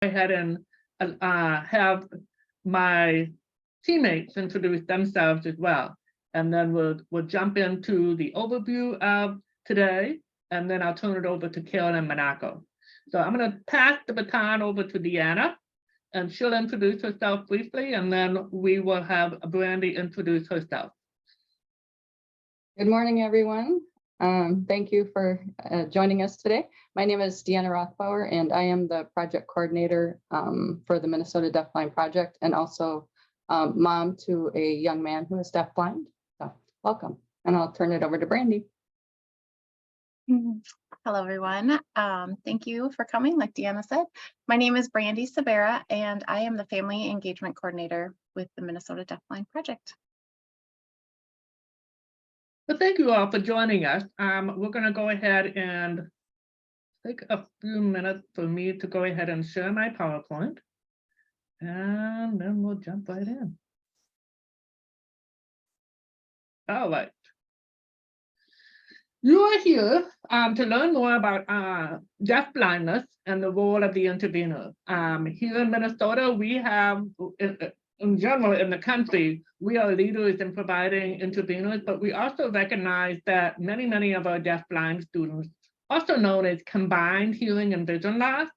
ahead and have my teammates introduce themselves as well. And then we'll jump into the overview of today, and then I'll turn it over to Carolyn Monaco. So I'm going to pass the baton over to Deanna, and she'll introduce herself briefly, and then we will have Brandy introduce herself. Good morning, everyone. Thank you for joining us today. My name is Deanna Rothbauer, and I am the project coordinator for the Minnesota DeafBlind Project, and also mom to a young man who is deafblind. So welcome, and I'll turn it over to Brandy. Hello, everyone. Thank you for coming. Like Deanna said, my name is Brandy Sebera, and I am the family engagement coordinator with the Minnesota DeafBlind Project. Well, thank you all for joining us. We're going to go ahead and take a few minutes for me to go ahead and share my PowerPoint, and then we'll jump right in. All right. You are here to learn more about deafblindness and the role of the intervener. Here in Minnesota, we have, in general in the country, we are leaders in providing interveners, but we also recognize that many of our deafblind students, also known as combined hearing and vision loss,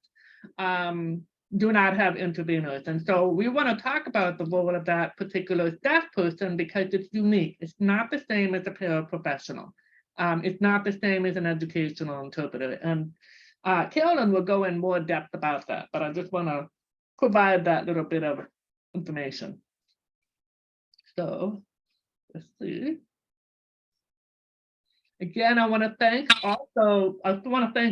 do not have interveners. And so we want to talk about the role of that particular staff person because it's unique. It's not the same as a paraprofessional. It's not the same as an educational interpreter. And Carolyn will go in more depth about that, but I just want to provide that little bit of information. So let's see. Again, I want to thank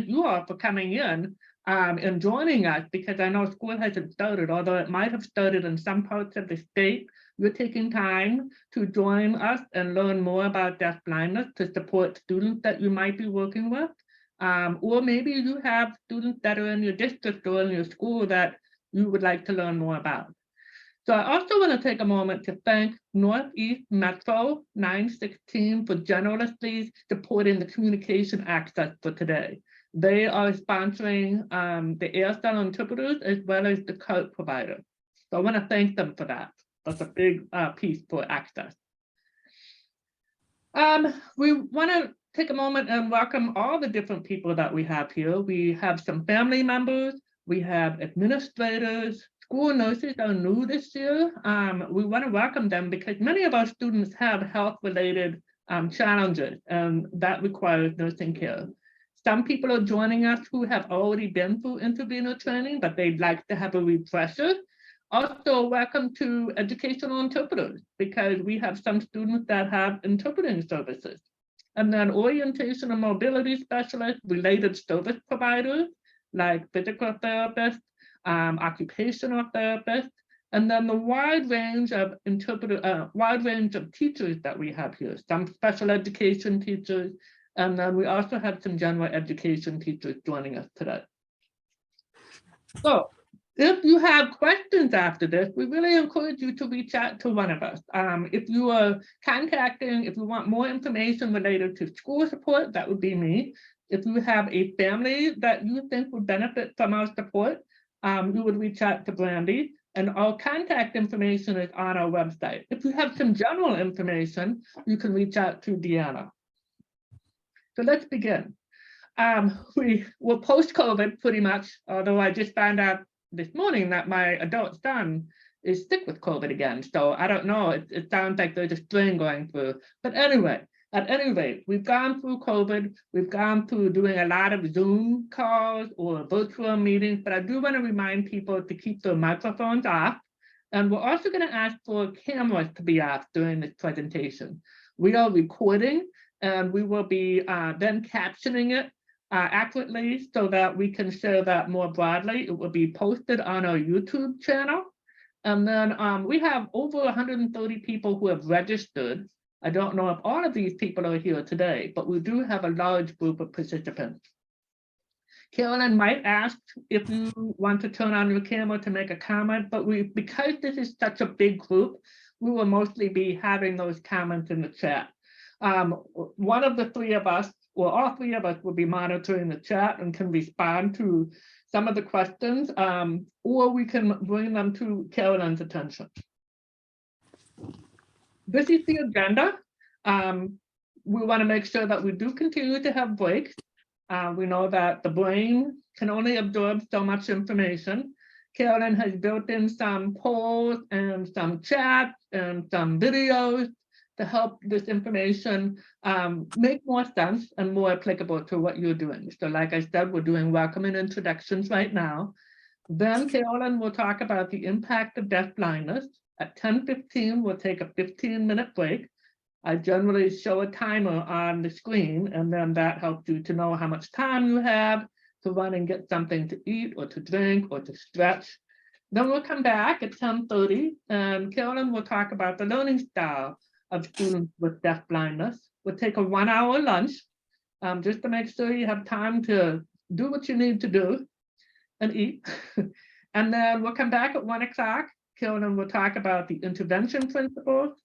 you all for coming in and joining us, because I know school hasn't started, although it might have started in some parts of the state. You're taking time to join us and learn more about deafblindness to support students that you might be working with. Or maybe you have students that are in your district or in your school that you would like to learn more about. So I also want to take a moment to thank Northeast Metro 916 for generously supporting the communication access for today. They are sponsoring the ASL interpreters as well as the cart provider. So I want to thank them for that. That's a big piece for access. We want to take a moment and welcome all the different people that we have here. We have some family members, we have administrators, school nurses are new this year. We want to welcome them because many of our students have health-related challenges, and that requires nursing care. Some people are joining us who have already been through intervener training, but they'd like to have a refresher. Also, welcome to educational interpreters, because we have some students that have interpreting services. And then orientation and mobility specialists, related service providers, like physical therapists, occupational therapists, and then the wide range of teachers that we have here, some special education teachers, and then we also have some general education teachers joining us today. So if you have questions after this, we really encourage you to reach out to one of us. If you are contacting, if you want more information related to school support, that would be me. If you have a family that you think would benefit from our support, you would reach out to Brandy, and our contact information is on our website. If you have some general information, you can reach out to Deanna. So let's begin. We were post-COVID pretty much, although I just found out this morning that my adult son is sick with COVID again. So I don't know, it sounds like there's a strain going through. But anyway, at any rate, we've gone through COVID, we've gone through doing a lot of Zoom calls or virtual meetings, but I do want to remind people to keep their microphones off. And we're also going to ask for cameras to be off during this presentation. We are recording, and we will be then captioning it accurately so that we can share that more broadly. It will be posted on our YouTube channel. And then we have over 130 people who have registered. I don't know if all of these people are here today, but we do have a large group of participants. Carolyn might ask if you want to turn on your camera to make a comment, but because this is such a big group, we will mostly be having those comments in the chat. One of the three of us or all three of us will be monitoring the chat and can respond to some of the questions, or we can bring them to Carolyn's attention. This is the agenda. We want to make sure that we do continue to have breaks. We know that the brain can only absorb so much information. Carolyn has built in some polls and some chats and some videos to help this information make more sense and more applicable to what you're doing. So like I said, we're doing welcoming introductions right now. Then Carolyn will talk about the impact of deafblindness. At 10:15, we'll take a 15-minute break. I generally show a timer on the screen, and then that helps you to know how much time you have to run and get something to eat or to drink or to stretch. Then we'll come back at 10:30, and Carolyn will talk about the learning style of students with deafblindness. We'll take a 1-hour lunch just to make sure you have time to do what you need to do and eat. And then we'll come back at 1 o'clock. Carolyn will talk about the intervention principles.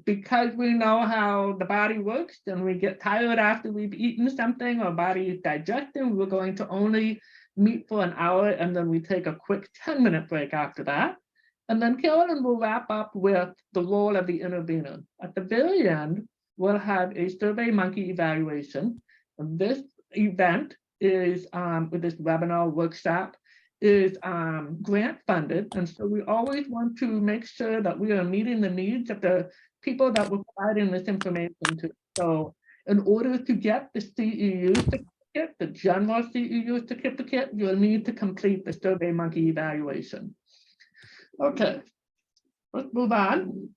Because we know how the body works and we get tired after we've eaten something, our body is digesting, we're going to only meet for an hour, and then we take a quick 10-minute break after that. And then Carolyn will wrap up with the role of the intervener. At the very end, we'll have a SurveyMonkey evaluation. And this event is, with this webinar workshop, is grant funded. And so we always want to make sure that we are meeting the needs of the people that we're providing this information to. So in order to get the CEU certificate, the general CEU certificate, you'll need to complete the SurveyMonkey evaluation. Okay, let's move on.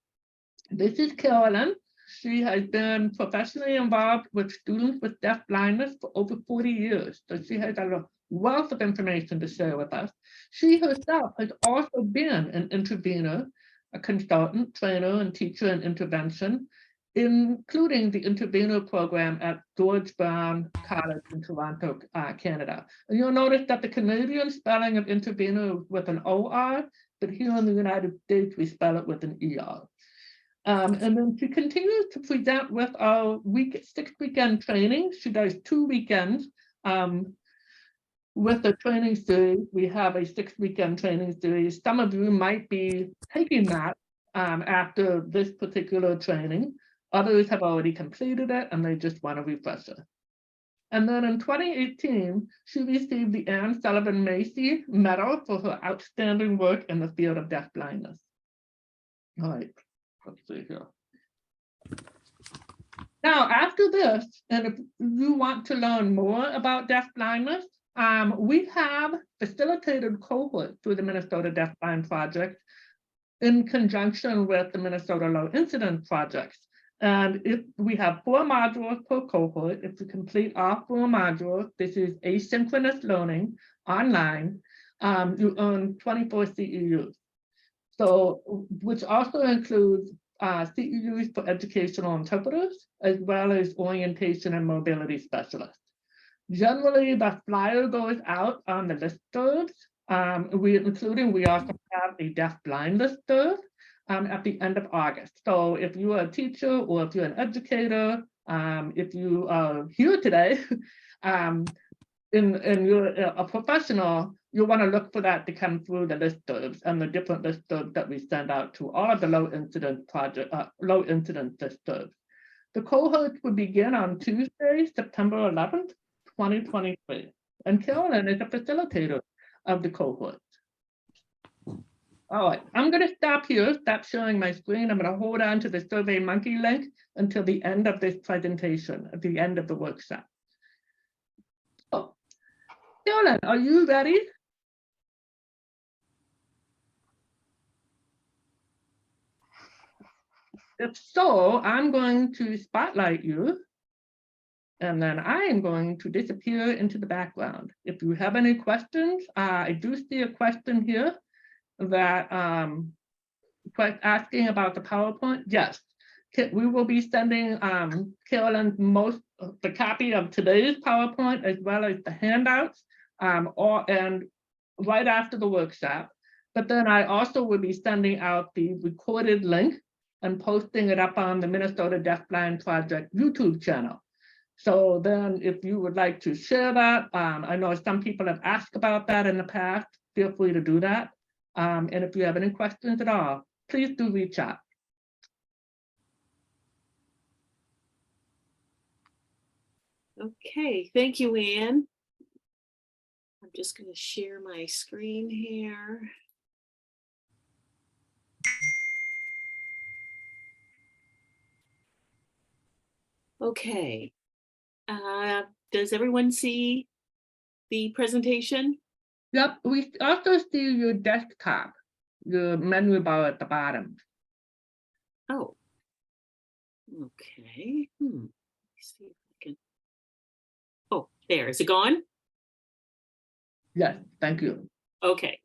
This is Carolyn. She has been professionally involved with students with deafblindness for over 40 years. So she has a wealth of information to share with us. She herself has also been an intervener, a consultant, trainer, and teacher in intervention, including the intervener program at George Brown College in Toronto, Canada. And you'll notice that the Canadian spelling of intervener is with an OR, but here in the United States, we spell it with an ER. And then she continues to present with our 6 weekend training. She does 2 weekends. With the training series, we have a 6 weekend training series. Some of you might be taking that after this particular training. Others have already completed it and they just want a refresher. And then in 2018, she received the Ann.mayes Medal for her outstanding work in the field of deafblindness. All right, let's see here. Now, after this, and if you want to learn more about deafblindness, we have facilitated cohorts through the Minnesota DeafBlind Project in conjunction with the Minnesota Low Incidence Projects. And if we have 4 modules per cohort, if you complete all 4 modules, this is asynchronous learning online, you earn 24 CEUs. So, which also includes CEUs for educational interpreters, as well as orientation and mobility specialists. Generally, the flyer goes out on the listservs. We also have a deafblind listserv at the end of August. So if you are a teacher or if you're an educator, if you are here today and you're a professional, you want to look for that to come through the listservs and the different listservs that we send out to all of the low incidence listservs. The cohorts will begin on Tuesday, September 11th. 2023, and Carolyn is a facilitator of the cohort. All right, I'm going to stop here, stop sharing my screen. I'm going to hold on to the SurveyMonkey link until the end of this presentation, at the end of the workshop. So, Carolyn, are you ready? If so, I'm going to spotlight you. And then I am going to disappear into the background. If you have any questions, I do see a question here that asking about the PowerPoint. Yes, we will be sending Carolyn the copy of today's PowerPoint as well as the handouts and right after the workshop. But then I also will be sending out the recorded link and posting it up on the Minnesota DeafBlind Project YouTube channel. So then if you would like to share that, I know some people have asked about that in the past, feel free to do that. And if you have any questions at all, please do reach out. Okay, thank you, Ann. I'm just going to share my screen here. Okay. Does everyone see the presentation? Yep, we also see your desktop, your menu bar at the bottom. Oh. Okay. Let me see if I can. Oh, there. Is it gone? Yes, thank you. Okay.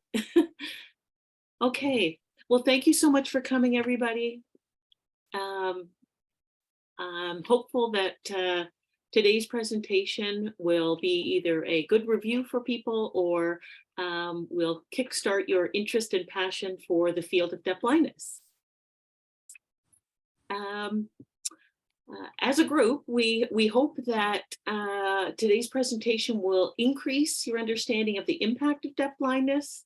Okay. Well, thank you so much for coming, everybody. I'm hopeful that today's presentation will be either a good review for people or will kickstart your interest and passion for the field of deafblindness. As a group, we hope that today's presentation will increase your understanding of the impact of deafblindness,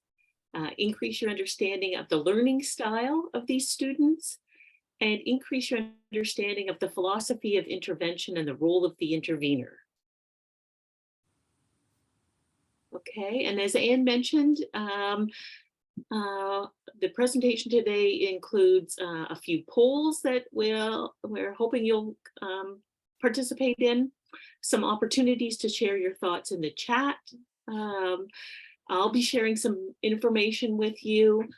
increase your understanding of the learning style of these students, and increase your understanding of the philosophy of intervention and the role of the intervener. Okay, and as Ann mentioned, the presentation today includes a few polls that we're hoping you'll participate in, some opportunities to share your thoughts in the chat. I'll be sharing some information with you.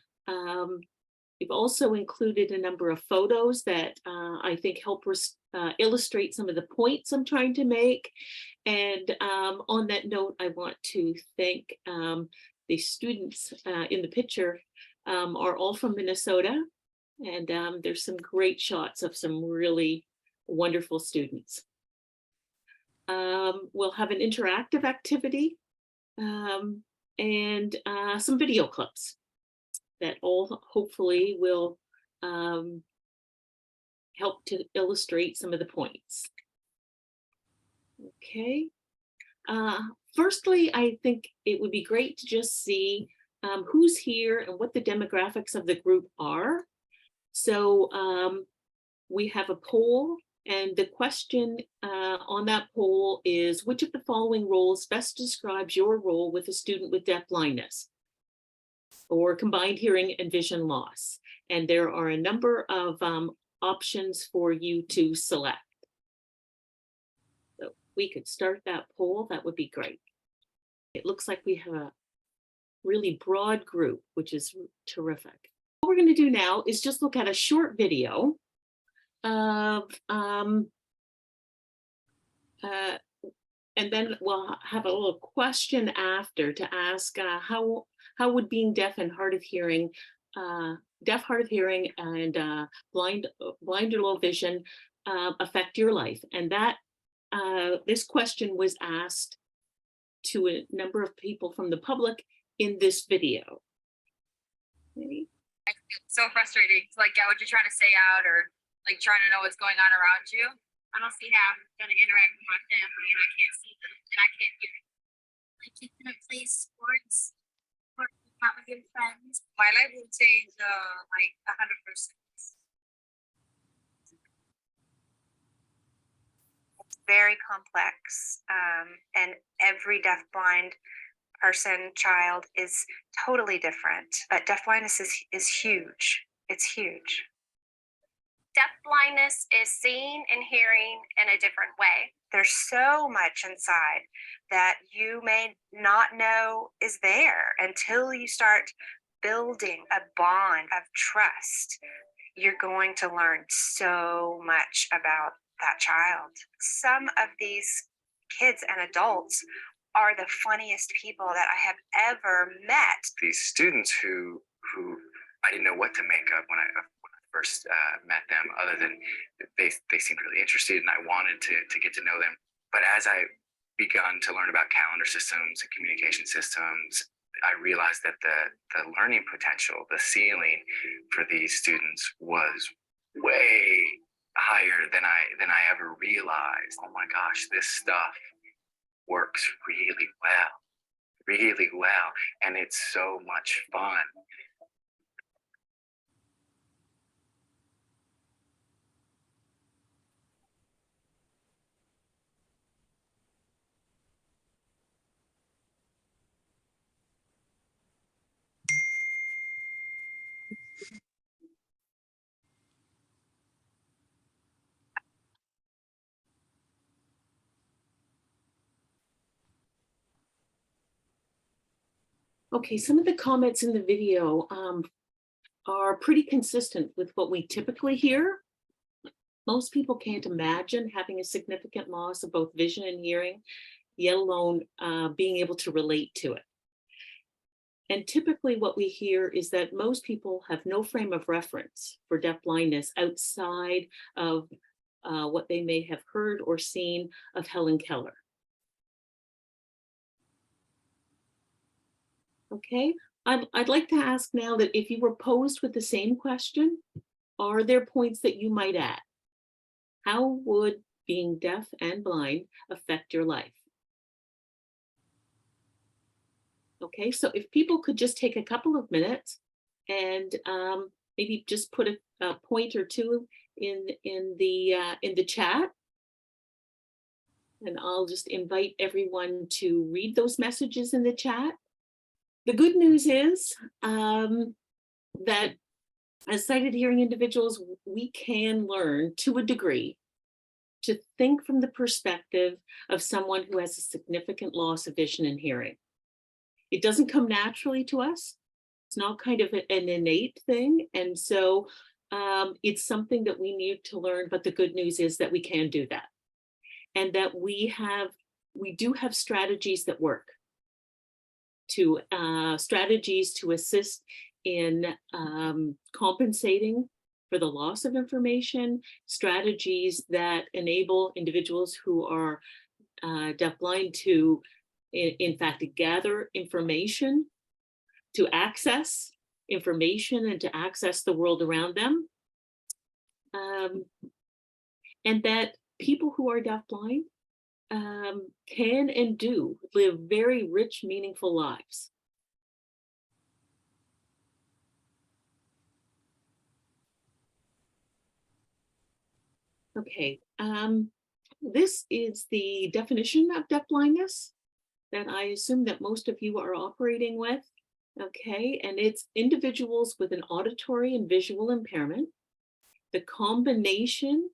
We've also included a number of photos that I think help illustrate some of the points I'm trying to make. And on that note, I want to thank the students in the picture are all from Minnesota. And there's some great shots of some really wonderful students. We'll have an interactive activity and some video clips that all hopefully will help to illustrate some of the points. Okay. Firstly, I think it would be great to just see who's here and what the demographics of the group are. So we have a poll, and the question on that poll is, which of the following roles best describes your role with a student with deafblindness or combined hearing and vision loss? And there are a number of options for you to select. So we could start that poll, that would be great. It looks like we have a really broad group, which is terrific. What we're going to do now is just look at a short video of, and then we'll have a little question after to ask how would being deaf and hard of hearing, deaf, hard of hearing, and blind or low vision affect your life? And that this question was asked to a number of people from the public in this video. Okay. It's so frustrating. It's like, yeah, what you're trying to say out or like trying to know what's going on around you. I don't see how I'm going to interact with my family and I can't see them and I can't hear them. Like you couldn't play sports or not with your friends. My life will change like 100%. It's very complex, and every deafblind person, child is totally different. But deafblindness is huge. It's huge. Deafblindness is seeing and hearing in a different way. There's so much inside that you may not know is there until you start building a bond of trust. You're going to learn so much about that child. Some of these kids and adults are the funniest people that I have ever met. These students who I didn't know what to make of when I first met them, other than they seemed really interested and I wanted to get to know them. But as I begun to learn about calendar systems and communication systems, I realized that the learning potential, the ceiling for these students was way higher than I ever realized. Oh my gosh, this stuff works really well, and it's so much fun. Okay, some of the comments in the video are pretty consistent with what we typically hear. Most people can't imagine having a significant loss of both vision and hearing, yet alone being able to relate to it. And typically what we hear is that most people have no frame of reference for deafblindness outside of what they may have heard or seen of Helen Keller. Okay, I'd like to ask now that if you were posed with the same question, are there points that you might add? How would being deaf and blind affect your life? Okay, so if people could just take a couple of minutes and maybe just put a point or two in the chat, and I'll just invite everyone to read those messages in the chat. The good news is that as sighted hearing individuals, we can learn to a degree to think from the perspective of someone who has a significant loss of vision and hearing. It doesn't come naturally to us. It's not kind of an innate thing. And so it's something that we need to learn, but the good news is that we can do that. And that we do have strategies that work. Strategies to assist in compensating for the loss of information, strategies that enable individuals who are deafblind to, in fact, gather information, to access information and to access the world around them. And that people who are deafblind can and do live very rich, meaningful lives. Okay, this is the definition of deafblindness that I assume that most of you are operating with. Okay, and it's individuals with an auditory and visual impairment, the combination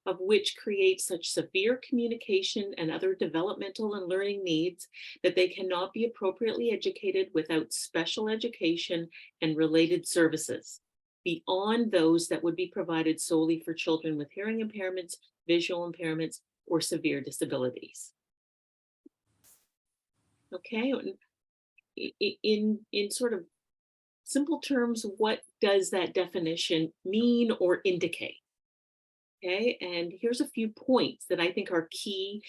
of which creates such severe communication and other developmental and learning needs that they cannot be appropriately educated without special education and related services, beyond those that would be provided solely for children with hearing impairments, visual impairments, or severe disabilities. Okay, in sort of simple terms, what does that definition mean or indicate? Okay, and here's a few points that I think are key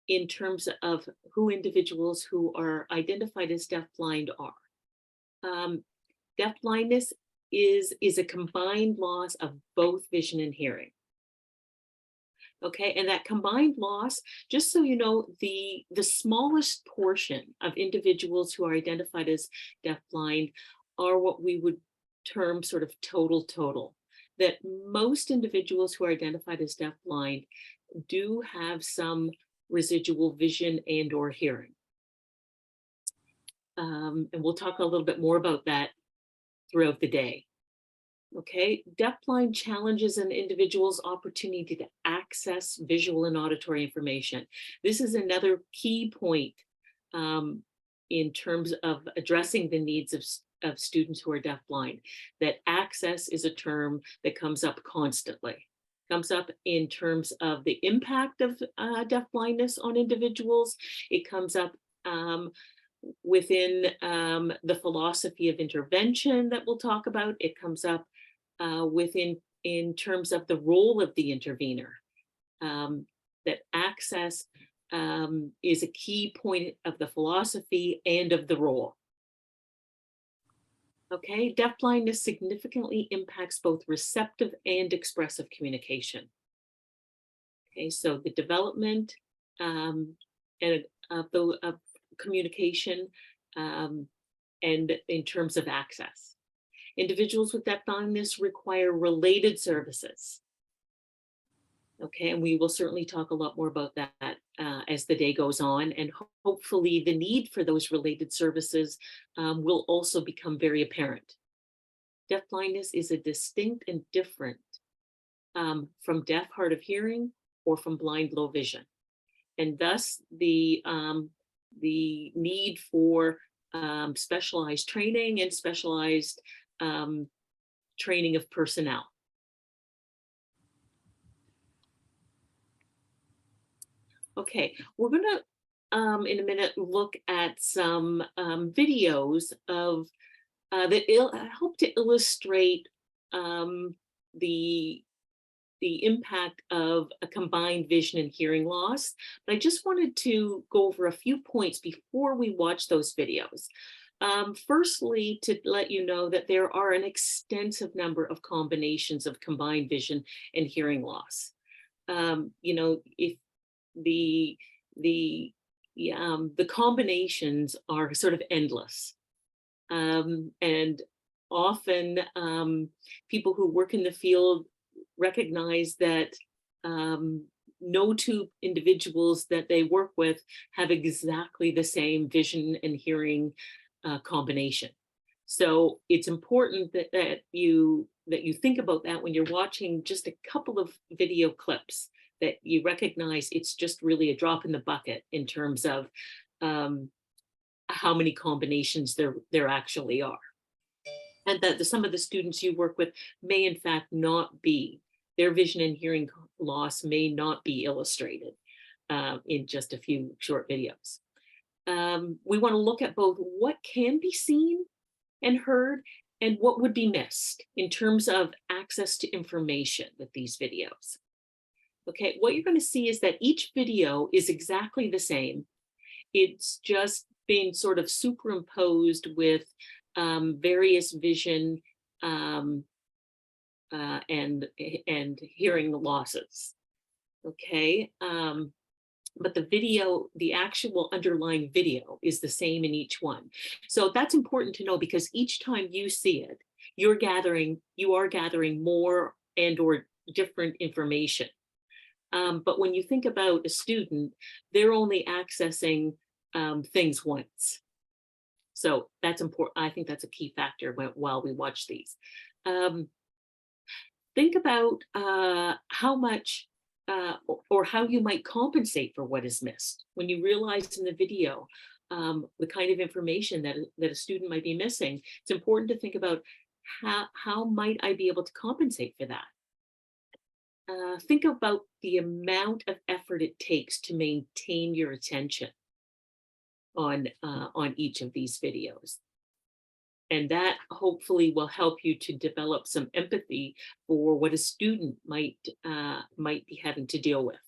in terms of who individuals who are identified as deafblind are. Deafblindness is a combined loss of both vision and hearing. Okay, and that combined loss, just so you know, the smallest portion of individuals who are identified as deafblind are what we would term sort of total. That most individuals who are identified as deafblind do have some residual vision and or hearing. And we'll talk a little bit more about that throughout the day. Okay, deafblind challenges an individual's opportunity to access visual and auditory information. This is another key point in terms of addressing the needs of students who are deafblind, that access is a term that comes up constantly. Comes up in terms of the impact of deafblindness on individuals. It comes up within the philosophy of intervention that we'll talk about. It comes up in terms of the role of the intervener. That access is a key point of the philosophy and of the role. Okay, deafblindness significantly impacts both receptive and expressive communication. Okay, so the development and of communication and in terms of access. Individuals with deafblindness require related services. Okay, and we will certainly talk a lot more about that as the day goes on, and hopefully the need for those related services will also become very apparent. Deafblindness is a distinct and different from deaf, hard of hearing, or from blind, low vision, and thus the need for specialized training and specialized training of personnel. Okay, we're gonna in a minute look at some videos of that help to illustrate the impact of a combined vision and hearing loss. But I just wanted to go over a few points before we watch those videos. Firstly, to let you know that there are an extensive number of combinations of combined vision and hearing loss. You know, if the combinations are sort of endless, and often people who work in the field recognize that no two individuals that they work with have exactly the same vision and hearing combination. So it's important that you think about that when you're watching just a couple of video clips, that you recognize it's just really a drop in the bucket in terms of how many combinations there actually are. And that some of the students you work with may in fact not be, their vision and hearing loss may not be illustrated in just a few short videos. We want to look at both what can be seen and heard and what would be missed in terms of access to information with these videos. Okay, what you're going to see is that each video is exactly the same. It's just being sort of superimposed with various vision and hearing losses. Okay, but the video, the actual underlying video is the same in each one. So that's important to know, because each time you see it, you are gathering more and or different information. But when you think about a student, they're only accessing things once. So that's important. I think that's a key factor while we watch these. Think about how much or how you might compensate for what is missed. When you realize in the video the kind of information that a student might be missing, it's important to think about how might I be able to compensate for that? Think about the amount of effort it takes to maintain your attention on each of these videos. And that hopefully will help you to develop some empathy for what a student might be having to deal with.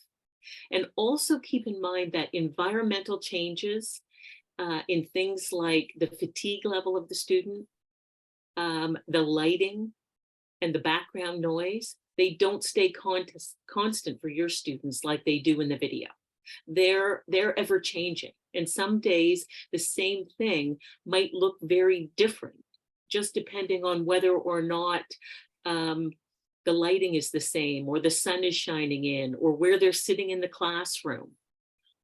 And also keep in mind that environmental changes in things like the fatigue level of the student, the lighting, and the background noise, they don't stay constant for your students like they do in the video. They're ever changing. And some days the same thing might look very different, just depending on whether or not the lighting is the same, or the sun is shining in, or where they're sitting in the classroom.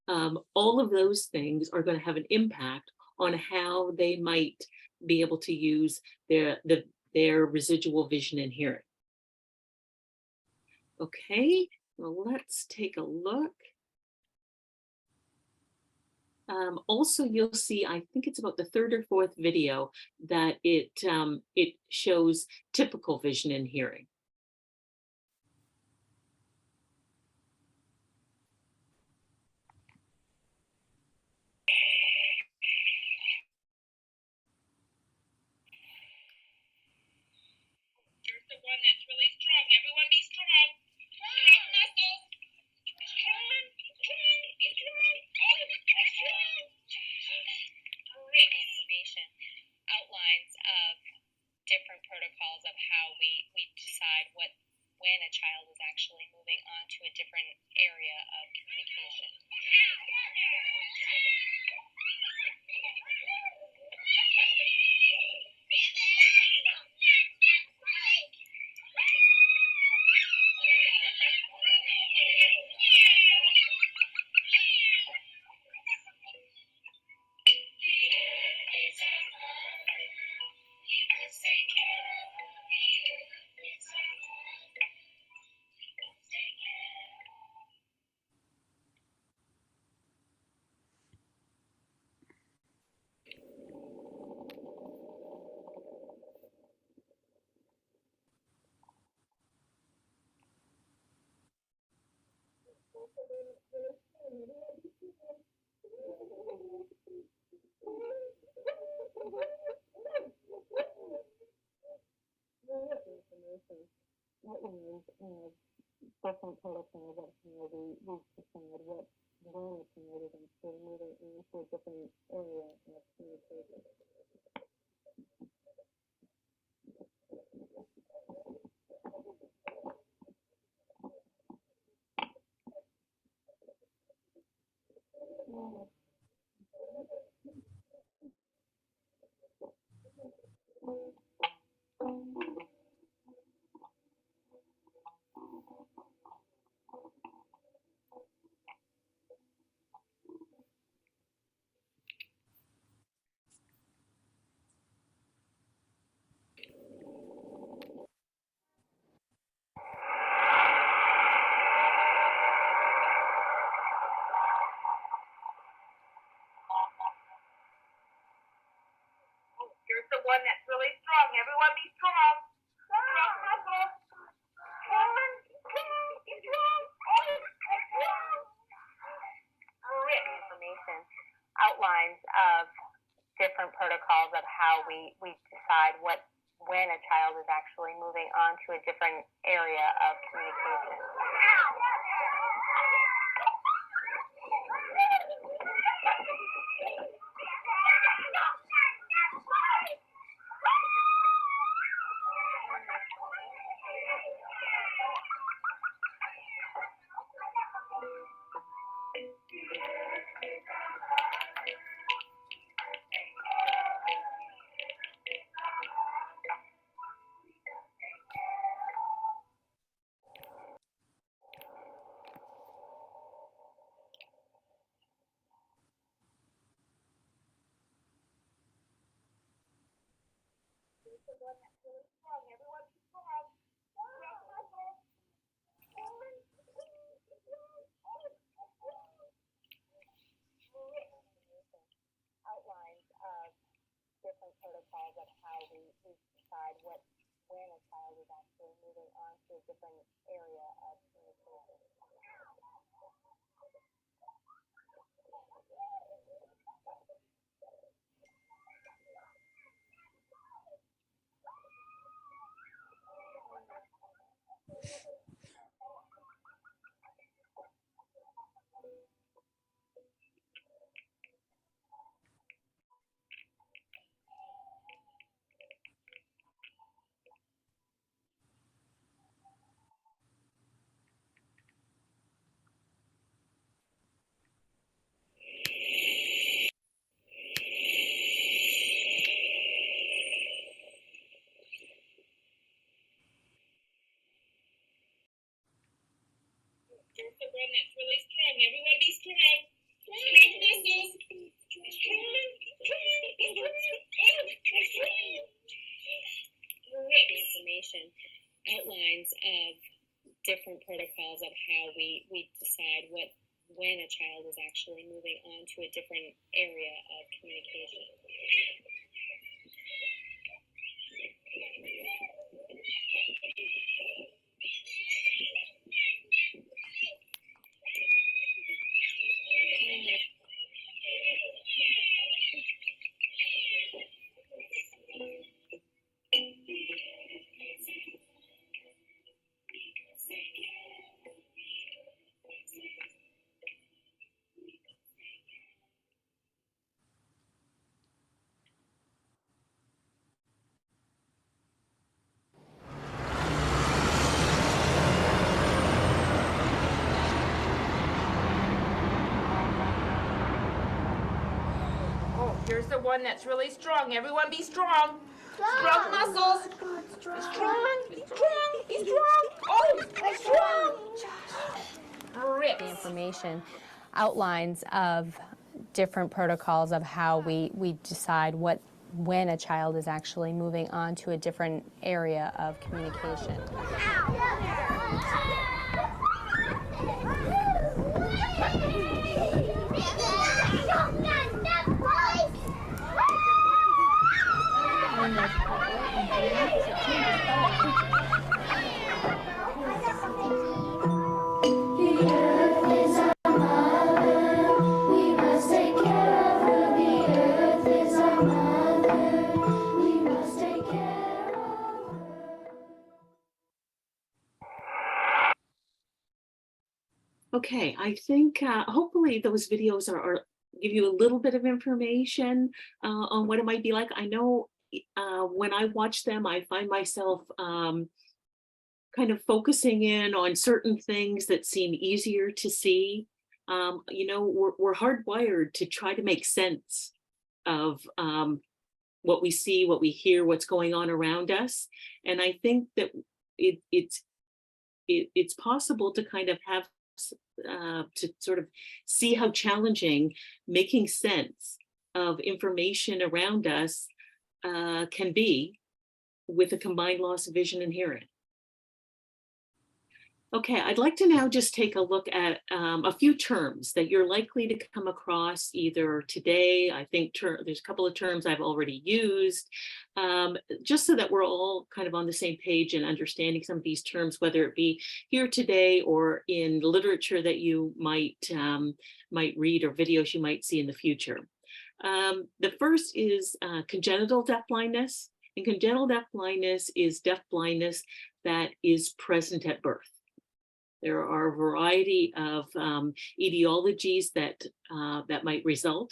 All of those things are going to have an impact on how they might be able to use their residual vision and hearing. Okay, well, let's take a look. Also, you'll see, I think it's about the third or fourth video, that it shows typical vision and hearing. Here's the one that's really strong. Everyone be strong. Strong muscles. Strong. Be strong. Great information. Outlines of protocols of how we decide when a child is actually moving on to a different area of communication. Different protocols that we decide what when it's moving into a different area of communication. Here's the one that's really strong. Everyone be strong. Strong muscle. Written information outlines of different protocols of how we decide when a child is actually moving on to a different area of communication. Outlines of different protocols of how we decide when a child is actually moving on to a different area of communication. Here's the one that's really strong. Everyone be strong. Strong muscles. Written information outlines of different protocols of how we decide when a child is actually moving on to a different area of communication. Here's the one that's really strong. Everyone be strong. Strong muscles. Be strong. Be strong. Be strong. Oh, be strong. Rip. The information outlines of different protocols of how we decide when a child is actually moving on to a different area of communication. Okay, I think hopefully those videos are give you a little bit of information on what it might be like. I know when I watch them, I find myself kind of focusing in on certain things that seem easier to see. You know, we're hardwired to try to make sense of what we see, what we hear, what's going on around us. And I think that it's possible to kind of have to sort of see how challenging making sense of information around us can be with a combined loss of vision and hearing. Okay, I'd like to now just take a look at a few terms that you're likely to come across either today. I think there's a couple of terms I've already used, just so that we're all kind of on the same page and understanding some of these terms, whether it be here today or in literature that you might read or videos you might see in the future. The first is congenital deafblindness. And congenital deafblindness is deafblindness that is present at birth. There are a variety of etiologies that might result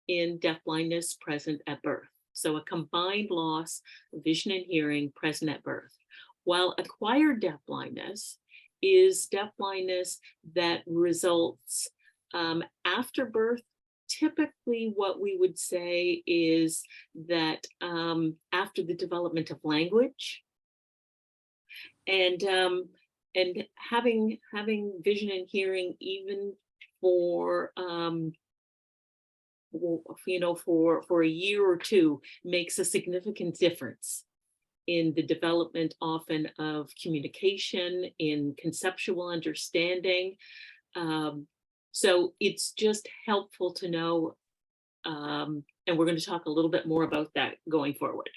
in deafblindness present at birth. So a combined loss of vision and hearing present at birth. While acquired deafblindness is deafblindness that results after birth. Typically, what we would say is that after the development of language, and having vision and hearing even for for a year or two makes a significant difference in the development often of communication, in conceptual understanding. So it's just helpful to know, and we're going to talk a little bit more about that going forward.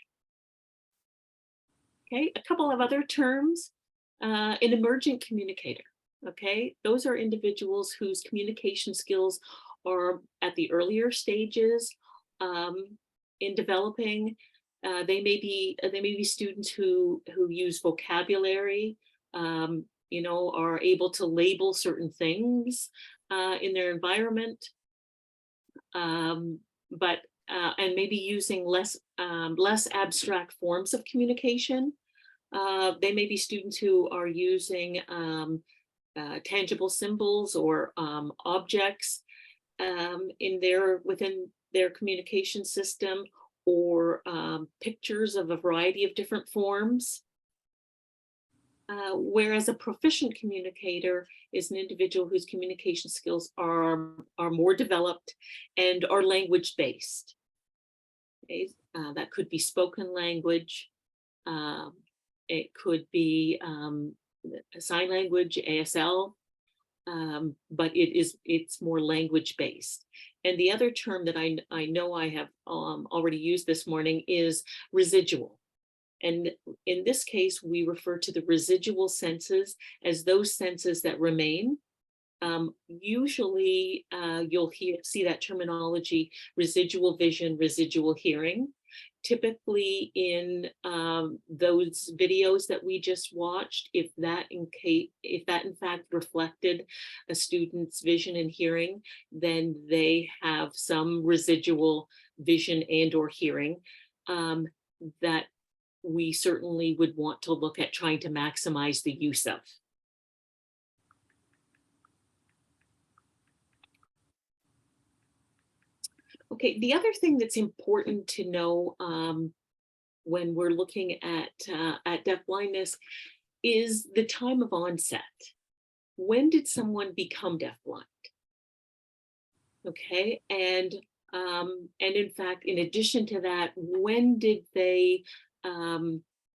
Okay, a couple of other terms. An emergent communicator. Okay, those are individuals whose communication skills are at the earlier stages in developing. They may be students who use vocabulary, are able to label certain things in their environment, but maybe using less abstract forms of communication. They may be students who are using tangible symbols or objects within their communication system, or pictures of a variety of different forms. Whereas a proficient communicator is an individual whose communication skills are more developed and are language-based. Okay? That could be spoken language. It could be sign language, ASL, but it's more language-based. And the other term that I know I have already used this morning is residual. And in this case, we refer to the residual senses as those senses that remain. Usually, you'll see that terminology: residual vision, residual hearing. Typically in those videos that we just watched, if that in fact reflected a student's vision and hearing, then they have some residual vision and or hearing that we certainly would want to look at trying to maximize the use of. Okay, the other thing that's important to know when we're looking at deafblindness is the time of onset. When did someone become deafblind? Okay, and in fact, in addition to that, when did they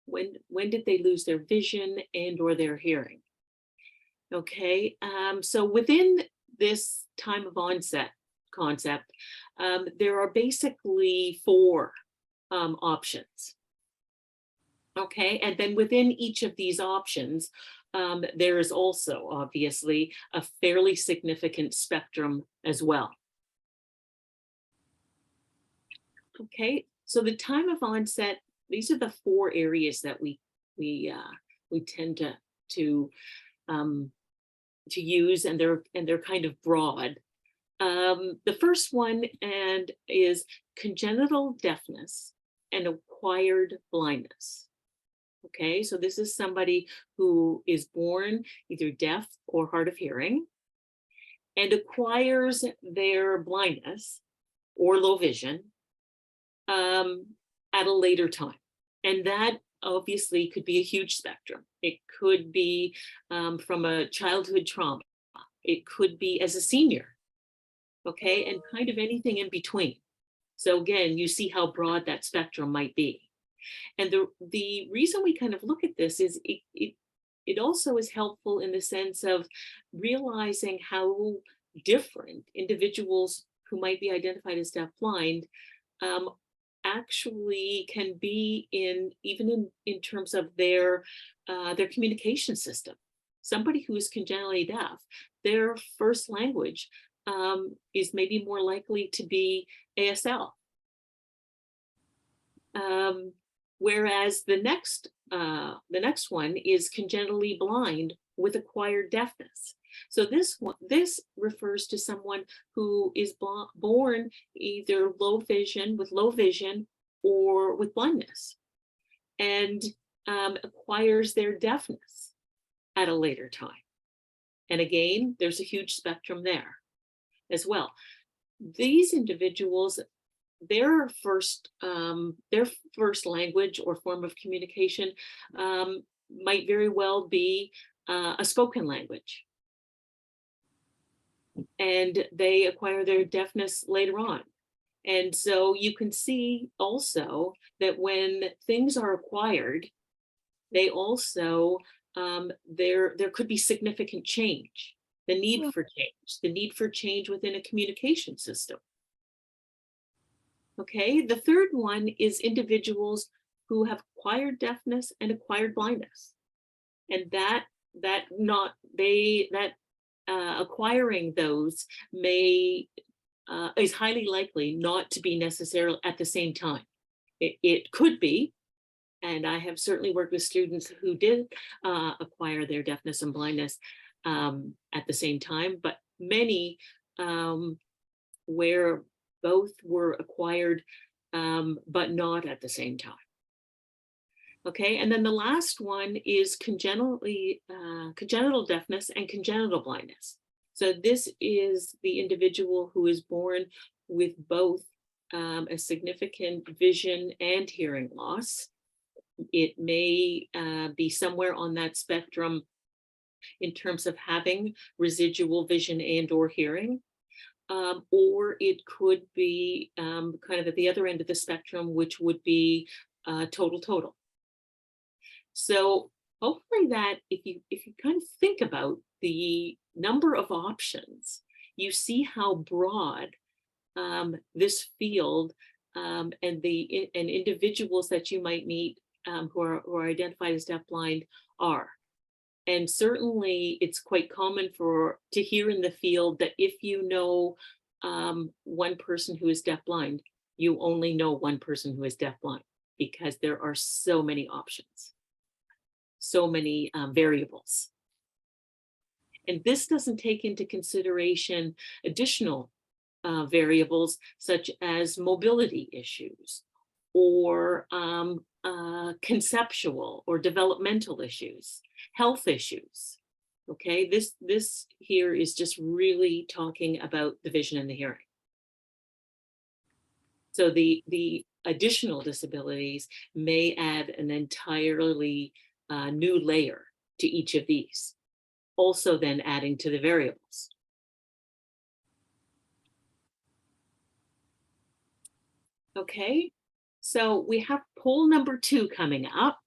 lose their vision and or their hearing? Okay, so within this time of onset concept, there are basically 4 options. Okay, and then within each of these options, there is also obviously a fairly significant spectrum as well. Okay, so the time of onset, these are the 4 areas that we tend to use, and they're kind of broad. The first one is congenital deafness and acquired blindness. Okay, so this is somebody who is born either deaf or hard of hearing and acquires their blindness or low vision at a later time. And that obviously could be a huge spectrum. It could be from a childhood trauma. It could be as a senior, okay, and kind of anything in between. So again, you see how broad that spectrum might be. And the reason we kind of look at this is it also is helpful in the sense of realizing how different individuals who might be identified as deafblind actually can be even in terms of their communication system. Somebody who is congenitally deaf, their first language is maybe more likely to be ASL. Whereas the next one is congenitally blind with acquired deafness. So this refers to someone who is born either with low vision or with blindness, and acquires their deafness at a later time. And again, there's a huge spectrum there as well. These individuals, their first language or form of communication might very well be a spoken language, and they acquire their deafness later on. And so you can see also that when things are acquired, they also there could be significant change, the need for change within a communication system. Okay, the third one is individuals who have acquired deafness and acquired blindness, and acquiring those is highly likely not to be necessarily at the same time. It could be, and I have certainly worked with students who did acquire their deafness and blindness at the same time, but many where both were acquired, but not at the same time. Okay, and then the last one is congenital deafness and congenital blindness. So this is the individual who is born with both a significant vision and hearing loss. It may be somewhere on that spectrum in terms of having residual vision and or hearing. Or it could be kind of at the other end of the spectrum, which would be total. So hopefully that if you kind of think about the number of options, you see how broad this field and individuals that you might meet who are identified as deafblind are. And certainly it's quite common to hear in the field that if you know one person who is deafblind, you only know one person who is deafblind, because there are so many options, so many variables. And this doesn't take into consideration additional variables such as mobility issues or conceptual or developmental issues, health issues. Okay, this here is just really talking about the vision and the hearing. So the additional disabilities may add an entirely new layer to each of these, also then adding to the variables. Okay, so we have poll number 2 coming up,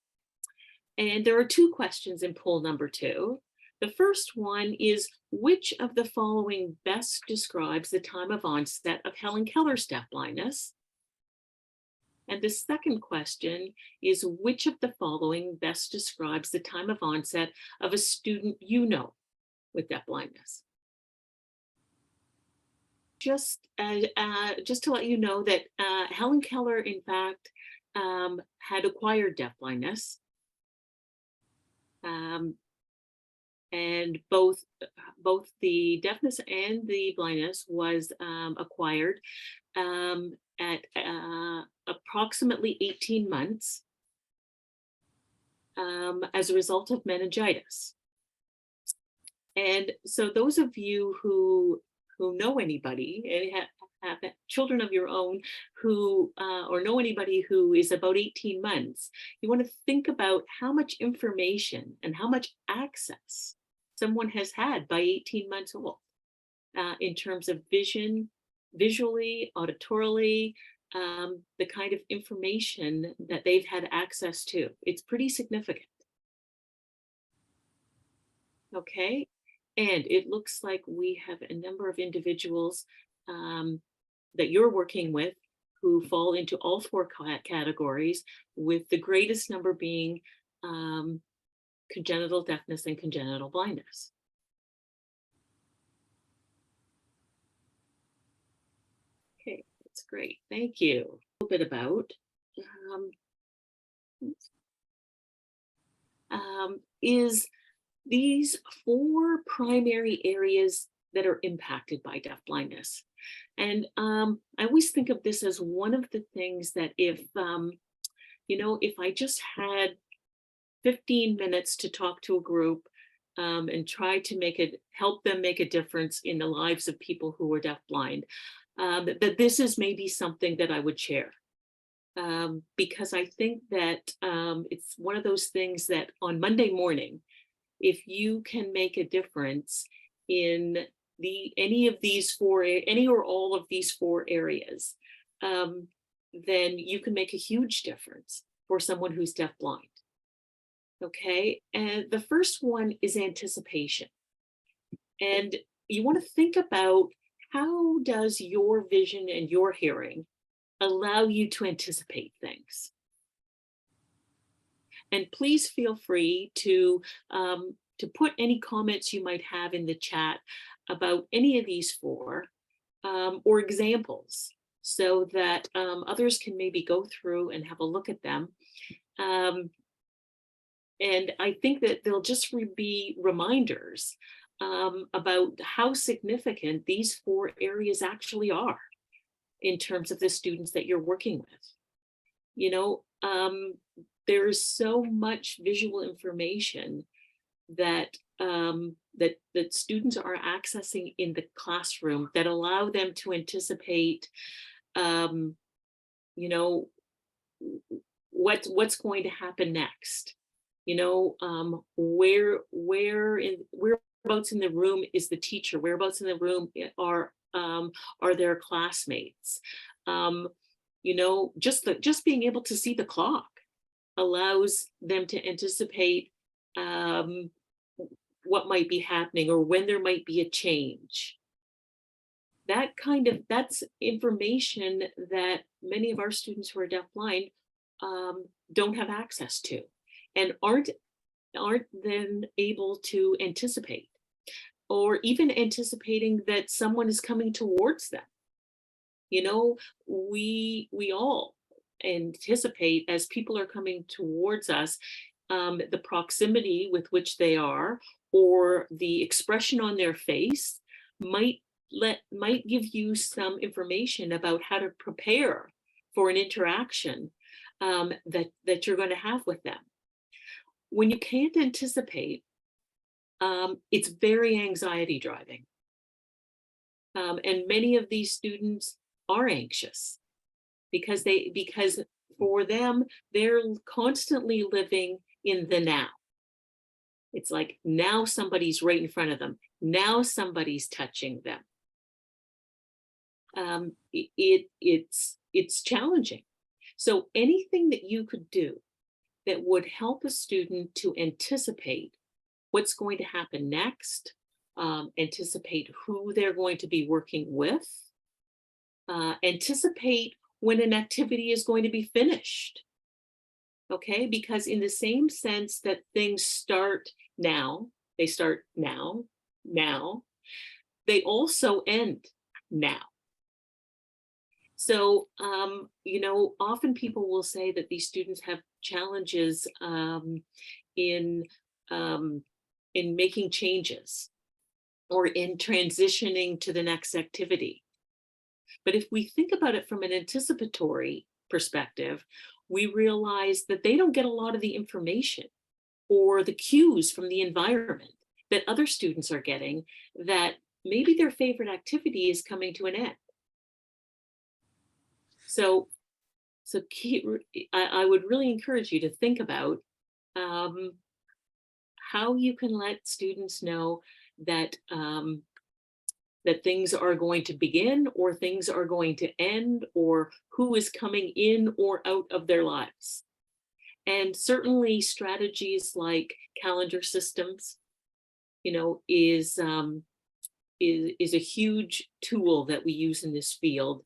and there are 2 questions in poll number 2. The first one is, which of the following best describes the time of onset of Helen Keller's deafblindness? And the second question is, which of the following best describes the time of onset of a student you know with deafblindness? Just to let you know that Helen Keller, in fact, had acquired deafblindness. And both the deafness and the blindness was acquired at approximately 18 months as a result of meningitis. And so those of you who know anybody and have children of your own who or know anybody who is about 18 months, you want to think about how much information and how much access someone has had by 18 months old in terms of vision, visually, auditorily, the kind of information that they've had access to. It's pretty significant. Okay, and it looks like we have a number of individuals that you're working with who fall into all 4 categories, with the greatest number being congenital deafness and congenital blindness. Okay, that's great. Thank you. A little bit about is these 4 primary areas that are impacted by deafblindness. And I always think of this as one of the things that if I just had 15 minutes to talk to a group and try to help them make a difference in the lives of people who are deafblind, that this is maybe something that I would share. Because I think that it's one of those things that on Monday morning, if you can make a difference in any or all of these 4 areas, then you can make a huge difference for someone who's deafblind. Okay, and the first one is anticipation. And you want to think about, how does your vision and your hearing allow you to anticipate things? And please feel free to put any comments you might have in the chat about any of these 4 or examples, so that others can maybe go through and have a look at them. And I think that they'll just be reminders about how significant these 4 areas actually are in terms of the students that you're working with. There's so much visual information that that students are accessing in the classroom that allow them to anticipate what's going to happen next. Whereabouts in the room is the teacher? Whereabouts in the room are their classmates? Just being able to see the clock allows them to anticipate what might be happening or when there might be a change. That's information that many of our students who are deafblind don't have access to, and aren't then able to anticipate, or even anticipating that someone is coming towards them. We all anticipate, as people are coming towards us, the proximity with which they are, or the expression on their face might give you some information about how to prepare for an interaction that you're going to have with them. When you can't anticipate, it's very anxiety driving. And many of these students are anxious. because for them, they're constantly living in the now. It's like now somebody's right in front of them. Now somebody's touching them. It's challenging. So anything that you could do that would help a student to anticipate what's going to happen next, anticipate who they're going to be working with, anticipate when an activity is going to be finished. Okay, because in the same sense that things start now, they start now, they also end now. So, often people will say that these students have challenges in making changes or in transitioning to the next activity. But if we think about it from an anticipatory perspective, we realize that they don't get a lot of the information or the cues from the environment that other students are getting, that maybe their favorite activity is coming to an end. So I would really encourage you to think about how you can let students know that that things are going to begin or things are going to end, or who is coming in or out of their lives. And certainly strategies like calendar systems, is a huge tool that we use in this field.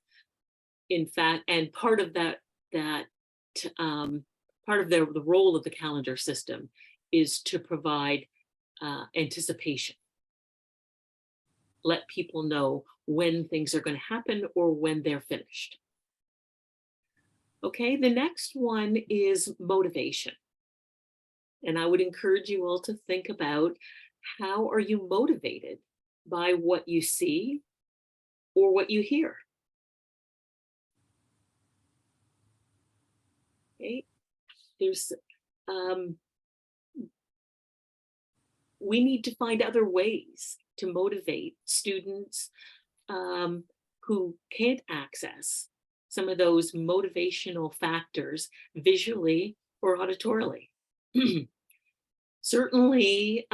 In fact, and part of the role of the calendar system is to provide anticipation. Let people know when things are going to happen or when they're finished. Okay, the next one is motivation. And I would encourage you all to think about, how are you motivated by what you see or what you hear? Okay, we need to find other ways to motivate students who can't access some of those motivational factors visually or auditorily. Certainly,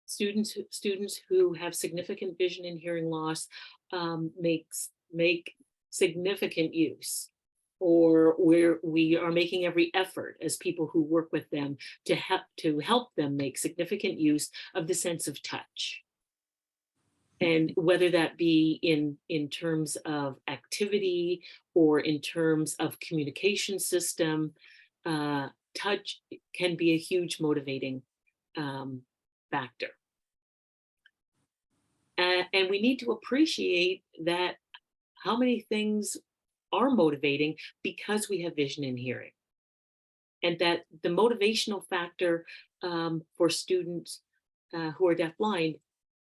students who have significant vision and hearing loss make significant use, or where we are making every effort as people who work with them to help them make significant use of the sense of touch. And whether that be in terms of activity or in terms of communication system, touch can be a huge motivating factor. And we need to appreciate that how many things are motivating because we have vision and hearing. And that the motivational factor for students who are deafblind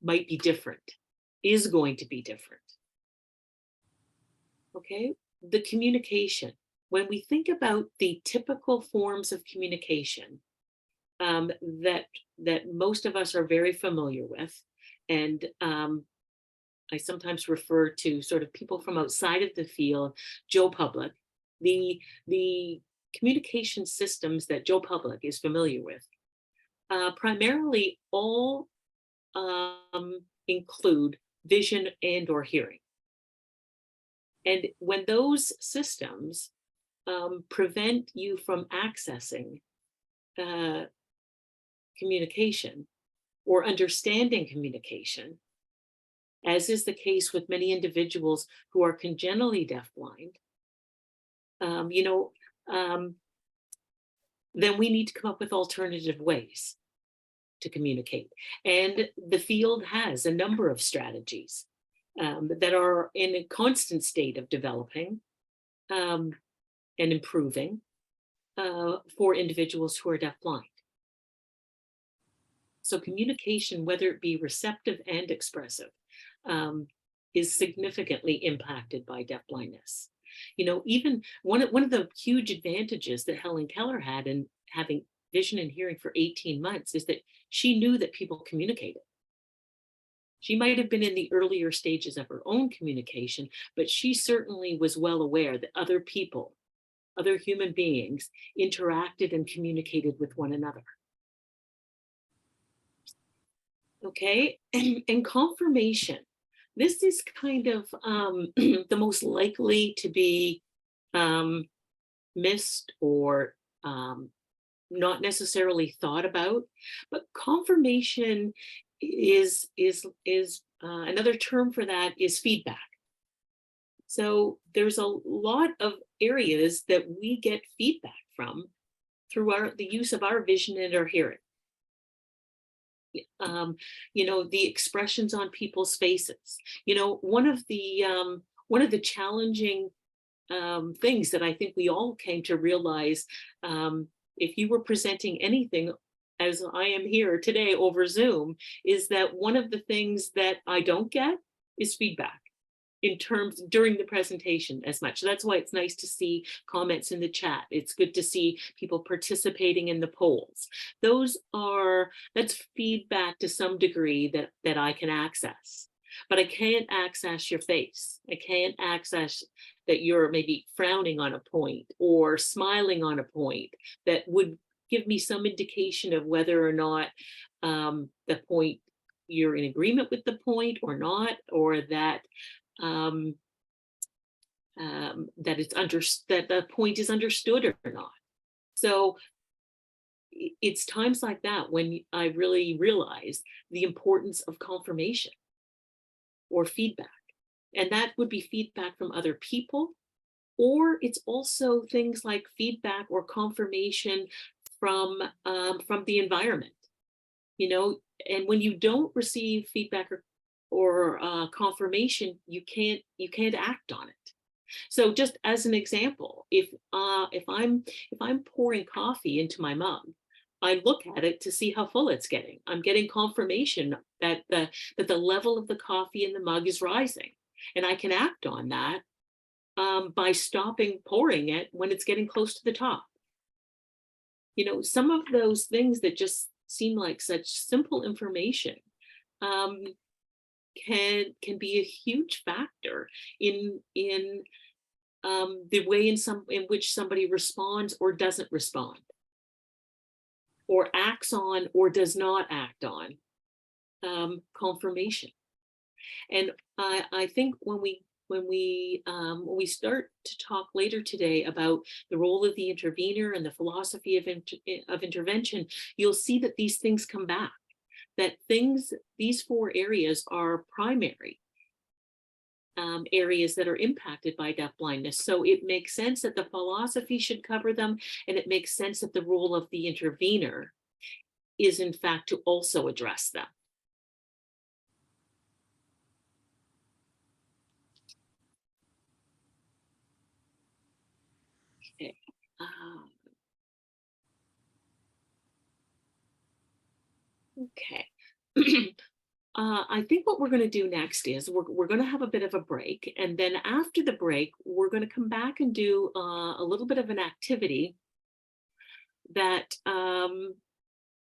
might be different, is going to be different. Okay, the communication. When we think about the typical forms of communication that most of us are very familiar with, and I sometimes refer to sort of people from outside of the field, Joe Public, the communication systems that Joe Public is familiar with, primarily all include vision and or hearing. And when those systems prevent you from accessing communication or understanding communication, as is the case with many individuals who are congenitally deafblind, then we need to come up with alternative ways to communicate. And the field has a number of strategies that are in a constant state of developing and improving for individuals who are deafblind. So communication, whether it be receptive and expressive, is significantly impacted by deafblindness. Even one of the huge advantages that Helen Keller had in having vision and hearing for 18 months is that she knew that people communicated. She might have been in the earlier stages of her own communication, but she certainly was well aware that other people, other human beings, interacted and communicated with one another. Okay, and confirmation. This is kind of the most likely to be missed or not necessarily thought about, but confirmation is another term for that is feedback. So there's a lot of areas that we get feedback from through the use of our vision and our hearing. You know, the expressions on people's faces. You know, one of the challenging things that I think we all came to realize, if you were presenting anything as I am here today over Zoom, is that one of the things that I don't get is feedback in terms during the presentation as much. So that's why it's nice to see comments in the chat. It's good to see people participating in the polls. That's feedback to some degree that I can access, but I can't access your face. I can't access that you're maybe frowning on a point or smiling on a point that would give me some indication of whether or not the point, you're in agreement with the point or not, or that that the point is understood or not. So it's times like that when I really realize the importance of confirmation or feedback. And that would be feedback from other people, or it's also things like feedback or confirmation from the environment. You know, and when you don't receive feedback or confirmation, you can't act on it. So just as an example, if I'm pouring coffee into my mug, I look at it to see how full it's getting. I'm getting confirmation that the level of the coffee in the mug is rising, and I can act on that by stopping pouring it when it's getting close to the top. You know, some of those things that just seem like such simple information can be a huge factor in the way in which somebody responds or doesn't respond, or acts on or does not act on confirmation. And I think when we start to talk later today about the role of the intervener and the philosophy of intervention, you'll see that these things come back. That these four areas are primary areas that are impacted by deafblindness. So it makes sense that the philosophy should cover them, and it makes sense that the role of the intervener is in fact to also address them. Okay. Okay. I think what we're going to do next is we're going to have a bit of a break. And then after the break, we're going to come back and do a little bit of an activity that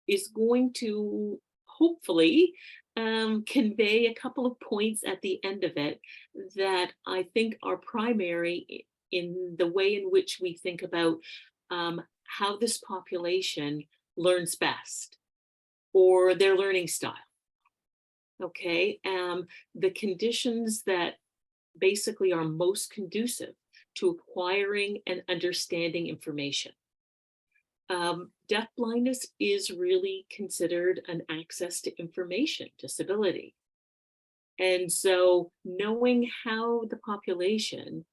is going to hopefully convey a couple of points at the end of it that I think are primary in the way in which we think about how this population learns best, or their learning style. Okay, the conditions that basically are most conducive to acquiring and understanding information. Deafblindness is really considered an access to information disability. And so knowing how the population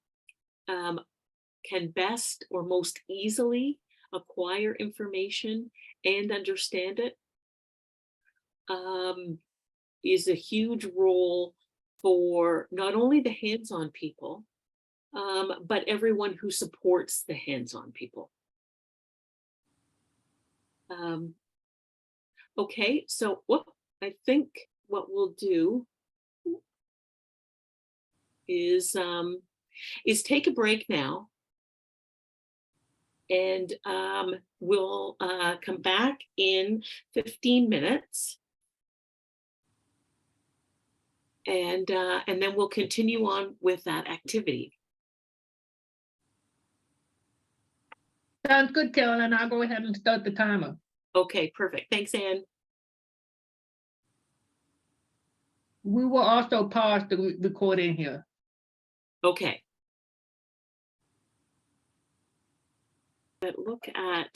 can best or most easily acquire information and understand it is a huge role for not only the hands-on people, but everyone who supports the hands-on people. Okay, so I think what we'll do is take a break now, and we'll come back in 15 minutes. and then we'll continue on with that activity. Sounds good, Carolyn. I'll go ahead and start the timer. Okay, perfect. Thanks, Ann. We will also pause the recording here. Okay. But look at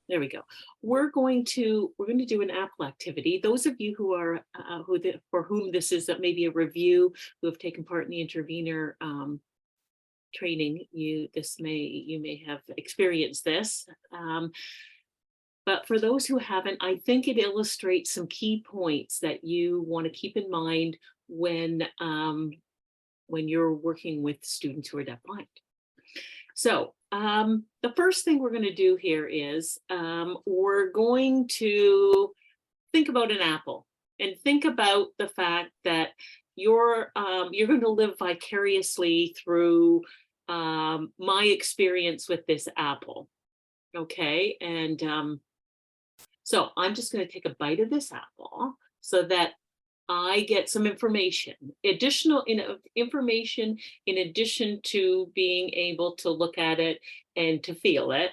there we go. We're going to do an Apple activity. Those of you who are for whom this is maybe a review, who have taken part in the intervener training, you may have experienced this. But for those who haven't, I think it illustrates some key points that you want to keep in mind when you're working with students who are deafblind. So the first thing we're going to do here is we're going to think about an apple and think about the fact that you're going to live vicariously through my experience with this apple. Okay, and so I'm just going to take a bite of this apple so that I get some information, additional information in addition to being able to look at it and to feel it.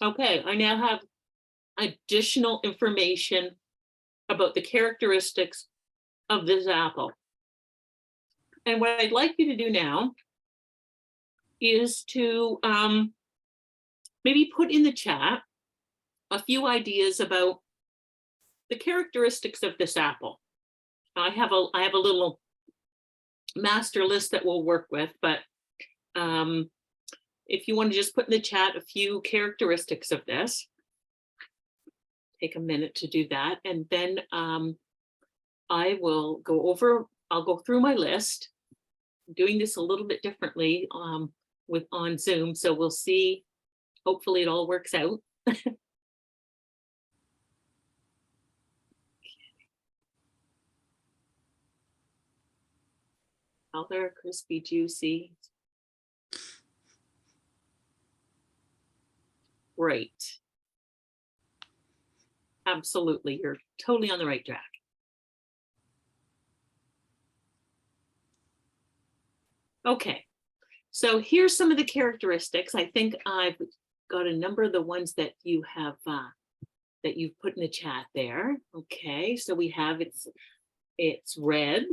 Okay, I now have additional information about the characteristics of this apple. And what I'd like you to do now is to maybe put in the chat a few ideas about the characteristics of this apple. I have a little master list that we'll work with, but if you want to just put in the chat a few characteristics of this, take a minute to do that, and then I'll go through my list. I'm doing this a little bit differently on Zoom, so we'll see. Hopefully it all works out. Color, crispy, juicy. Great. Absolutely, you're totally on the right track. Okay, so here's some of the characteristics. I think I've got a number of the ones that you have that you've put in the chat there. Okay, so we have it's red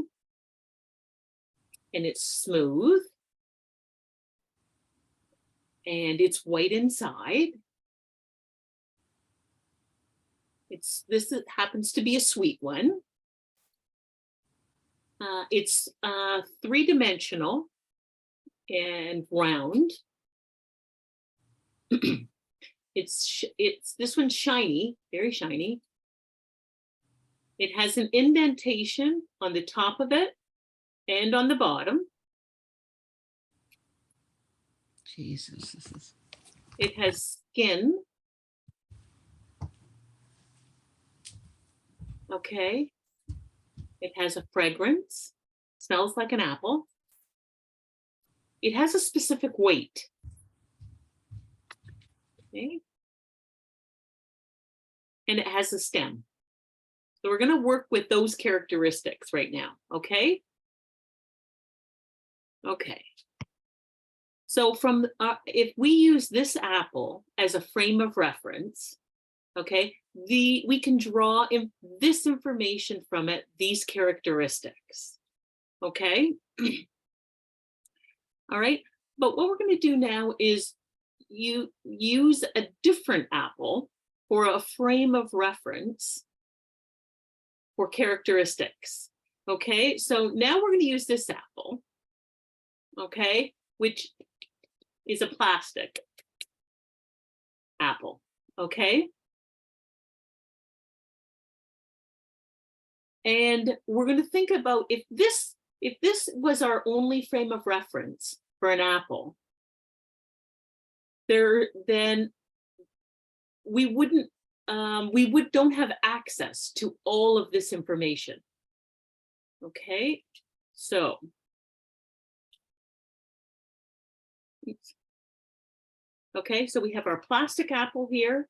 and it's smooth and it's white inside. This happens to be a sweet one. It's three-dimensional and round. This one's shiny, very shiny. It has an indentation on the top of it and on the bottom. Jesus, it has skin. Okay. It has a fragrance, smells like an apple. It has a specific weight. Okay. And it has a stem. So we're going to work with those characteristics right now, okay? Okay. So from if we use this apple as a frame of reference, okay, we can draw this information from it, these characteristics, okay? All right, but what we're going to do now is you use a different apple for a frame of reference for characteristics, okay? So now we're going to use this apple, okay, which is a plastic apple, okay? And we're going to think about if this was our only frame of reference for an apple, then we don't have access to all of this information. Okay, so Okay, so we have our plastic apple here.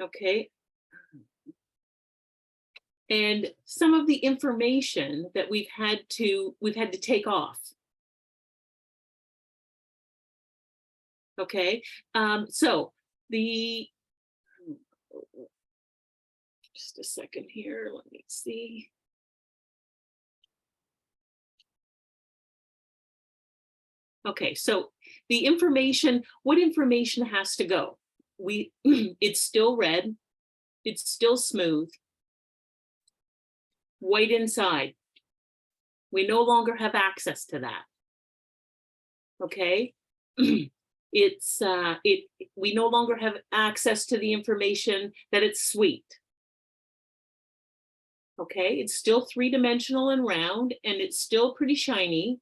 Okay. And some of the information that we've had to take off. Okay, so just a second here, let me see. Okay, so the information, what information has to go? It's still red, it's still smooth, white inside. We no longer have access to that. Okay, we no longer have access to the information that it's sweet. Okay, it's still three-dimensional and round, and it's still pretty shiny.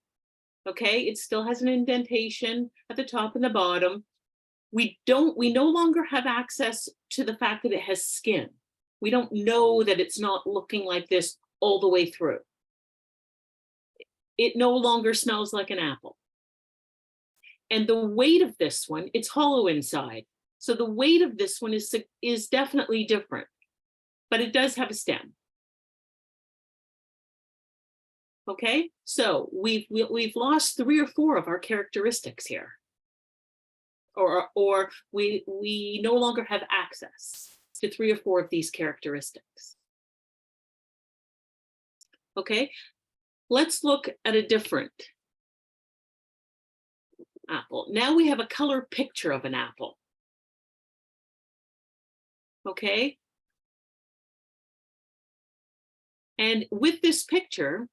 Okay, it still has an indentation at the top and the bottom. We no longer have access to the fact that it has skin. We don't know that it's not looking like this all the way through. It no longer smells like an apple. And the weight of this one, it's hollow inside. So the weight of this one is definitely different, but it does have a stem. Okay, so we've lost 3 or 4 of our characteristics here, or we no longer have access to 3 or 4 of these characteristics. Okay, let's look at a different apple. Now we have a color picture of an apple. Okay, and with this picture,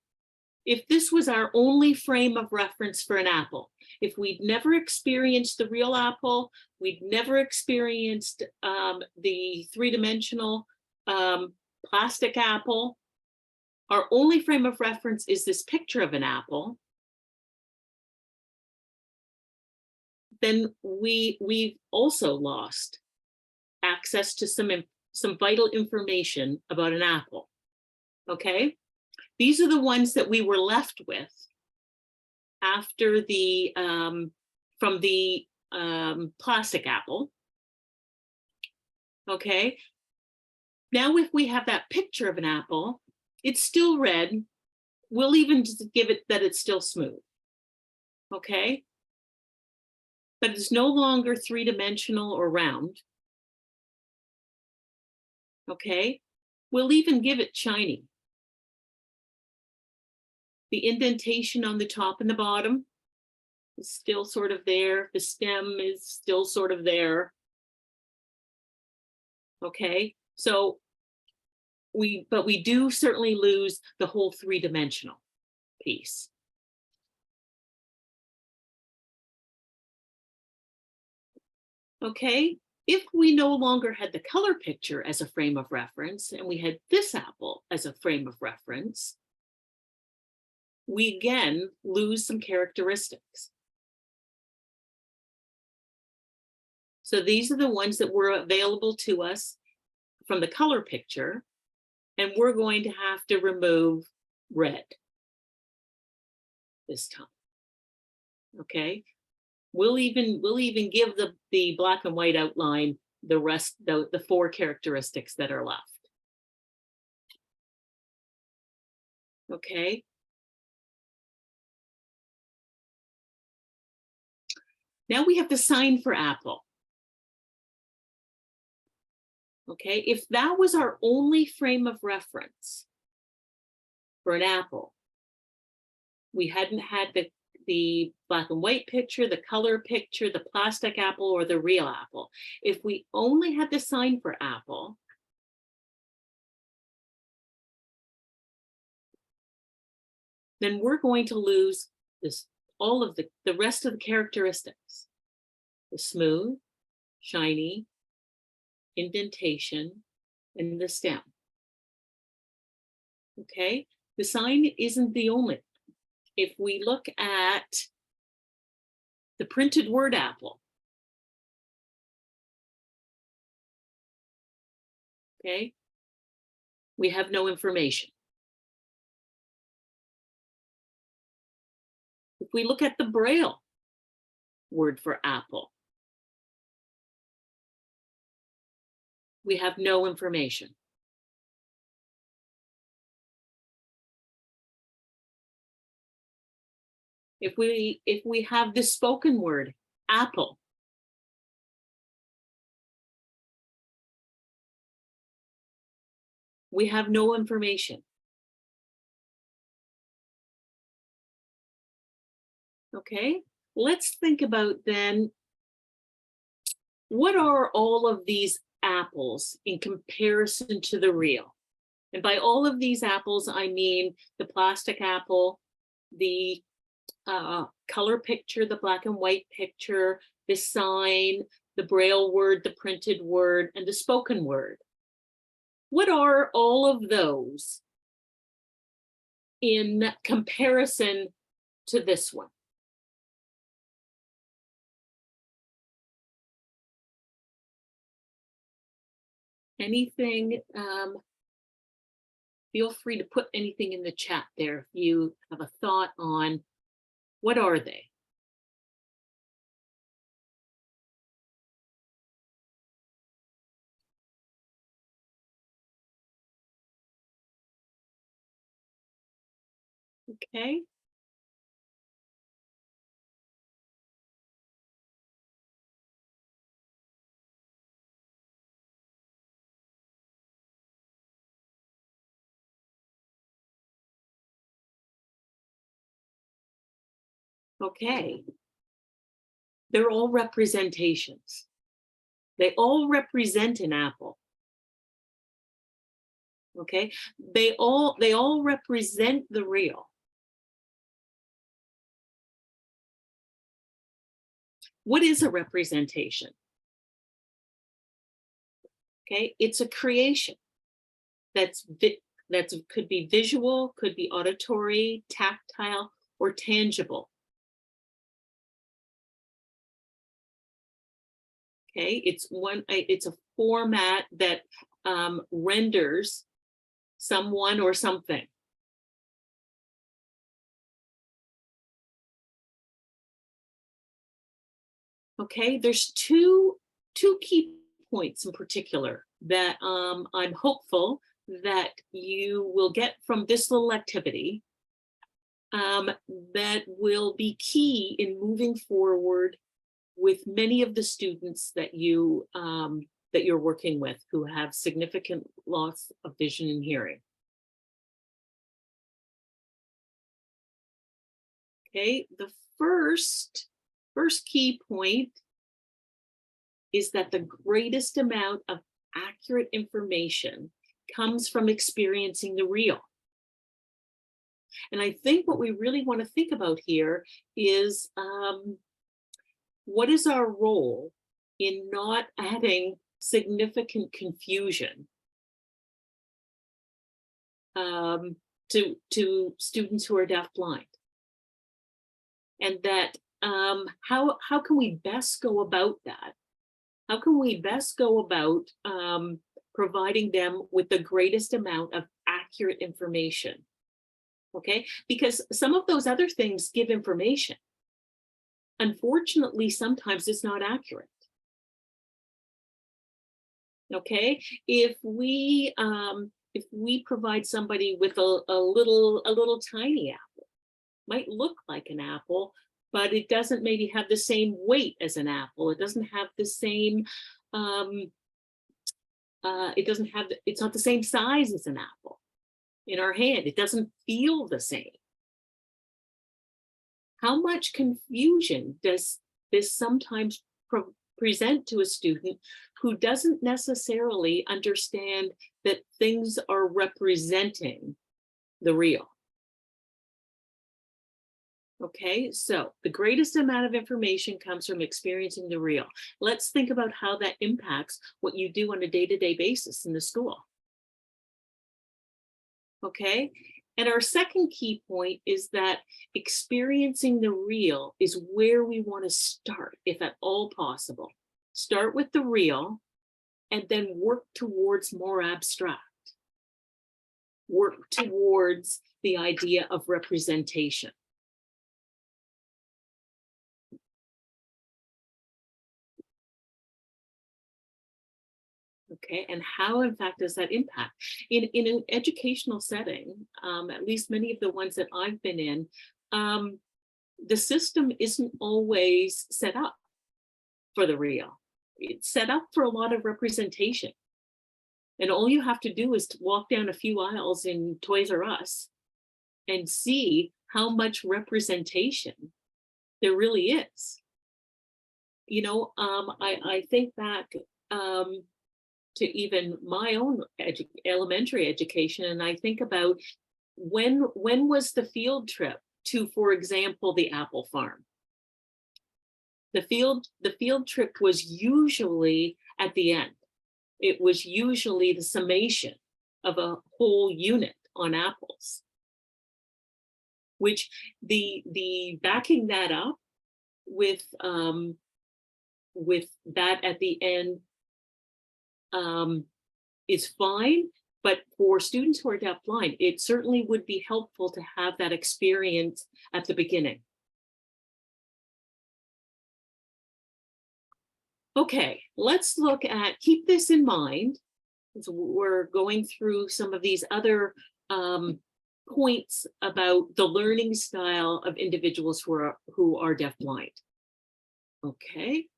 if this was our only frame of reference for an apple, if we'd never experienced the real apple, we'd never experienced the three-dimensional plastic apple, our only frame of reference is this picture of an apple, then we've also lost access to some vital information about an apple. Okay? These are the ones that we were left with after the from the plastic apple. Okay, now if we have that picture of an apple, it's still red. We'll even just give it that it's still smooth. Okay, but it's no longer three-dimensional or round. Okay, we'll even give it shiny. The indentation on the top and the bottom is still sort of there. The stem is still sort of there. Okay, so we do certainly lose the whole three-dimensional piece. Okay, if we no longer had the color picture as a frame of reference and we had this apple as a frame of reference, we again lose some characteristics. So these are the ones that were available to us from the color picture, and we're going to have to remove red this time. Okay, we'll even give the black and white outline the rest, the 4 characteristics that are left. Okay. Now we have the sign for apple. Okay, if that was our only frame of reference for an apple, we hadn't had the black and white picture, the color picture, the plastic apple, or the real apple. If we only had the sign for apple, then we're going to lose this, all of the rest of the characteristics. The smooth, shiny, indentation, and the stem. Okay, the sign isn't the only. If we look at the printed word apple, okay, we have no information. we look at the Braille word for apple, we have no information. If we have the spoken word apple, we have no information. Okay, let's think about then, what are all of these apples in comparison to the real? And by all of these apples, I mean the plastic apple, the color picture, the black and white picture, the sign, the Braille word, the printed word, and the spoken word. What are all of those in comparison to this one? Anything? Feel free to put anything in the chat there if you have a thought on what are they? Okay. Okay. They're all representations. They all represent an apple. Okay. They all represent the real. What is a representation? Okay, it's a creation that could be visual, could be auditory, tactile, or tangible. Okay, it's a format that renders someone or something. Okay, there's two key points in particular that I'm hopeful that you will get from this little activity that will be key in moving forward with many of the students that you're working with who have significant loss of vision and hearing. Okay, the first key point is that the greatest amount of accurate information comes from experiencing the real. And I think what we really want to think about here is what is our role in not adding significant confusion to students who are deafblind, and that how can we best go about that? How can we best go about providing them with the greatest amount of accurate information? Okay, because some of those other things give information. Unfortunately, sometimes it's not accurate. Okay, if we provide somebody with a little tiny apple, might look like an apple, but it doesn't maybe have the same weight as an apple. It doesn't have the same, it's not the same size as an apple in our hand. It doesn't feel the same. How much confusion does this sometimes present to a student who doesn't necessarily understand that things are representing the real? Okay, so the greatest amount of information comes from experiencing the real. Let's think about how that impacts what you do on a day-to-day basis in the school. Okay, and our second key point is that experiencing the real is where we want to start, if at all possible. Start with the real and then work towards more abstract. Work towards the idea of representation. Okay, and how in fact does that impact? In an educational setting, at least many of the ones that I've been in, the system isn't always set up for the real. It's set up for a lot of representation. And all you have to do is to walk down a few aisles in Toys R Us and see how much representation there really is. You know, I think back to even my own elementary education, and I think about when was the field trip to, for example, the apple farm. The field trip was usually at the end. It was usually the summation of a whole unit on apples, which the backing that up with that at the end is fine. But for students who are deafblind, it certainly would be helpful to have that experience at the beginning. Okay, let's look at, keep this in mind, as we're going through some of these other points about the learning style of individuals who are deafblind. Okay.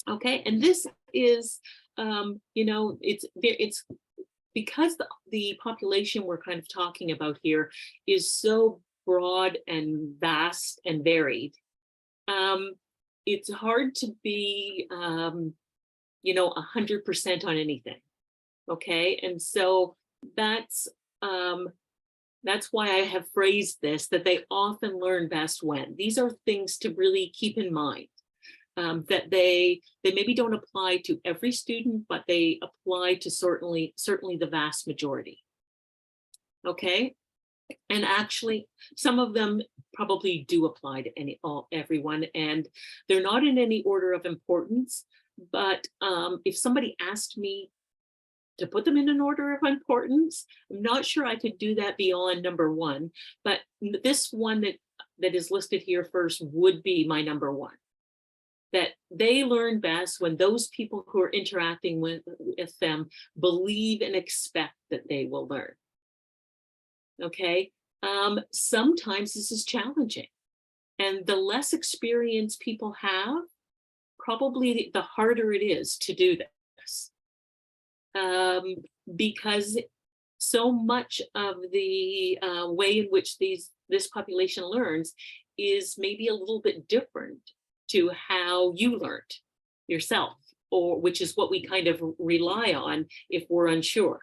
Okay, and this is, you know, it's because the population we're kind of talking about here is so broad and vast and varied. It's hard to be, you know, 100% on anything. Okay, and so that's why I have phrased this, that they often learn best when. These are things to really keep in mind. That they maybe don't apply to every student, but they apply to certainly the vast majority. Okay, and actually some of them probably do apply to everyone, and they're not in any order of importance. But if somebody asked me to put them in an order of importance, I'm not sure I could do that beyond number one. But this one that is listed here first would be my number one. That they learn best when those people who are interacting with them believe and expect that they will learn. Okay, sometimes this is challenging, and the less experience people have, probably the harder it is to do this, because so much of the way in which this population learns is maybe a little bit different to how you learned yourself, or which is what we kind of rely on if we're unsure.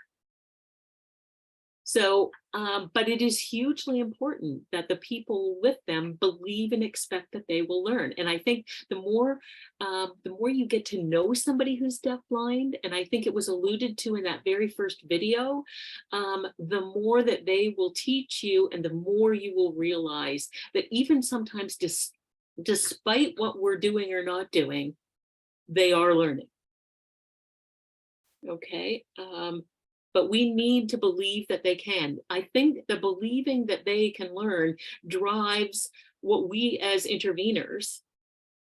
So, but it is hugely important that the people with them believe and expect that they will learn. And I think the more you get to know somebody who's deafblind, and I think it was alluded to in that very first video, the more that they will teach you, and the more you will realize that even sometimes despite what we're doing or not doing, they are learning. Okay, but we need to believe that they can. I think the believing that they can learn drives what we as interveners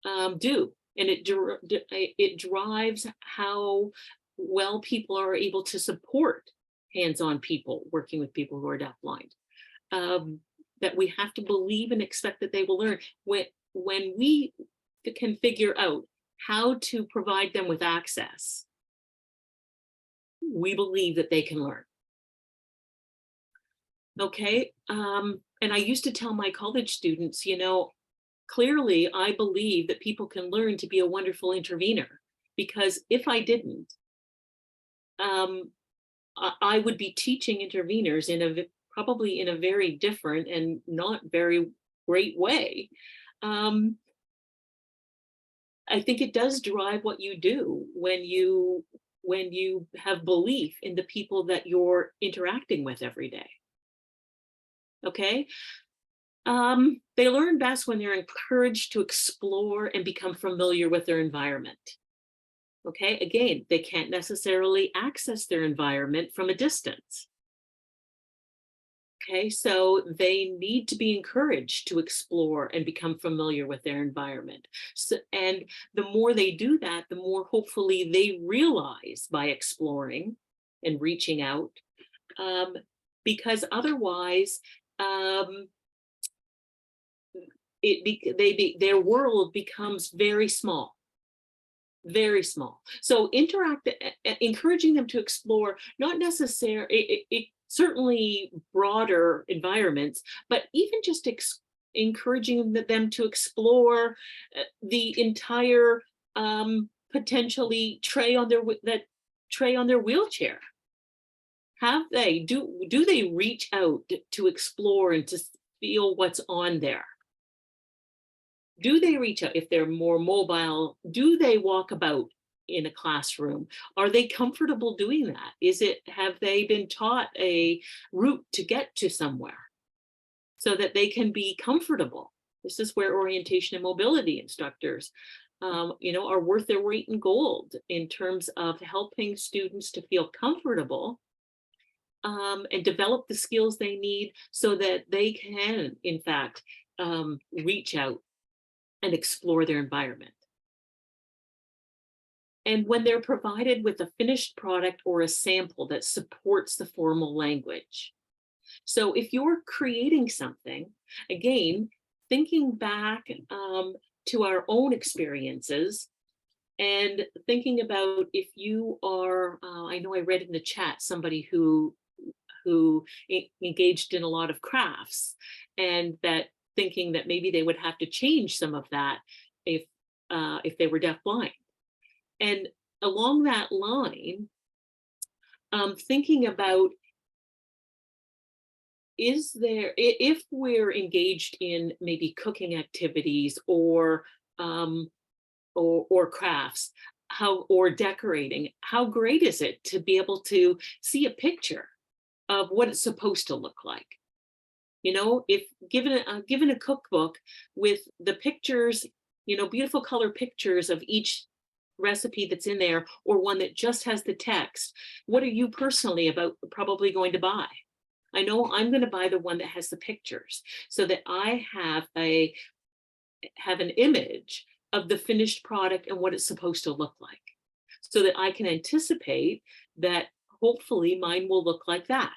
do, and it drives how well people are able to support hands-on people working with people who are deafblind. That we have to believe and expect that they will learn. When we can figure out how to provide them with access, we believe that they can learn. Okay, and I used to tell my college students, you know, clearly I believe that people can learn to be a wonderful intervener, because if I didn't, I would be teaching interveners probably in a very different and not very great way. I think it does drive what you do when you have belief in the people that you're interacting with every day. Okay, they learn best when they're encouraged to explore and become familiar with their environment. Okay, again, they can't necessarily access their environment from a distance. Okay, so they need to be encouraged to explore and become familiar with their environment. So, and the more they do that, the more hopefully they realize by exploring and reaching out, because otherwise, their world becomes very small. Very small. So encouraging them to explore, not necessarily, certainly broader environments, but even just encouraging them to explore the entire potentially tray on their wheelchair. Do they reach out to explore and to feel what's on there? Do they reach out? If they're more mobile, do they walk about in a classroom? Are they comfortable doing that? Have they been taught a route to get to somewhere so that they can be comfortable? This is where orientation and mobility instructors, are worth their weight in gold in terms of helping students to feel comfortable and develop the skills they need so that they can, in fact, reach out and explore their environment. And when they're provided with a finished product or a sample that supports the formal language. So if you're creating something, again, thinking back to our own experiences and thinking about if you are, I know I read in the chat somebody who engaged in a lot of crafts, and that thinking that maybe they would have to change some of that if they were deafblind. And along that line, thinking about, if we're engaged in maybe cooking activities or crafts, or decorating, how great is it to be able to see a picture of what it's supposed to look like? If given a cookbook with the pictures, beautiful color pictures of each recipe that's in there, or one that just has the text, what are you personally probably going to buy? I know I'm going to buy the one that has the pictures, so that I have an image of the finished product and what it's supposed to look like, so that I can anticipate that hopefully mine will look like that.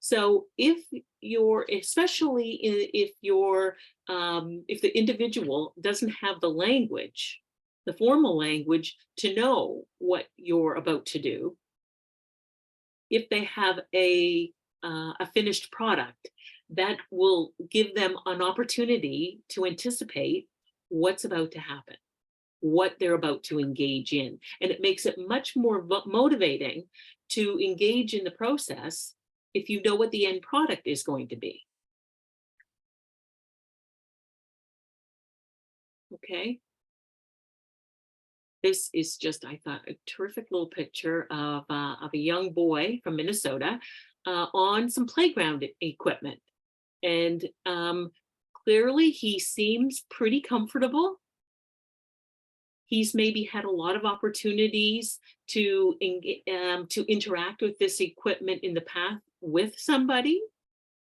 So if the individual doesn't have the language, the formal language, to know what you're about to do, if they have a finished product, that will give them an opportunity to anticipate what's about to happen, what they're about to engage in. And it makes it much more motivating to engage in the process if you know what the end product is going to be. Okay. This is just, I thought, a terrific little picture of a young boy from Minnesota on some playground equipment. And clearly he seems pretty comfortable. He's maybe had a lot of opportunities to interact with this equipment in the past with somebody,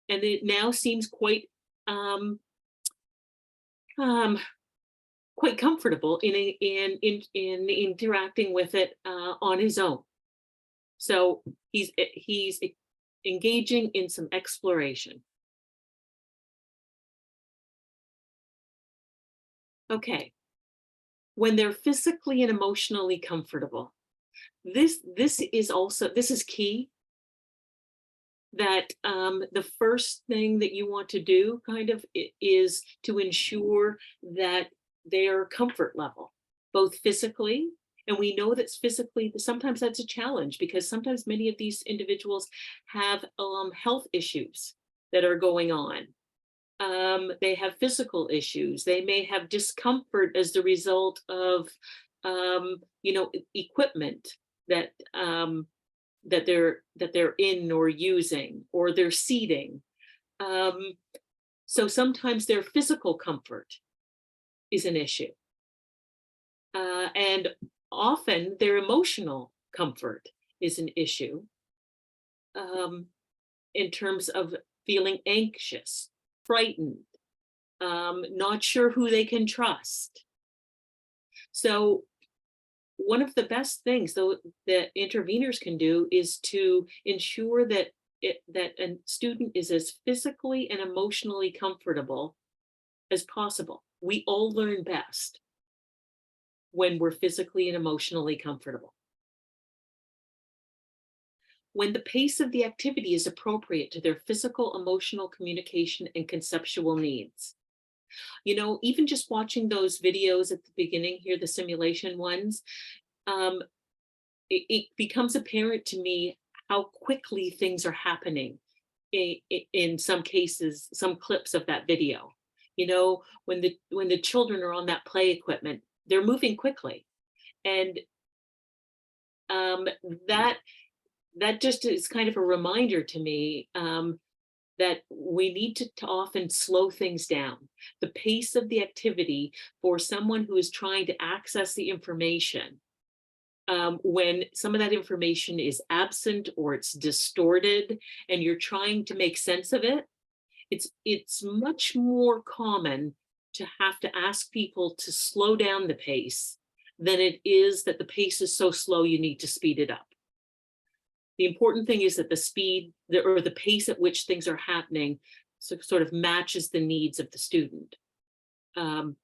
and it now seems quite quite comfortable in interacting with it on his own. So he's engaging in some exploration. Okay. When they're physically and emotionally comfortable, this is key. That the first thing that you want to do is to ensure that their comfort level, both physically, and we know that's physically, sometimes that's a challenge, because sometimes many of these individuals have health issues that are going on. They have physical issues. They may have discomfort as the result of, equipment that they're in or using, or their seating. So sometimes their physical comfort is an issue. And often their emotional comfort is an issue. in terms of feeling anxious, frightened, not sure who they can trust. So one of the best things though that interveners can do is to ensure that that a student is as physically and emotionally comfortable as possible. We all learn best when we're physically and emotionally comfortable. When the pace of the activity is appropriate to their physical, emotional, communication, and conceptual needs. You know, even just watching those videos at the beginning here, the simulation ones, it becomes apparent to me how quickly things are happening in some cases, some clips of that video. You know, when the children are on that play equipment, they're moving quickly. And that just is kind of a reminder to me that we need to often slow things down. The pace of the activity for someone who is trying to access the information, when some of that information is absent or it's distorted and you're trying to make sense of it, it's much more common to have to ask people to slow down the pace than it is that the pace is so slow you need to speed it up. The important thing is that the speed or the pace at which things are happening sort of matches the needs of the student. And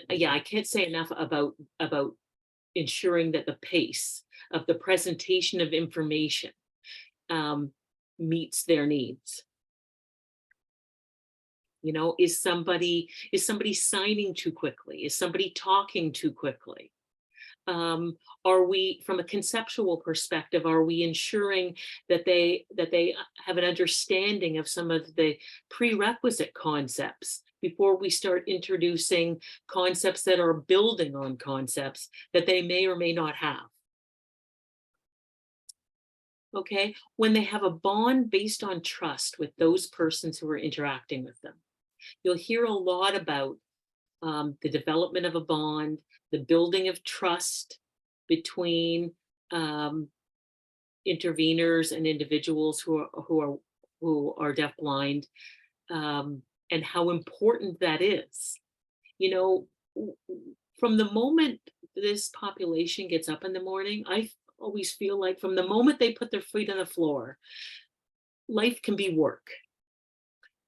yeah, I can't say enough about ensuring that the pace of the presentation of information meets their needs. You know, is somebody signing too quickly? Is somebody talking too quickly? Are we, from a conceptual perspective, are we ensuring that they have an understanding of some of the prerequisite concepts before we start introducing concepts that are building on concepts that they may or may not have? Okay, when they have a bond based on trust with those persons who are interacting with them, you'll hear a lot about the development of a bond, the building of trust between interveners and individuals who are deafblind, and how important that is. You know, from the moment this population gets up in the morning, I always feel like from the moment they put their feet on the floor, life can be work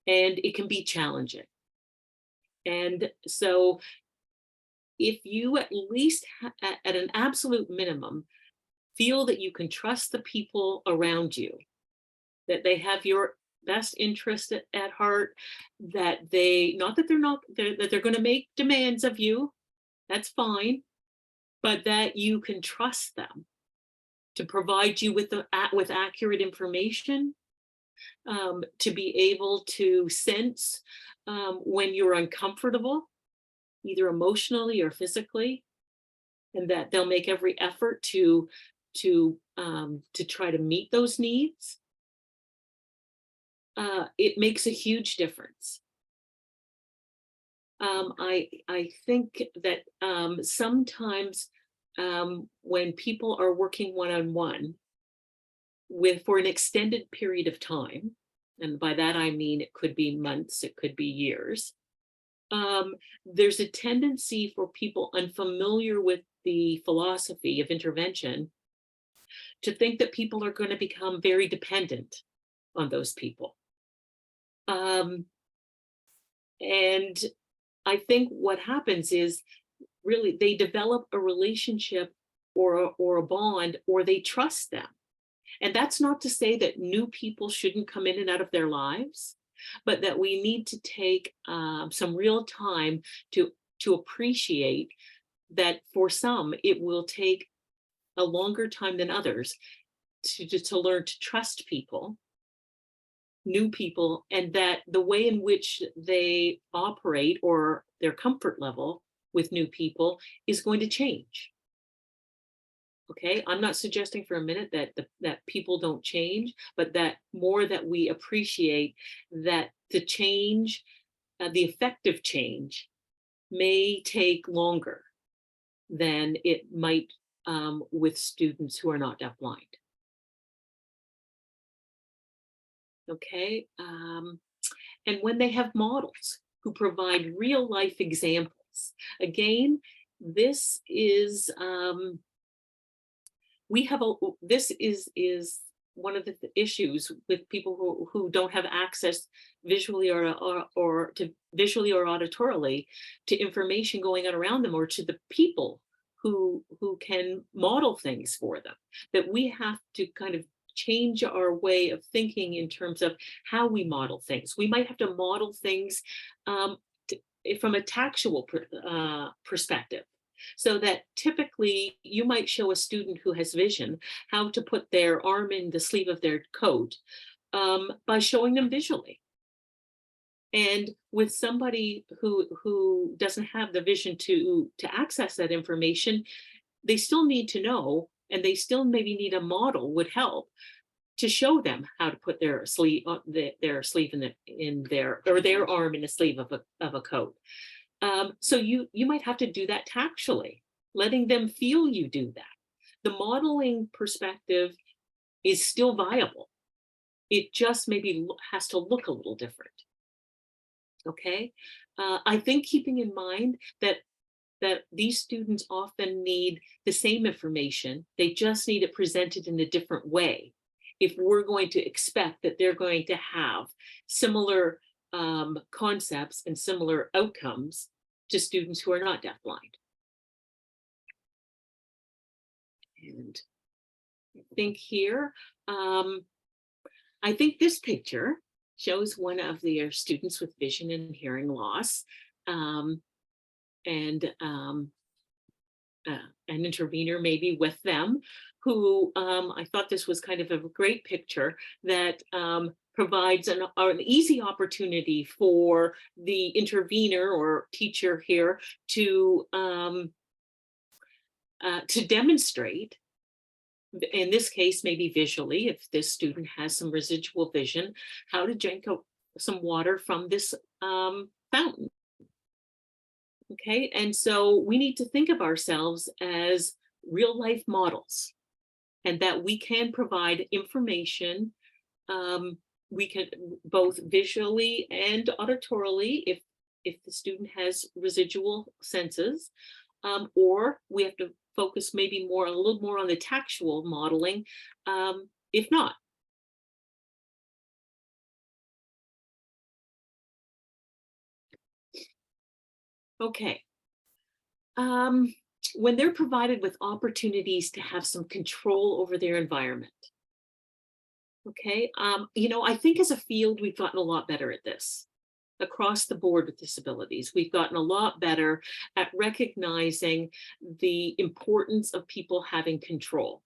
and it can be challenging. And so if you at least at an absolute minimum feel that you can trust the people around you, that they have your best interest at heart, that they're going to make demands of you, that's fine, but that you can trust them to provide you with accurate information, to be able to sense when you're uncomfortable, either emotionally or physically, and that they'll make every effort to try to meet those needs. It makes a huge difference. I think that sometimes when people are working one-on-one for an extended period of time, and by that I mean it could be months, it could be years, there's a tendency for people unfamiliar with the philosophy of intervention to think that people are going to become very dependent on those people. And I think what happens is really they develop a relationship or a bond, or they trust them. And that's not to say that new people shouldn't come in and out of their lives, but that we need to take some real time to appreciate that for some, it will take a longer time than others to learn to trust people, new people, and that the way in which they operate or their comfort level with new people is going to change. Okay, I'm not suggesting for a minute that people don't change, but that more that we appreciate that the change, the effective change may take longer than it might with students who are not deafblind. Okay, and when they have models who provide real life examples. Again, this is this is one of the issues with people who don't have access visually or to visually or auditorily to information going on around them, or to the people who can model things for them, that we have to kind of change our way of thinking in terms of how we model things. We might have to model things from a tactual perspective. So that typically you might show a student who has vision how to put their arm in the sleeve of their coat by showing them visually. And with somebody who doesn't have the vision to access that information, they still need to know, and they still maybe need a model would help to show them how to put their sleeve in their arm in the sleeve of a coat. So you might have to do that tactually, letting them feel you do that. The modeling perspective is still viable. It just maybe has to look a little different. Okay, I think keeping in mind that these students often need the same information, they just need it presented in a different way. If we're going to expect that they're going to have similar concepts and similar outcomes to students who are not deafblind. And I think here, I think this picture shows one of their students with vision and hearing loss, and an intervener maybe with them, who I thought this was kind of a great picture that provides an easy opportunity for the intervener or teacher here to demonstrate, in this case, maybe visually, if this student has some residual vision, how to drink some water from this fountain. Okay, and so we need to think of ourselves as real life models, and that we can provide information. We can both visually and auditorily, if the student has residual senses, or we have to focus maybe a little more on the tactual modeling, if not. Okay. When they're provided with opportunities to have some control over their environment. Okay, I think as a field, we've gotten a lot better at this. Across the board with disabilities, we've gotten a lot better at recognizing the importance of people having control,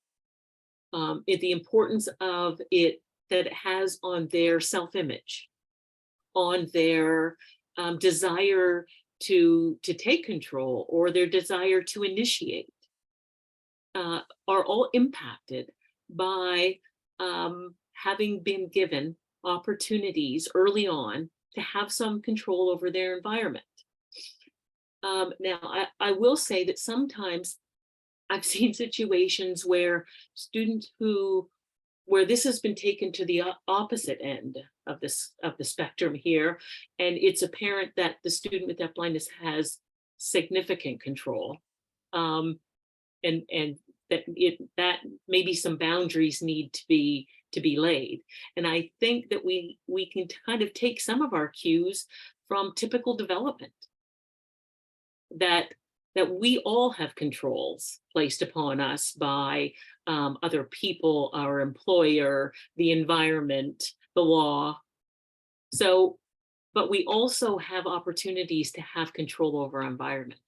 the importance of it that it has on their self-image, on their desire to take control, or their desire to initiate, are all impacted by having been given opportunities early on to have some control over their environment. Now, I will say that sometimes I've seen situations where students where this has been taken to the opposite end of the spectrum here, and it's apparent that the student with deafblindness has significant control, and that maybe some boundaries need to be laid. And I think that we can kind of take some of our cues from typical development, that we all have controls placed upon us by other people, our employer, the environment, the law. So, but we also have opportunities to have control over our environment.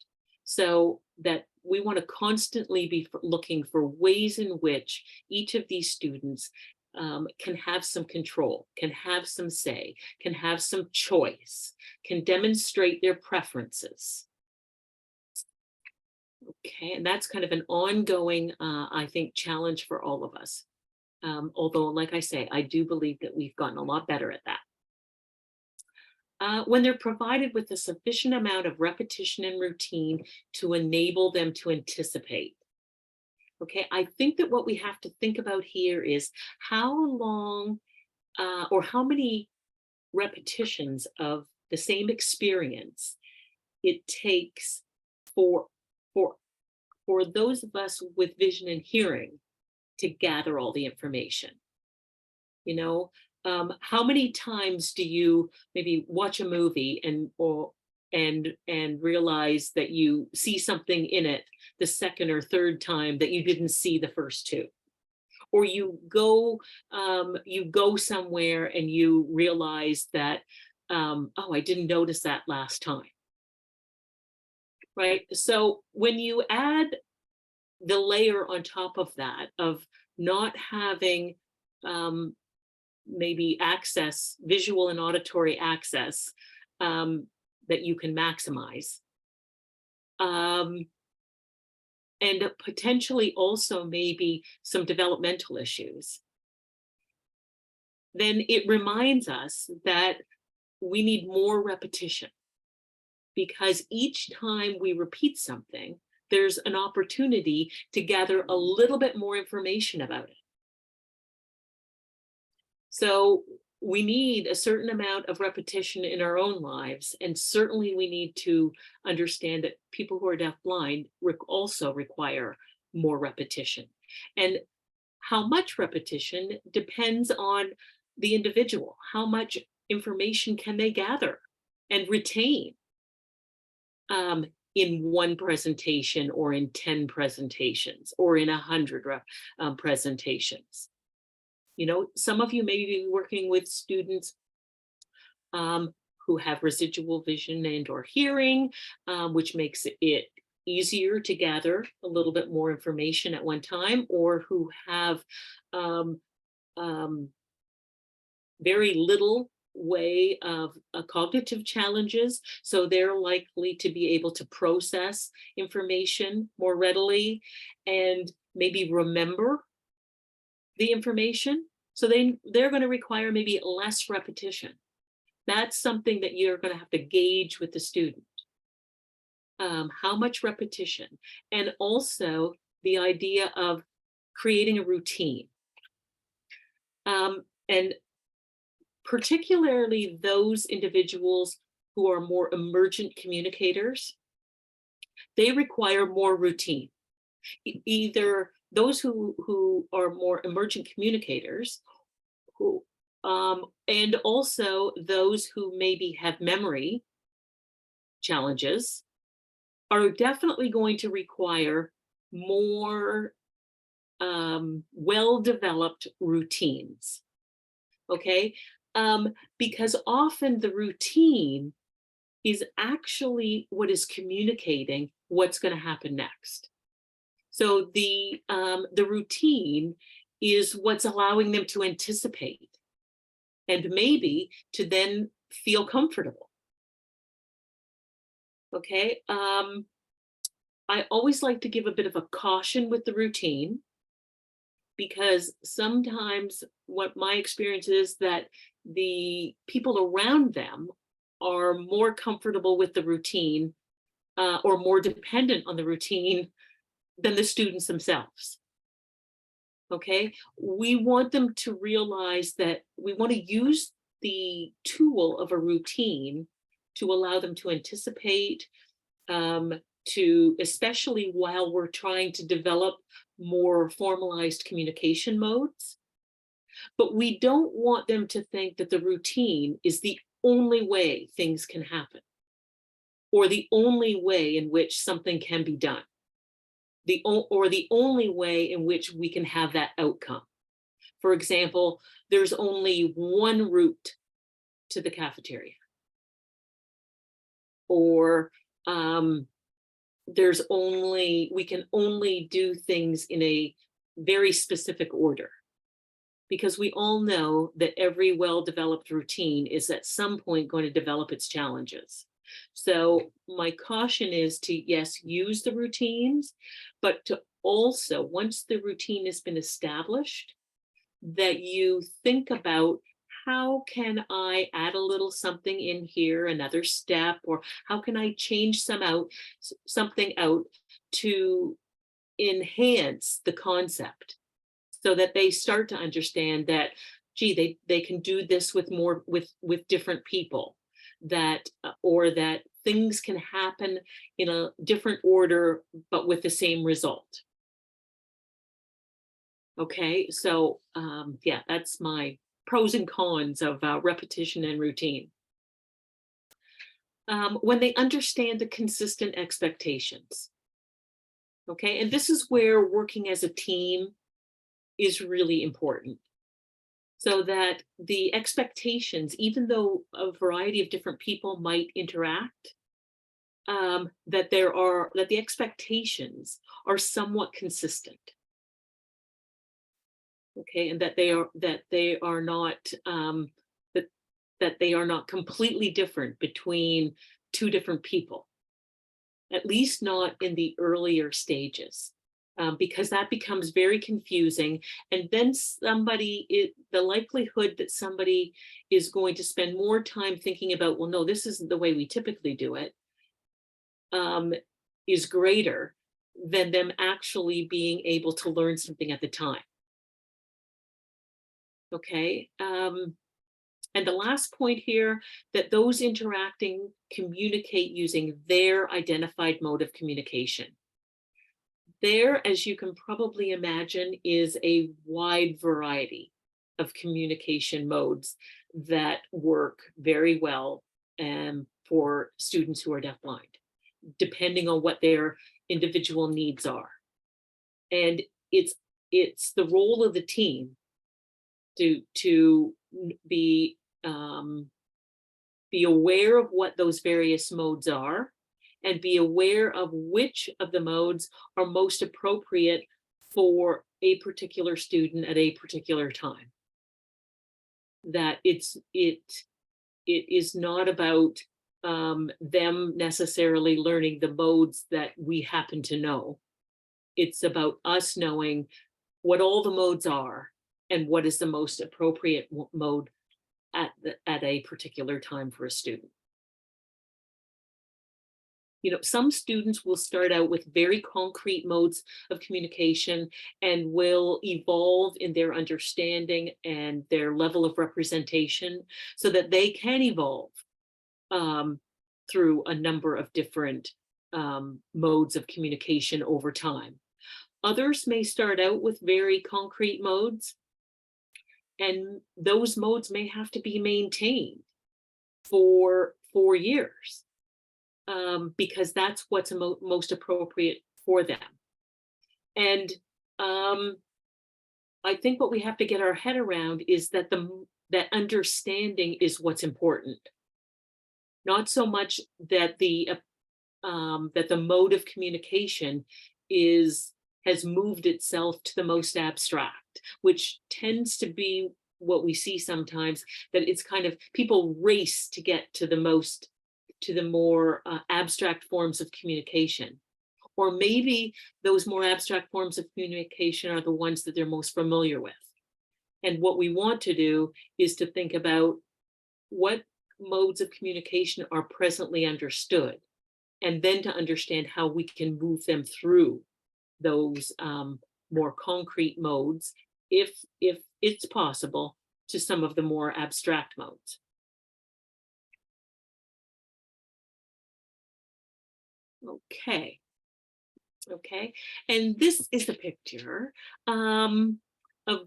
So that we want to constantly be looking for ways in which each of these students can have some control, can have some say, can have some choice, can demonstrate their preferences. Okay, and that's kind of an ongoing, I think, challenge for all of us. Although, like I say, I do believe that we've gotten a lot better at that. When they're provided with a sufficient amount of repetition and routine to enable them to anticipate. Okay, I think that what we have to think about here is how long or how many repetitions of the same experience it takes for those of us with vision and hearing to gather all the information. You know, how many times do you maybe watch a movie and realize that you see something in it the second or third time that you didn't see the first two? Or you go somewhere and you realize that, oh, I didn't notice that last time. Right? So when you add the layer on top of that of not having maybe access, visual and auditory access that you can maximize, and potentially also maybe some developmental issues, then it reminds us that we need more repetition, because each time we repeat something, there's an opportunity to gather a little bit more information about it. So we need a certain amount of repetition in our own lives, and certainly we need to understand that people who are deafblind also require more repetition. And how much repetition depends on the individual. How much information can they gather and retain in one presentation, or in 10 presentations, or in 100 presentations? You know, some of you may be working with students who have residual vision and or hearing, which makes it easier to gather a little bit more information at one time, or who have very little way of cognitive challenges. So they're likely to be able to process information more readily and maybe remember the information. So they're going to require maybe less repetition. That's something that you're going to have to gauge with the student. How much repetition, and also the idea of creating a routine. And particularly those individuals who are more emergent communicators, they require more routine. Either those who are more emergent communicators, and also those who maybe have memory challenges, are definitely going to require more well-developed routines. Okay, because often the routine is actually what is communicating what's going to happen next. So the routine is what's allowing them to anticipate and maybe to then feel comfortable. Okay, I always like to give a bit of a caution with the routine, because sometimes what my experience is that the people around them are more comfortable with the routine or more dependent on the routine than the students themselves. Okay, we want them to realize that we want to use the tool of a routine to allow them to anticipate, to, especially while we're trying to develop more formalized communication modes. But we don't want them to think that the routine is the only way things can happen, or the only way in which something can be done, or the only way in which we can have that outcome. For example, there's only one route to the cafeteria, or we can only do things in a very specific order, because we all know that every well-developed routine is at some point going to develop its challenges. So my caution is to, yes, use the routines, but to also, once the routine has been established, that you think about, how can I add a little something in here, another step, or how can I change something out to enhance the concept so that they start to understand that, gee, they can do this with more with different people, that or that things can happen in a different order but with the same result. Okay, so yeah, that's my pros and cons of repetition and routine. When they understand the consistent expectations. Okay, and this is where working as a team is really important. So that the expectations, even though a variety of different people might interact, that the expectations are somewhat consistent. Okay, and that they are not that they are not completely different between two different people, at least not in the earlier stages. Because that becomes very confusing, and then the likelihood that somebody is going to spend more time thinking about, well, no, this isn't the way we typically do it, is greater than them actually being able to learn something at the time. Okay, and the last point here, that those interacting communicate using their identified mode of communication. There, as you can probably imagine, is a wide variety of communication modes that work very well for students who are deafblind, depending on what their individual needs are. And it's the role of the team to be aware of what those various modes are, and be aware of which of the modes are most appropriate for a particular student at a particular time. That it is not about them necessarily learning the modes that we happen to know. It's about us knowing what all the modes are and what is the most appropriate mode at a particular time for a student. You know, some students will start out with very concrete modes of communication and will evolve in their understanding and their level of representation so that they can evolve through a number of different modes of communication over time. Others may start out with very concrete modes, and those modes may have to be maintained for 4 years. Because that's what's most appropriate for them. And I think what we have to get our head around is that that understanding is what's important. Not so much that the mode of communication has moved itself to the most abstract, which tends to be what we see sometimes, that it's kind of people race to get to the more abstract forms of communication. Or maybe those more abstract forms of communication are the ones that they're most familiar with. And what we want to do is to think about what modes of communication are presently understood, and then to understand how we can move them through those more concrete modes, if it's possible, to some of the more abstract modes. Okay, and this is a picture of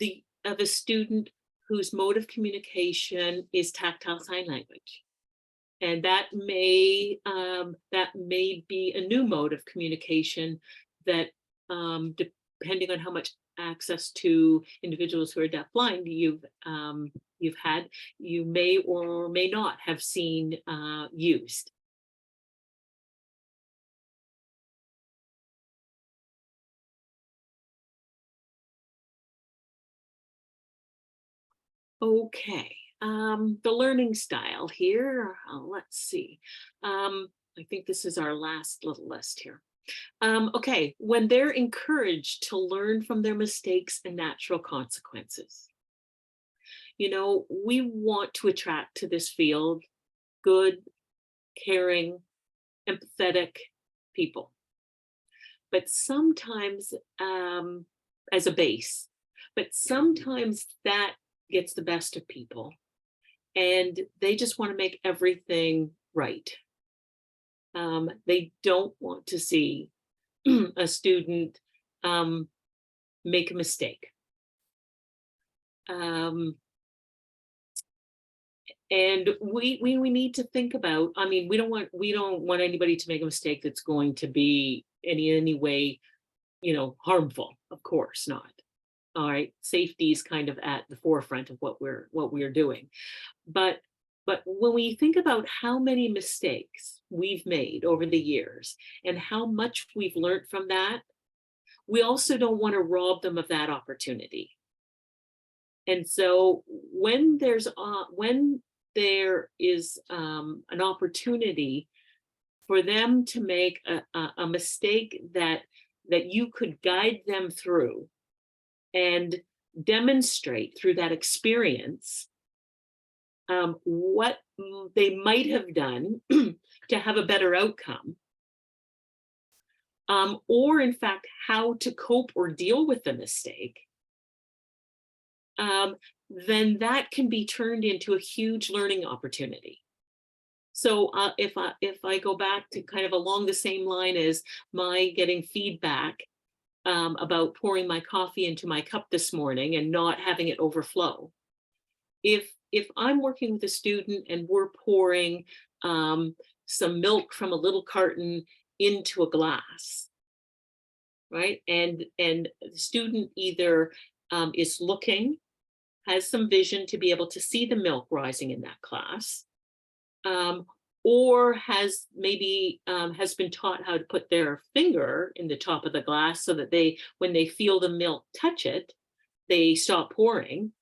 a student whose mode of communication is tactile sign language, and that may be a new mode of communication that, depending on how much access to individuals who are deafblind you've had, you may or may not have seen used. Okay, the learning style here, let's see. I think this is our last little list here. Okay, when they're encouraged to learn from their mistakes and natural consequences. You know, we want to attract to this field good, caring, empathetic people. but sometimes as a base, but sometimes that gets the best of people and they just want to make everything right. They don't want to see a student make a mistake. And we need to think about, I mean, we don't want anybody to make a mistake that's going to be any way, harmful. Of course not. All right. Safety is kind of at the forefront of what we're doing. But when we think about how many mistakes we've made over the years and how much we've learned from that, we also don't want to rob them of that opportunity. And so when there is an opportunity for them to make a mistake that you could guide them through and demonstrate through that experience what they might have done to have a better outcome, or in fact, how to cope or deal with the mistake, then that can be turned into a huge learning opportunity. So if I go back to kind of along the same line as my getting feedback about pouring my coffee into my cup this morning and not having it overflow. If I'm working with a student and we're pouring some milk from a little carton into a glass, right? And the student either is looking, has some vision to be able to see the milk rising in that glass, or has maybe has been taught how to put their finger in the top of the glass so that when they feel the milk touch it, they stop pouring.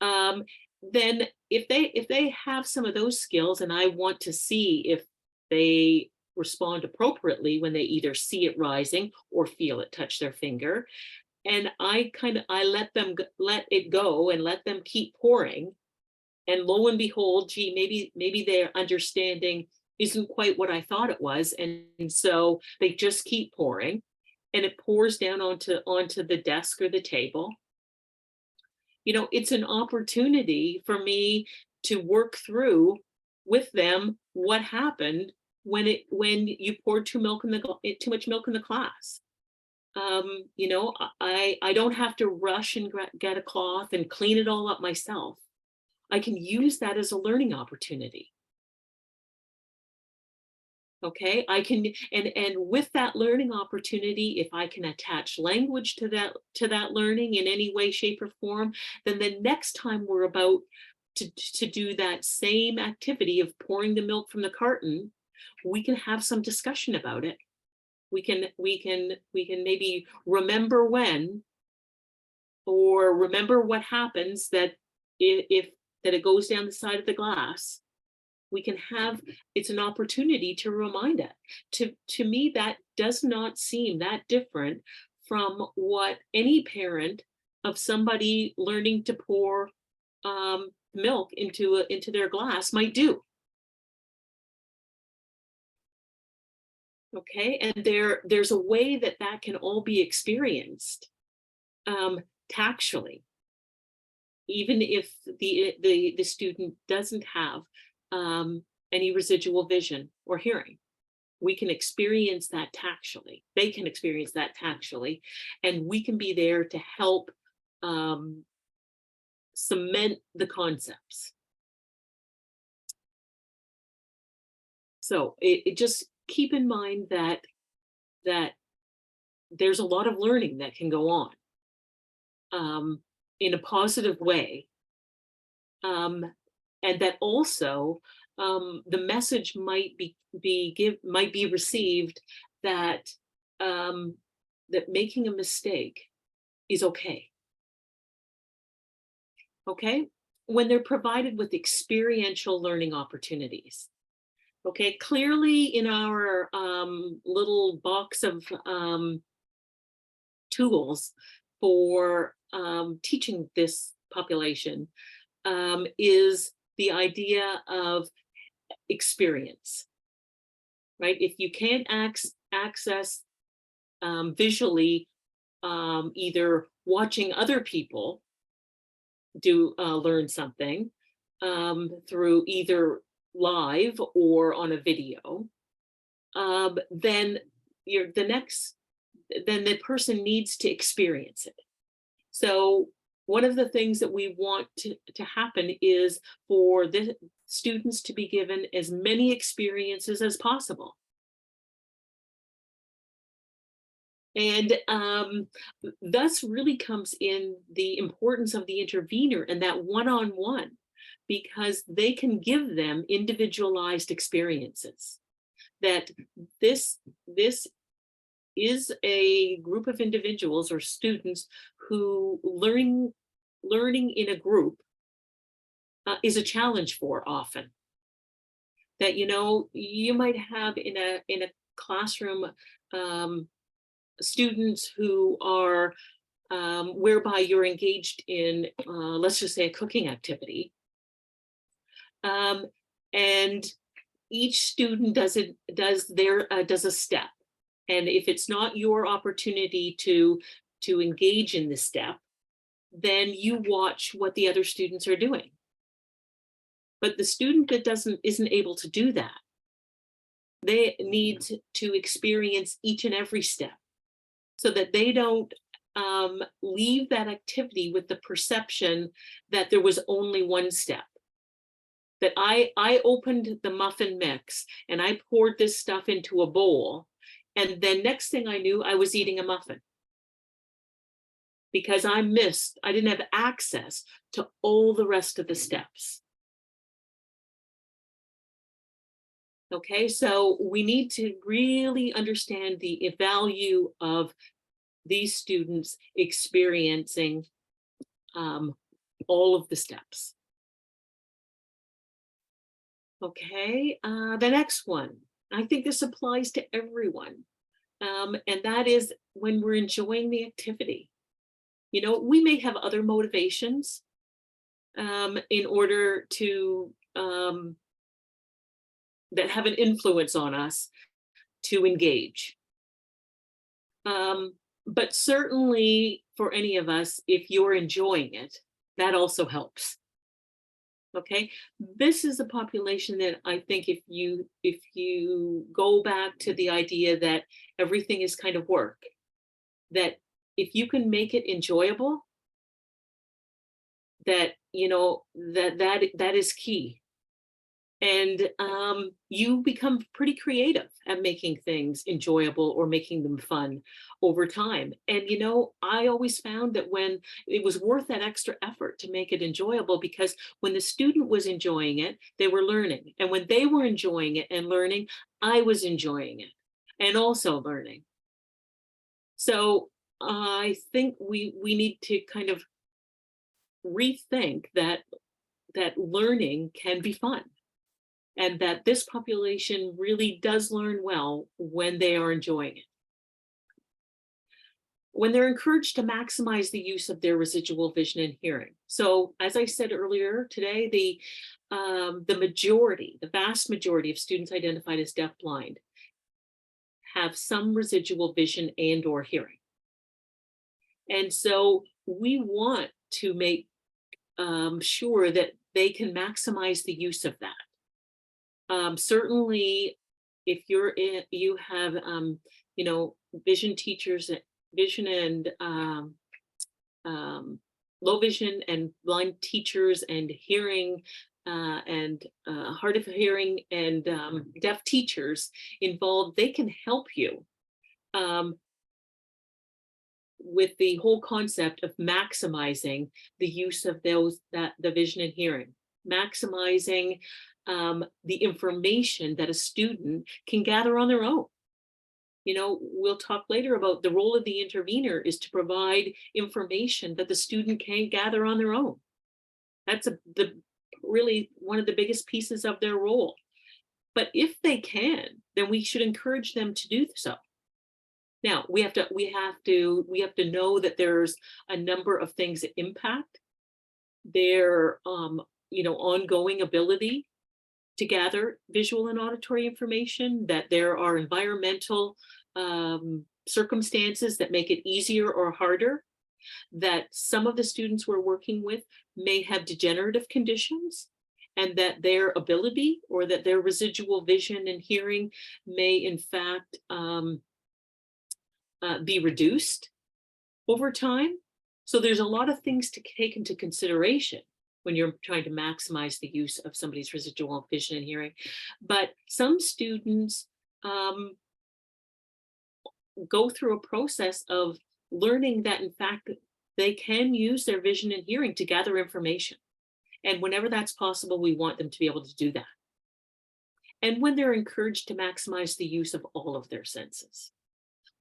Then if they have some of those skills, and I want to see if they respond appropriately when they either see it rising or feel it touch their finger, and I let it go and let them keep pouring, and lo and behold, gee, maybe their understanding isn't quite what I thought it was, and so they just keep pouring, and it pours down onto the desk or the table. It's an opportunity for me to work through with them what happened when you poured too much milk in the class. I don't have to rush and get a cloth and clean it all up myself. I can use that as a learning opportunity. Okay, I can, and with that learning opportunity, if I can attach language to that learning in any way, shape, or form, then the next time we're about to do that same activity of pouring the milk from the carton, we can have some discussion about it. We can maybe remember when, or remember what happens that if it goes down the side of the glass. We can have, it's an opportunity to remind it. To me, that does not seem that different from what any parent of somebody learning to pour milk into their glass might do. Okay, and there's a way that can all be experienced tactually, even if the student doesn't have any residual vision or hearing. We can experience that tactually. They can experience that tactually, and we can be there to help cement the concepts. So it just keep in mind that there's a lot of learning that can go on in a positive way. And that also the message might be received that that making a mistake is okay. Okay, when they're provided with experiential learning opportunities. Okay, clearly in our little box of tools for teaching this population is the idea of experience, right? If you can't access visually, either watching other people do learn something through either live or on a video, then the person needs to experience it. So one of the things that we want to happen is for the students to be given as many experiences as possible. And thus really comes in the importance of the intervener and that one-on-one, because they can give them individualized experiences. That this is a group of individuals or students who learning in a group is a challenge for often. That, you know, you might have in a classroom students who are whereby you're engaged in let's just say a cooking activity, and each student does a step, and if it's not your opportunity to engage in this step, then you watch what the other students are doing. But the student that isn't able to do that, they need to experience each and every step, so that they don't leave that activity with the perception that there was only one step. That I opened the muffin mix and I poured this stuff into a bowl, and then next thing I knew, I was eating a muffin. Because I didn't have access to all the rest of the steps. Okay, so we need to really understand the value of these students experiencing all of the steps. Okay, the next one, I think this applies to everyone, and that is when we're enjoying the activity. You know, we may have other motivations in order to that have an influence on us to engage. But certainly for any of us, if you're enjoying it, that also helps. Okay, this is a population that I think if you go back to the idea that everything is kind of work, that if you can make it enjoyable, that, you know, that is key. And you become pretty creative at making things enjoyable or making them fun over time. And, you know, I always found that when it was worth that extra effort to make it enjoyable, because when the student was enjoying it, they were learning. And when they were enjoying it and learning, I was enjoying it and also learning. So I think we need to kind of rethink that learning can be fun. And that this population really does learn well when they are enjoying it. When they're encouraged to maximize the use of their residual vision and hearing. So as I said earlier today, the vast majority of students identified as deafblind have some residual vision and or hearing. And so we want to make sure that they can maximize the use of that. Certainly, if you have, you know, vision teachers, vision and low vision and blind teachers and hearing and hard of hearing and deaf teachers involved, they can help you with the whole concept of maximizing the use of the vision and hearing, maximizing the information that a student can gather on their own. You know, we'll talk later about the role of the intervener is to provide information that the student can gather on their own. That's really one of the biggest pieces of their role. But if they can, then we should encourage them to do so. Now, we have to know that there's a number of things that impact their you know, ongoing ability to gather visual and auditory information, that there are environmental circumstances that make it easier or harder, that some of the students we're working with may have degenerative conditions, and that their ability or that their residual vision and hearing may in fact be reduced over time. So there's a lot of things to take into consideration when you're trying to maximize the use of somebody's residual vision and hearing. But some students go through a process of learning that in fact they can use their vision and hearing to gather information. And whenever that's possible, we want them to be able to do that. And when they're encouraged to maximize the use of all of their senses.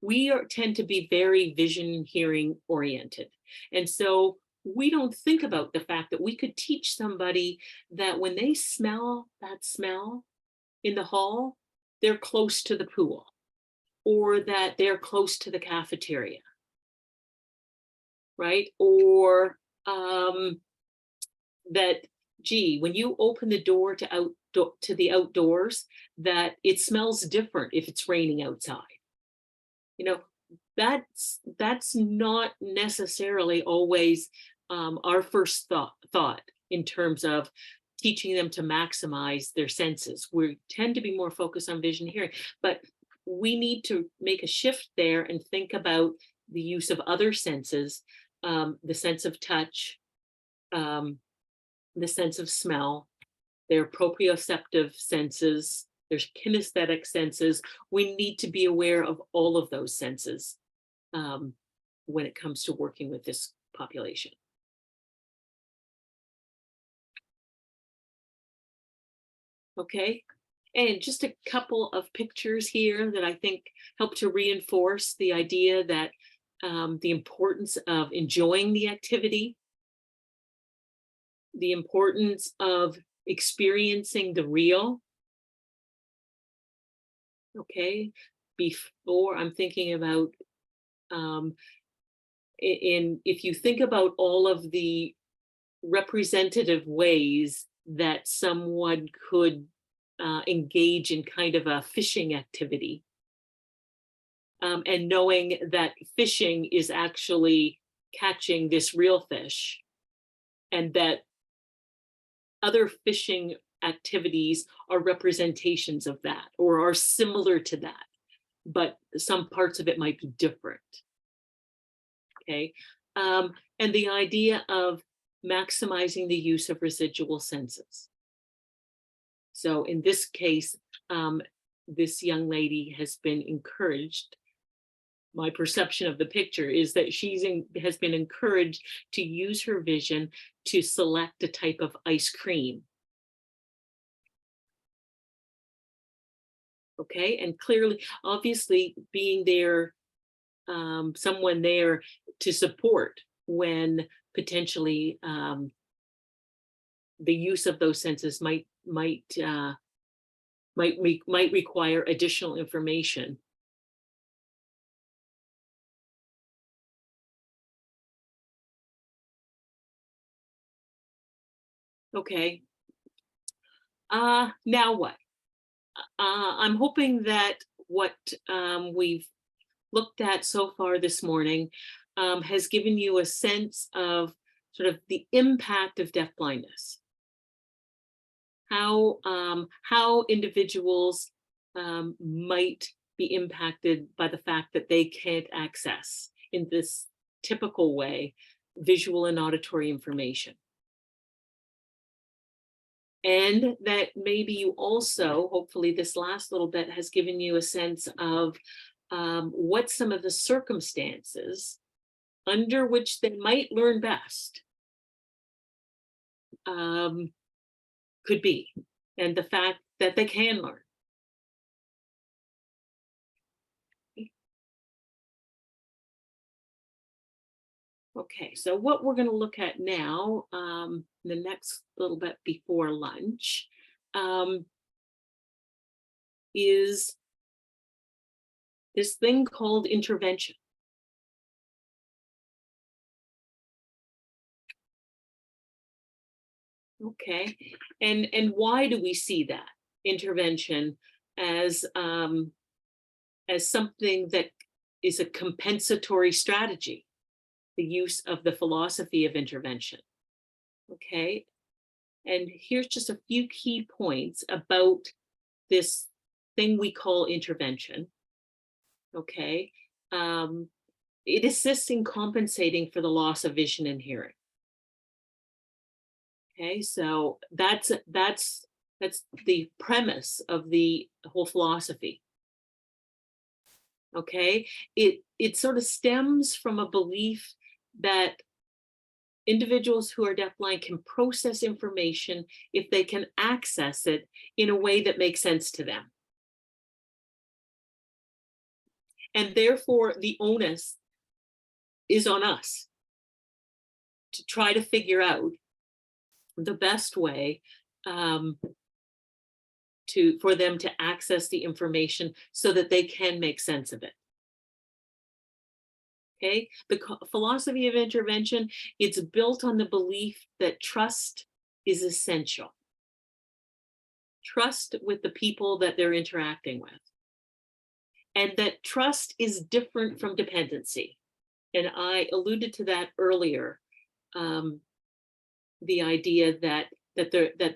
We tend to be very vision and hearing oriented. And so we don't think about the fact that we could teach somebody that when they smell that smell in the hall, they're close to the pool, or that they're close to the cafeteria, right? Or that, gee, when you open the door to the outdoors, that it smells different if it's raining outside. You know, that's not necessarily always our first thought in terms of teaching them to maximize their senses. We tend to be more focused on vision and hearing, but we need to make a shift there and think about the use of other senses, the sense of touch, the sense of smell, their proprioceptive senses, there's kinesthetic senses. We need to be aware of all of those senses when it comes to working with this population. Okay, and just a couple of pictures here that I think help to reinforce the idea that the importance of enjoying the activity, the importance of experiencing the real. Okay, before I'm thinking about if you think about all of the representative ways that someone could engage in kind of a fishing activity, and knowing that fishing is actually catching this real fish, and that other fishing activities are representations of that or are similar to that, but some parts of it might be different. Okay, and the idea of maximizing the use of residual senses. So in this case, this young lady has been encouraged. My perception of the picture is that has been encouraged to use her vision to select a type of ice cream. Okay, and clearly, obviously, being there, someone there to support when potentially the use of those senses might require additional information. Okay. Now what? I'm hoping that what we've looked at so far this morning has given you a sense of sort of the impact of deafblindness. How individuals might be impacted by the fact that they can't access, in this typical way, visual and auditory information. And that maybe you also, hopefully this last little bit has given you a sense of what some of the circumstances under which they might learn best could be, and the fact that they can learn. Okay, so what we're going to look at now, the next little bit before lunch, is this thing called intervention. Okay, and why do we see that intervention as something that is a compensatory strategy, the use of the philosophy of intervention. Okay, and here's just a few key points about this thing we call intervention. Okay, it assists in compensating for the loss of vision and hearing. Okay, so that's the premise of the whole philosophy. Okay, it sort of stems from a belief that individuals who are deafblind can process information if they can access it in a way that makes sense to them. And therefore, the onus is on us to try to figure out the best way for them to access the information so that they can make sense of it. Okay, the philosophy of intervention, it's built on the belief that trust is essential. Trust with the people that they're interacting with. And that trust is different from dependency. And I alluded to that earlier, the idea that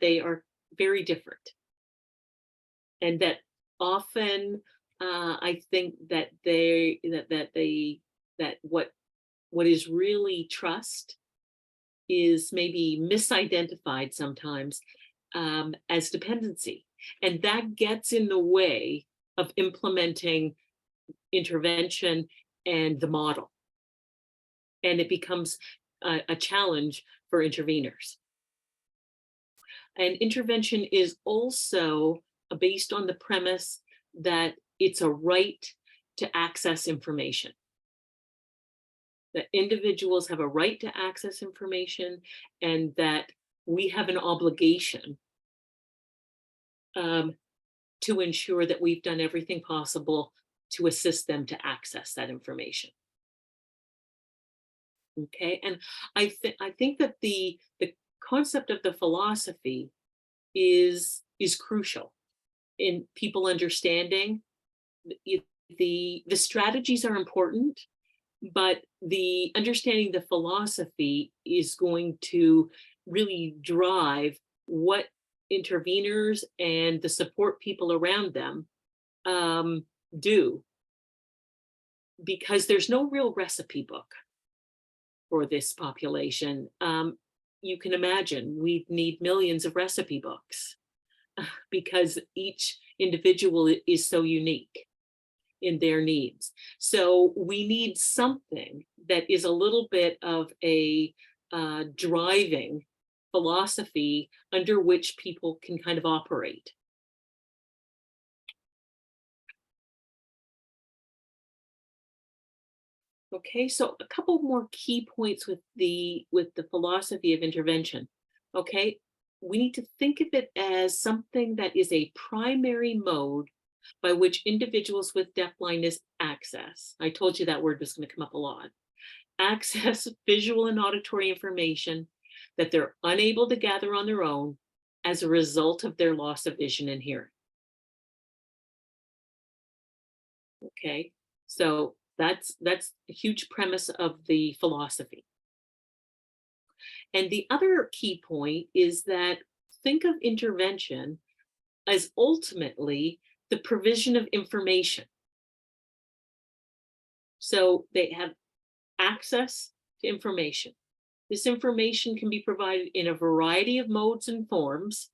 they are very different. And that often I think that what is really trust is maybe misidentified sometimes as dependency. And that gets in the way of implementing intervention and the model. And it becomes a challenge for interveners. And intervention is also based on the premise that it's a right to access information. That individuals have a right to access information and that we have an obligation to ensure that we've done everything possible to assist them to access that information. Okay, and I think that the concept of the philosophy is crucial in people understanding. The strategies are important, but the understanding the philosophy is going to really drive what interveners and the support people around them do, because there's no real recipe book for this population. You can imagine we need millions of recipe books because each individual is so unique in their needs. So we need something that is a little bit of a driving philosophy under which people can kind of operate. Okay, so a couple more key points with the philosophy of intervention. Okay, we need to think of it as something that is a primary mode by which individuals with deafblindness access. I told you that word was going to come up a lot. Access visual and auditory information that they're unable to gather on their own as a result of their loss of vision and hearing. Okay, so that's a huge premise of the philosophy. And the other key point is that think of intervention as ultimately the provision of information. So they have access to information. This information can be provided in a variety of modes and forms,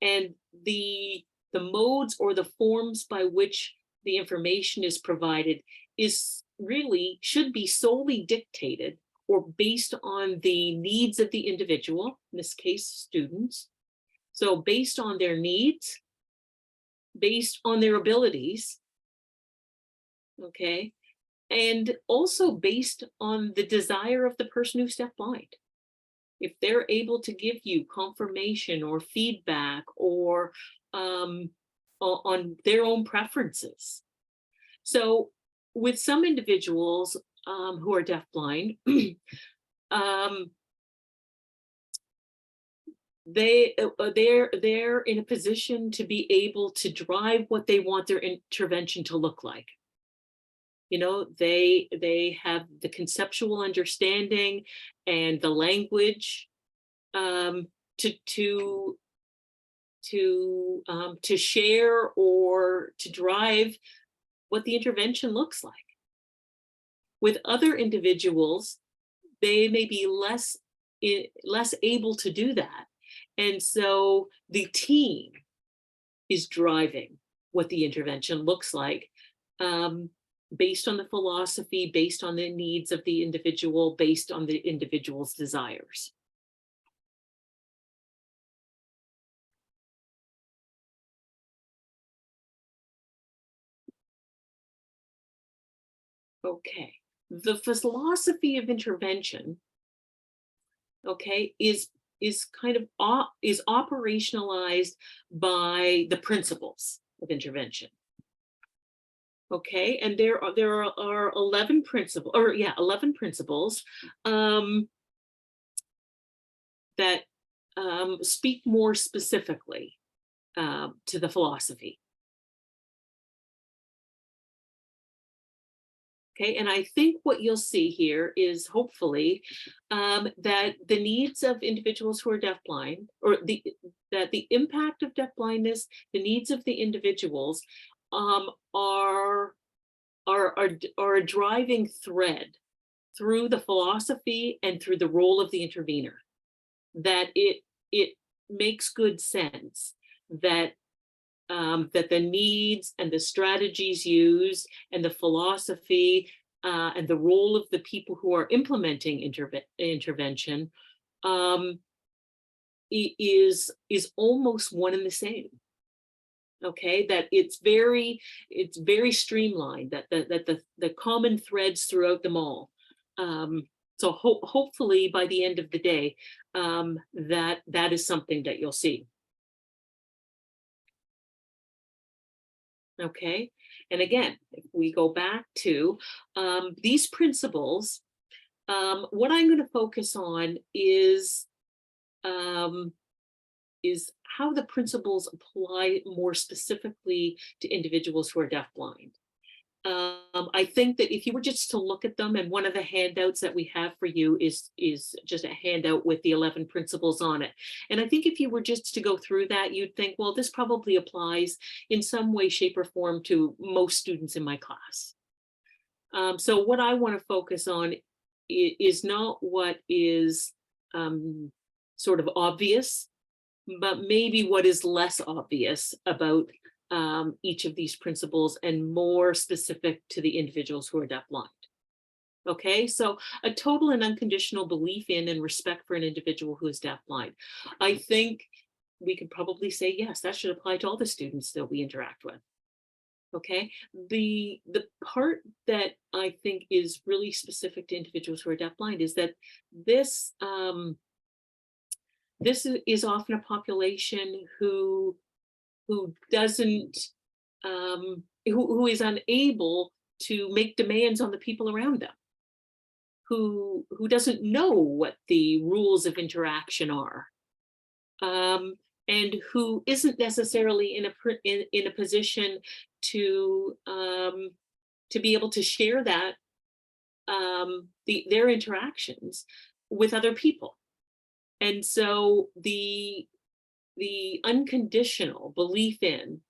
and the modes or the forms by which the information is provided should be solely dictated or based on the needs of the individual, in this case, students. So based on their needs, based on their abilities, okay, and also based on the desire of the person who's deafblind. If they're able to give you confirmation or feedback or on their own preferences. So with some individuals who are deafblind, they're in a position to be able to drive what they want their intervention to look like. You know, they have the conceptual understanding and the language to share or to drive what the intervention looks like. With other individuals, they may be less able to do that. And so the team is driving what the intervention looks like, based on the philosophy, based on the needs of the individual, based on the individual's desires. Okay, the philosophy of intervention, okay, is kind of is operationalized by the principles of intervention. Okay, and there are 11 principles, 11 principles that speak more specifically to the philosophy. Okay, and I think what you'll see here is hopefully that the needs of individuals who are deafblind, or that the impact of deafblindness, the needs of the individuals are a driving thread through the philosophy and through the role of the intervener. That it makes good sense that that the needs and the strategies used and the philosophy and the role of the people who are implementing intervention is almost one and the same. Okay, that it's very streamlined, that the common threads throughout them all. So hopefully by the end of the day, that is something that you'll see. Okay, and again, if we go back to these principles, what I'm going to focus on is how the principles apply more specifically to individuals who are deafblind. I think that if you were just to look at them, and one of the handouts that we have for you is just a handout with the 11 principles on it. And I think if you were just to go through that, you'd think, well, this probably applies in some way, shape, or form to most students in my class. So what I want to focus on is not what is sort of obvious, but maybe what is less obvious about each of these principles and more specific to the individuals who are deafblind. Okay, so a total and unconditional belief in and respect for an individual who is deafblind. I think we could probably say, yes, that should apply to all the students that we interact with. Okay, the part that I think is really specific to individuals who are deafblind is that this is often a population who doesn't who is unable to make demands on the people around them, who doesn't know what the rules of interaction are, and who isn't necessarily in a position to be able to share that their interactions with other people. And so the unconditional belief in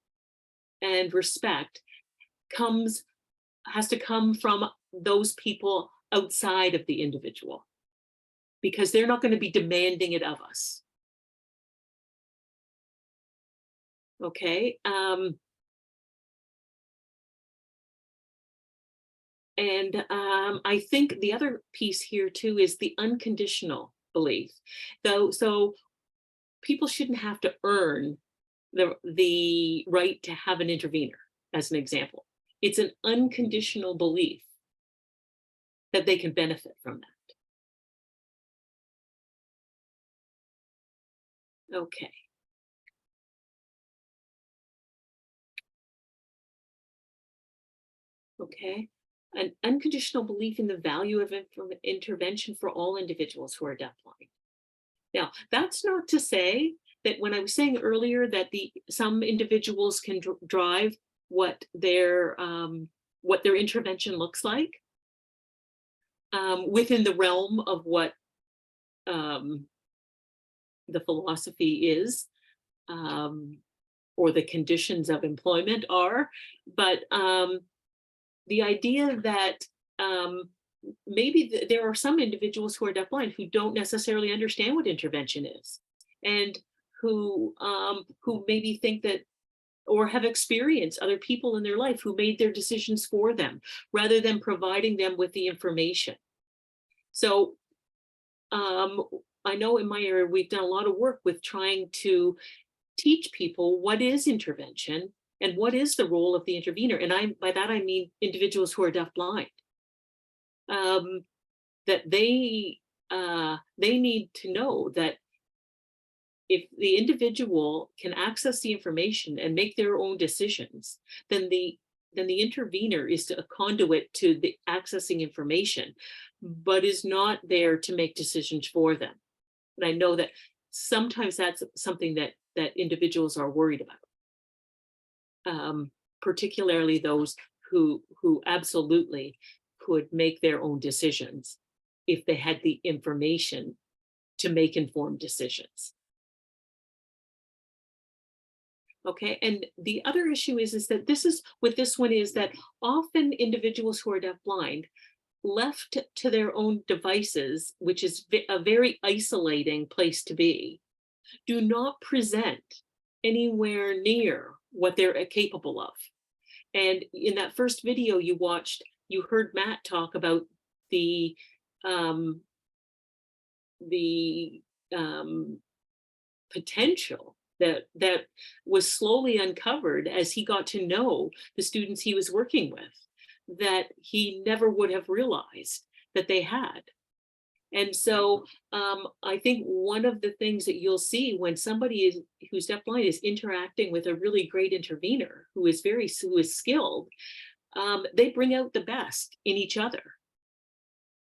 and respect has to come from those people outside of the individual, because they're not going to be demanding it of us. Okay. And I think the other piece here too is the unconditional belief. So people shouldn't have to earn the right to have an intervener, as an example. It's an unconditional belief that they can benefit from that. Okay. Okay. An unconditional belief in the value of intervention for all individuals who are deafblind. Now, that's not to say that when I was saying earlier that some individuals can drive what their what their intervention looks like within the realm of what the philosophy is, or the conditions of employment are. But the idea that maybe there are some individuals who are deafblind who don't necessarily understand what intervention is, and who maybe think that, or have experienced other people in their life who made their decisions for them rather than providing them with the information. So I know in my area, we've done a lot of work with trying to teach people what is intervention and what is the role of the intervener. And by that, I mean individuals who are deafblind. That they need to know that if the individual can access the information and make their own decisions, then the intervener is a conduit to the accessing information, but is not there to make decisions for them. And I know that sometimes that's something that individuals are worried about, particularly those who absolutely could make their own decisions if they had the information to make informed decisions. Okay, and the other issue is that this one is that often individuals who are deafblind, left to their own devices, which is a very isolating place to be, do not present anywhere near what they're capable of. And in that first video you watched, you heard Matt talk about the potential that was slowly uncovered as he got to know the students he was working with, that he never would have realized that they had. And so I think one of the things that you'll see when somebody who's deafblind is interacting with a really great intervener who is skilled, they bring out the best in each other.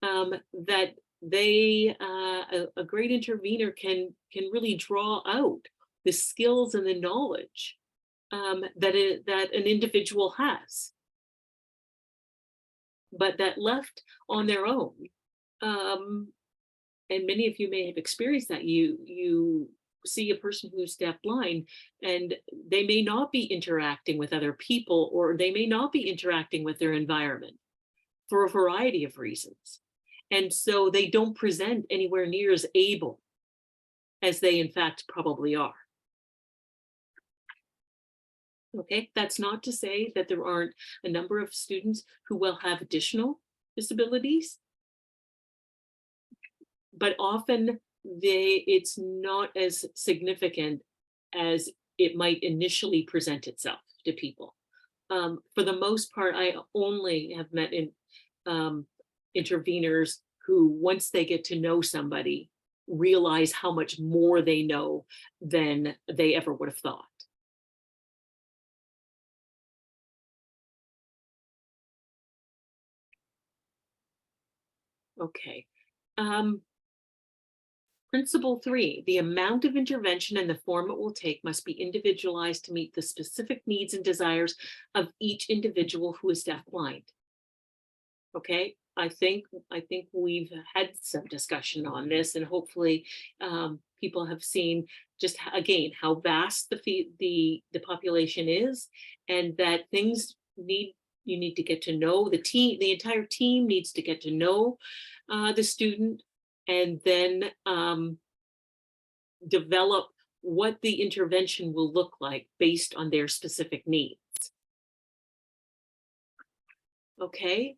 That a great intervener can really draw out the skills and the knowledge that an individual has, but that left on their own. And many of you may have experienced that. You see a person who's deafblind and they may not be interacting with other people, or they may not be interacting with their environment for a variety of reasons. And so they don't present anywhere near as able as they in fact probably are. Okay, that's not to say that there aren't a number of students who will have additional disabilities, but often it's not as significant as it might initially present itself to people. For the most part, I only have met interveners who, once they get to know somebody, realize how much more they know than they ever would have thought. Okay. Principle 3, the amount of intervention and the form it will take must be individualized to meet the specific needs and desires of each individual who is deafblind. Okay, I think we've had some discussion on this, and hopefully people have seen just again how vast the population is, and that you need to get to know the team. The entire team needs to get to know the student, and then develop what the intervention will look like based on their specific needs. Okay,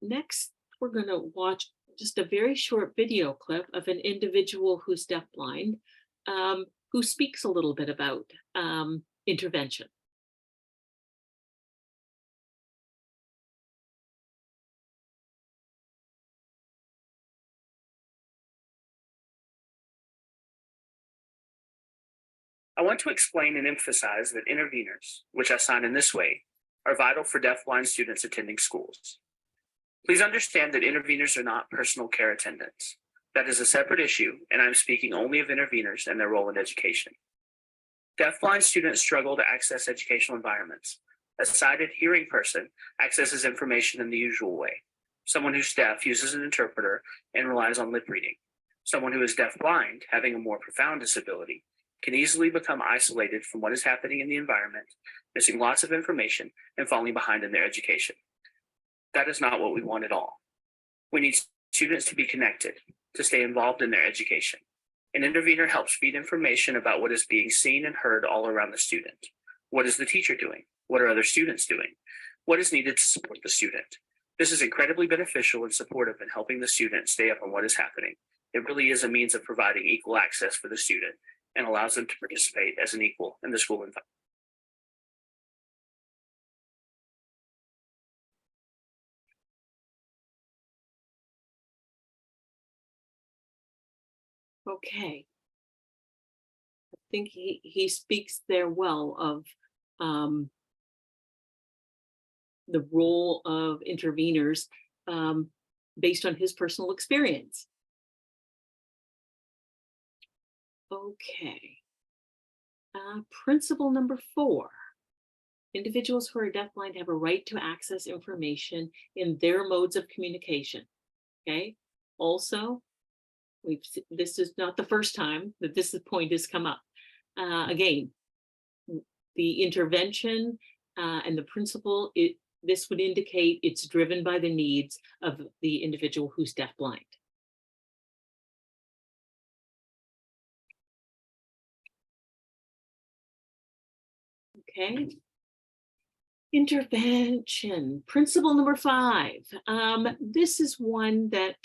next we're going to watch just a very short video clip of an individual who's deafblind, who speaks a little bit about intervention. I want to explain and emphasize that interveners, which I sign in this way, are vital for deafblind students attending schools. Please understand that interveners are not personal care attendants. That is a separate issue, and I'm speaking only of interveners and their role in education. Deafblind students struggle to access educational environments, A sighted hearing person accesses information in the usual way. Someone who's deaf uses an interpreter and relies on lip reading. Someone who is deafblind, having a more profound disability, can easily become isolated from what is happening in the environment, missing lots of information and falling behind in their education. That is not what we want at all. We need students to be connected, to stay involved in their education. An intervener helps feed information about what is being seen and heard all around the student. What is the teacher doing? What are other students doing? What is needed to support the student? This is incredibly beneficial and supportive in helping the student stay up on what is happening. It really is a means of providing equal access for the student and allows them to participate as an equal in the school environment. Okay. I think he speaks there well of the role of interveners based on his personal experience. Okay. Principle number 4. Individuals who are deafblind have a right to access information in their modes of communication. Okay. Also, this is not the first time that this point has come up. Again, the intervention and the principle, this would indicate it's driven by the needs of the individual who's deafblind. Okay. Intervention, principle number 5. This is one that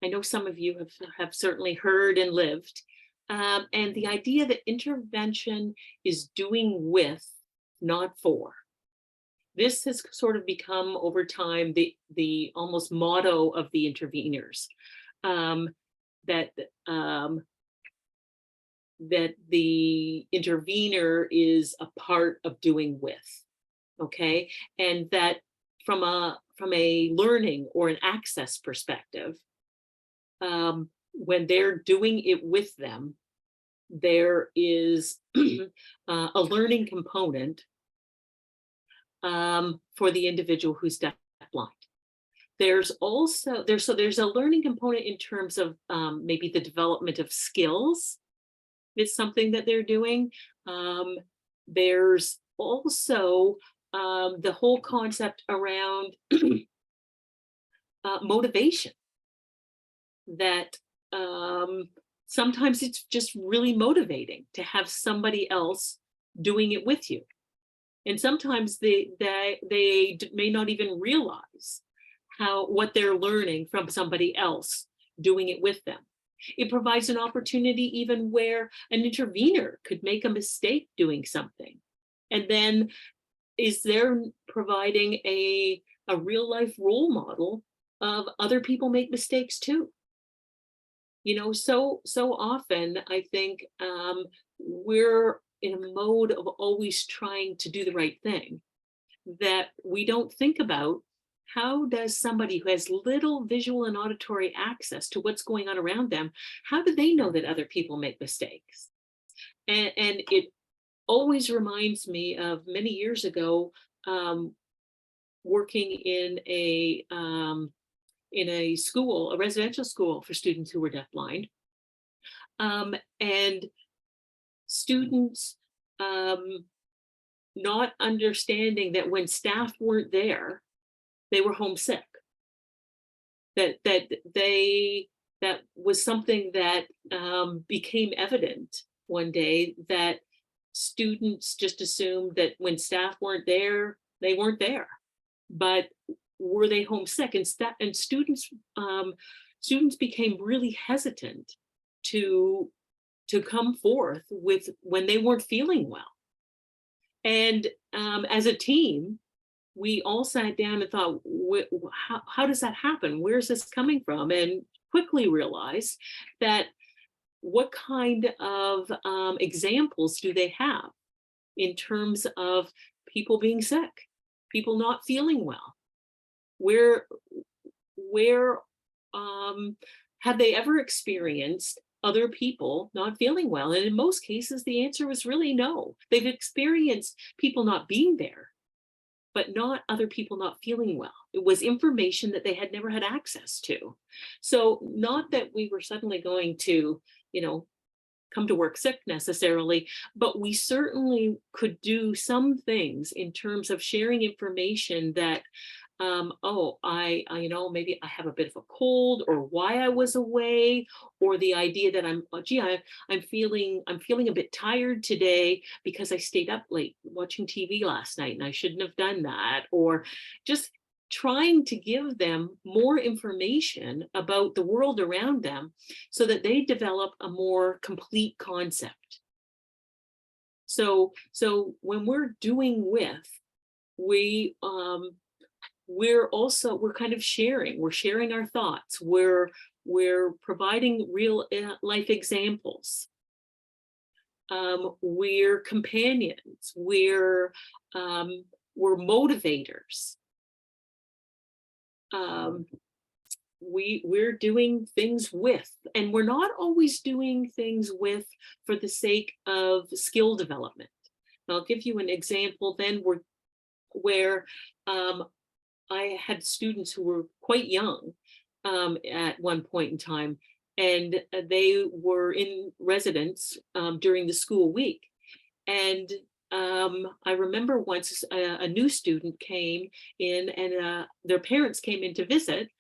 I know some of you have certainly heard and lived. And the idea that intervention is doing with, not for. This has sort of become over time the almost motto of the interveners. That the intervener is a part of doing with, okay? And that from a learning or an access perspective, when they're doing it with them, there is a learning component for the individual who's deafblind. There's a learning component in terms of maybe the development of skills. It's something that they're doing. There's also the whole concept around motivation, that sometimes it's just really motivating to have somebody else doing it with you. And sometimes they may not even realize what they're learning from somebody else doing it with them. It provides an opportunity even where an intervener could make a mistake doing something, and then is there providing a real life role model of other people make mistakes too. You know, so often I think we're in a mode of always trying to do the right thing, that we don't think about how does somebody who has little visual and auditory access to what's going on around them, how do they know that other people make mistakes? And it always reminds me of many years ago, working in a school, a residential school for students who were deafblind, and students not understanding that when staff weren't there, they were homesick. That was something that became evident one day, that students just assumed that when staff weren't there, they weren't there. But were they homesick? And students became really hesitant to come forth with when they weren't feeling well. And as a team, we all sat down and thought, how does that happen? Where's this coming from? And quickly realized that what kind of examples do they have in terms of people being sick, people not feeling well? Where have they ever experienced other people not feeling well. And in most cases, the answer was really no. They've experienced people not being there, but not other people not feeling well. It was information that they had never had access to. So not that we were suddenly going to, come to work sick necessarily, but we certainly could do some things in terms of sharing information that maybe I have a bit of a cold, or why I was away, or the idea that I'm feeling a bit tired today because I stayed up late watching TV last night and I shouldn't have done that, or just trying to give them more information about the world around them so that they develop a more complete concept. So when we're doing with, we're kind of sharing. We're sharing our thoughts. We're providing real life examples. We're companions. We're motivators. We're doing things with, and we're not always doing things with for the sake of skill development. And I'll give you an example then where I had students who were quite young at one point in time, and they were in residence during the school week. And I remember once a new student came in, and their parents came in to visit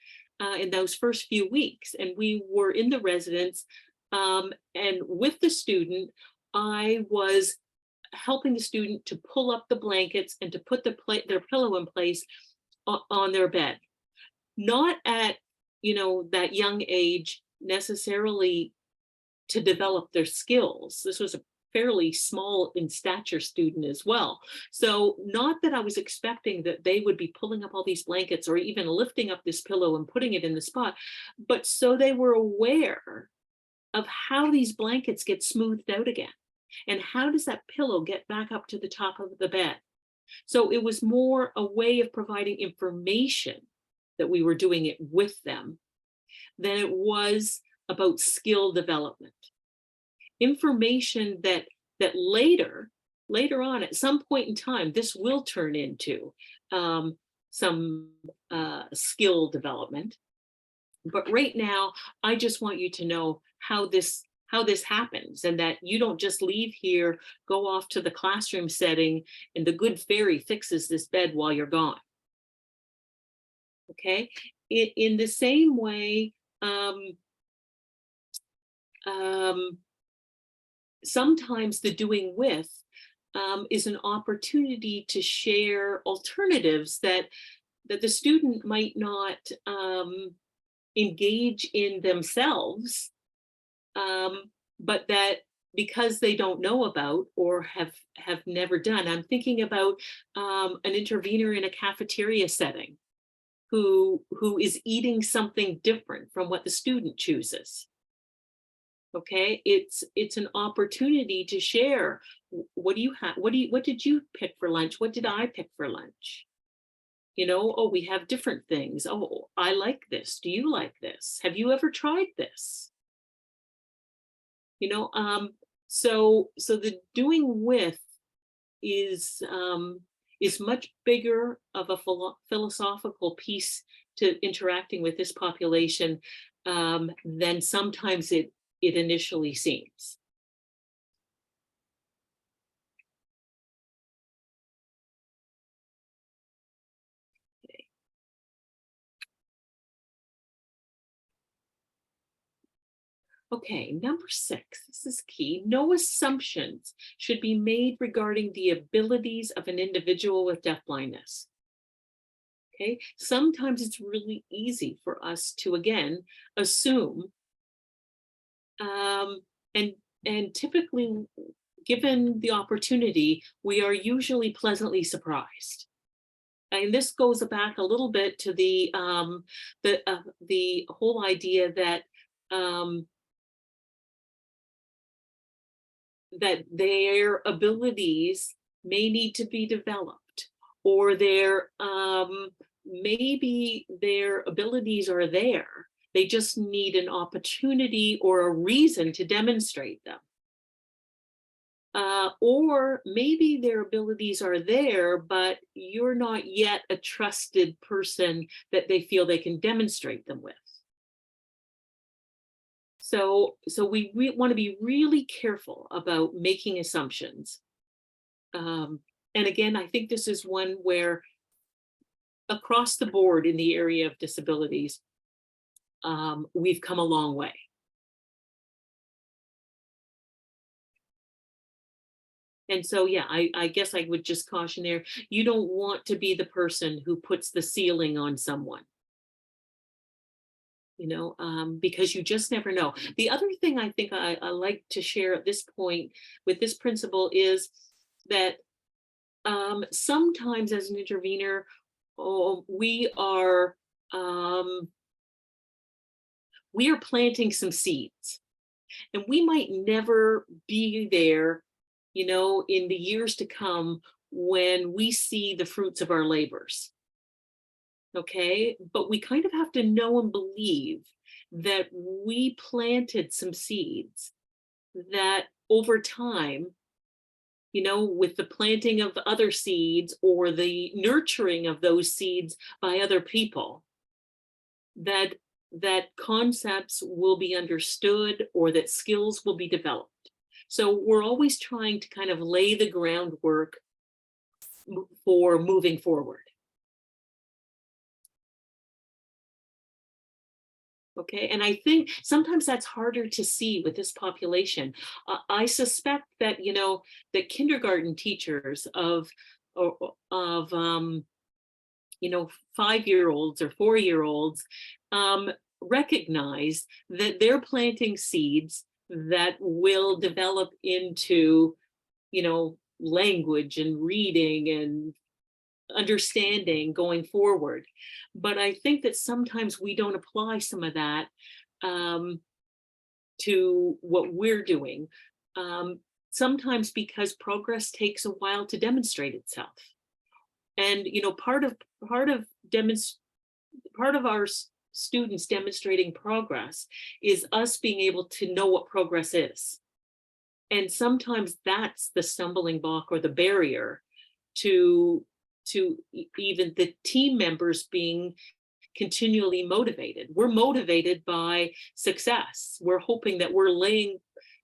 in those first few weeks. And we were in the residence, and with the student, I was helping the student to pull up the blankets and to put their pillow in place on their bed. Not at, that young age necessarily to develop their skills. This was a fairly small in stature student as well. So not that I was expecting that they would be pulling up all these blankets or even lifting up this pillow and putting it in the spot, but so they were aware of how these blankets get smoothed out again. And how does that pillow get back up to the top of the bed? So it was more a way of providing information that we were doing it with them than it was about skill development. Information that later on, at some point in time, this will turn into some skill development. But right now, I just want you to know how this happens, and that you don't just leave here, go off to the classroom setting, and the good fairy fixes this bed while you're gone. Okay, in the same way, sometimes the doing with is an opportunity to share alternatives that the student might not engage in themselves, but that because they don't know about or have never done. I'm thinking about an intervener in a cafeteria setting who is eating something different from what the student chooses. Okay, it's an opportunity to share. What do you have? What did you pick for lunch? What did I pick for lunch? Oh, we have different things. Oh, I like this. Do you like this? Have you ever tried this? So the doing with is much bigger of a philosophical piece to interacting with this population than sometimes it initially seems. Okay, number 6, this is key. No assumptions should be made regarding the abilities of an individual with deafblindness. Okay, sometimes it's really easy for us to, again, assume, and typically, given the opportunity, we are usually pleasantly surprised. And this goes back a little bit to the whole idea that that their abilities may need to be developed, or maybe their abilities are there. They just need an opportunity or a reason to demonstrate them. Or maybe their abilities are there, but you're not yet a trusted person that they feel they can demonstrate them with. So we want to be really careful about making assumptions. And again, I think this is one where across the board in the area of disabilities, we've come a long way. And so, yeah, I guess I would just caution there, you don't want to be the person who puts the ceiling on someone. Because you just never know. The other thing I think I like to share at this point with this principle is that sometimes as an intervener, we are planting some seeds, and we might never be there, in the years to come when we see the fruits of our labors. Okay, but we kind of have to know and believe that we planted some seeds that over time, with the planting of other seeds or the nurturing of those seeds by other people, that concepts will be understood or that skills will be developed. So we're always trying to kind of lay the groundwork for moving forward. Okay, and I think sometimes that's harder to see with this population. I suspect that, that kindergarten teachers of 5-year-olds or 4-year-olds recognize that they're planting seeds that will develop into, language and reading and understanding going forward. But I think that sometimes we don't apply some of that to what we're doing, sometimes because progress takes a while to demonstrate itself. And part of our students demonstrating progress is us being able to know what progress is. And sometimes that's the stumbling block or the barrier to even the team members being continually motivated. We're motivated by success. We're hoping that we're laying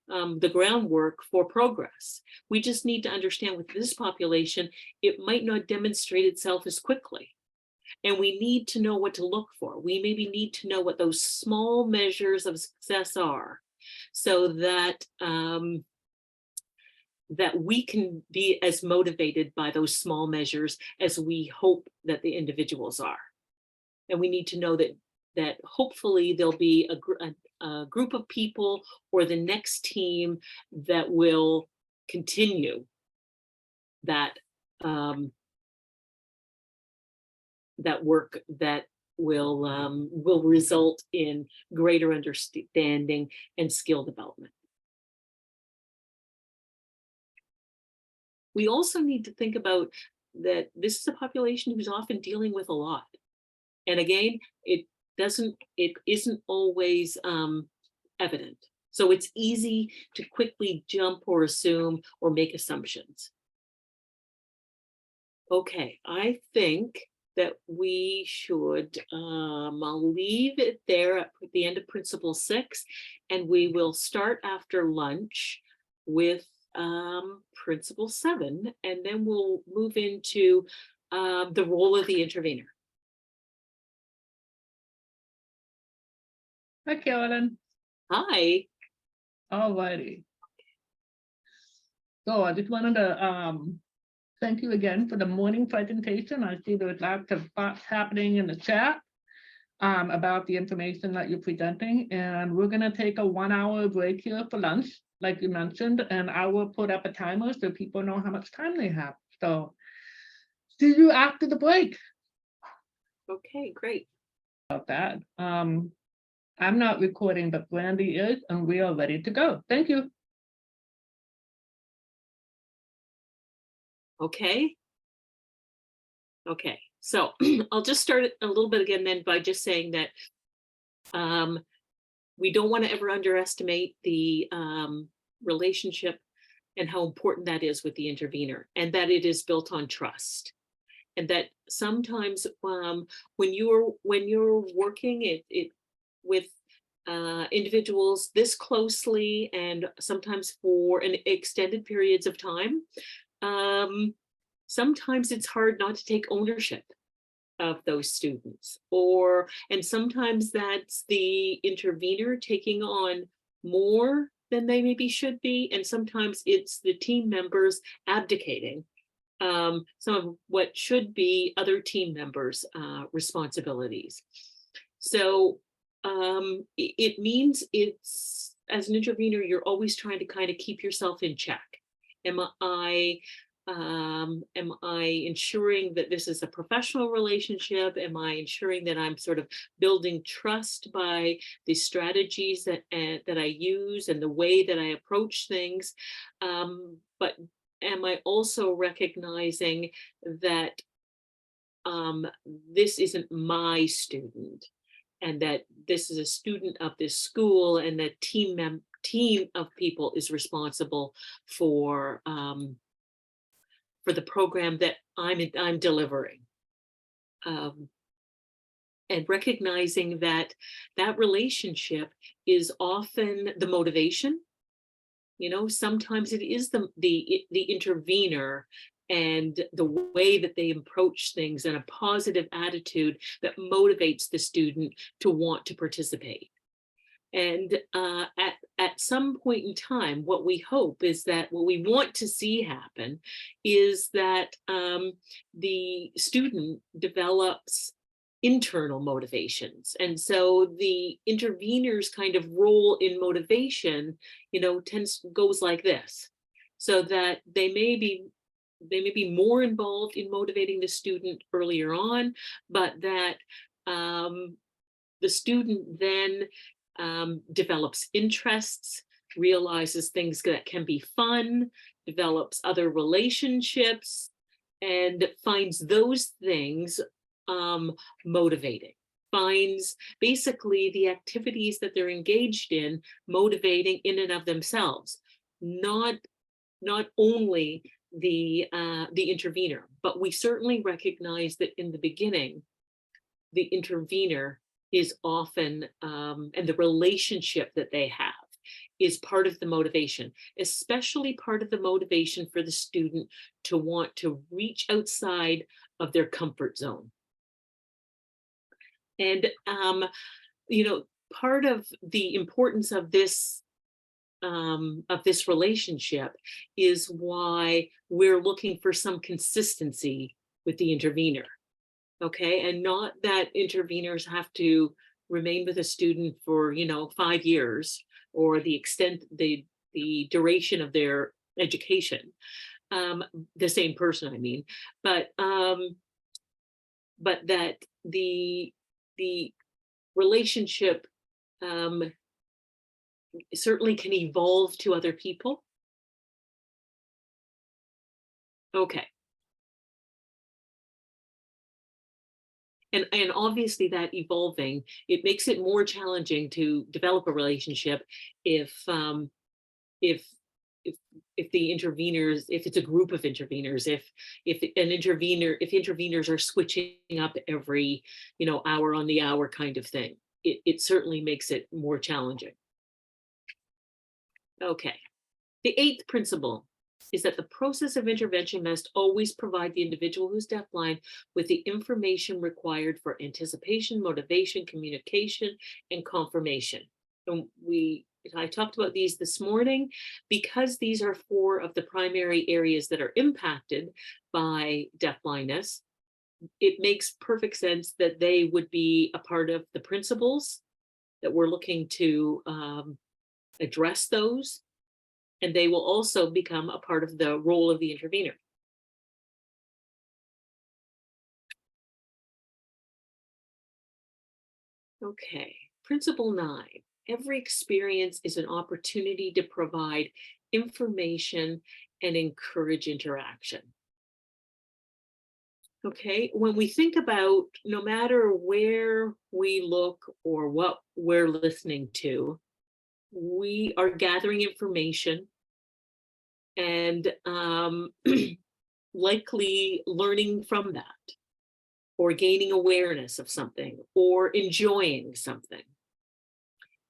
the groundwork for progress. We just need to understand with this population, it might not demonstrate itself as quickly. And we need to know what to look for. We maybe need to know what those small measures of success are, so that that we can be as motivated by those small measures as we hope that the individuals are. And we need to know that hopefully there'll be a group of people or the next team that will continue that that work that will result in greater understanding and skill development. We also need to think about that this is a population who's often dealing with a lot. And again, it isn't always evident. So it's easy to quickly jump or assume or make assumptions. Okay, I think that we should, I'll leave it there at the end of Principle 6, and we will start after lunch with Principle 7, and then we'll move into the role of the intervener. Hi, Carolyn. Hi. All righty. So I just wanted to thank you again for the morning presentation. I see there's lots of thoughts happening in the chat about the information that you're presenting, and we're going to take a 1-hour break here for lunch, like you mentioned, and I will put up a timer so people know how much time they have. So see you after the break. Okay, great. About that. I'm not recording, but Brandy is, and we are ready to go. Thank you. Okay. Okay, so I'll just start a little bit again then by just saying that We don't want to ever underestimate the relationship and how important that is with the intervener, and that it is built on trust. And that sometimes when you're working with individuals this closely, and sometimes for an extended periods of time, sometimes it's hard not to take ownership of those students, and sometimes that's the intervener taking on more than they maybe should be, and sometimes it's the team members abdicating some of what should be other team members' responsibilities. So it means it's, as an intervener, you're always trying to kind of keep yourself in check. Am I ensuring that this is a professional relationship? Am I ensuring that I'm sort of building trust by the strategies that I use and the way that I approach things? But am I also recognizing that this isn't my student, and that this is a student of this school, and the team of people is responsible for the program that I'm delivering, and recognizing that relationship is often the motivation. You know, sometimes it is the intervener and the way that they approach things and a positive attitude that motivates the student to want to participate. And at some point in time, what we hope is that what we want to see happen is that the student develops internal motivations. And so the intervener's kind of role in motivation, you know, goes like this, so that they may be more involved in motivating the student earlier on, but that the student then develops interests, realizes things that can be fun, develops other relationships, and finds those things motivating, finds basically the activities that they're engaged in motivating in and of themselves, not only the intervener. But we certainly recognize that in the beginning, the intervener is often, and the relationship that they have is part of the motivation, especially part of the motivation for the student to want to reach outside of their comfort zone. And, you know, part of the importance of this relationship is why we're looking for some consistency with the intervener. Okay, and not that interveners have to remain with a student for, you know, 5 years, or the duration of their education. The same person, I mean, but that the relationship certainly can evolve to other people. Okay. And obviously that evolving, it makes it more challenging to develop a relationship if the interveners, if it's a group of interveners, if interveners are switching up every, you know, hour on the hour kind of thing, it certainly makes it more challenging. Okay. The 8th principle is that the process of intervention must always provide the individual who's deafblind with the information required for anticipation, motivation, communication, and confirmation. And I talked about these this morning because these are 4 of the primary areas that are impacted by deafblindness. It makes perfect sense that they would be a part of the principles that we're looking to address those. And they will also become a part of the role of the intervener. Okay, principle 9. Every experience is an opportunity to provide information and encourage interaction. Okay, when we think about no matter where we look or what we're listening to, we are gathering information and likely learning from that, or gaining awareness of something, or enjoying something.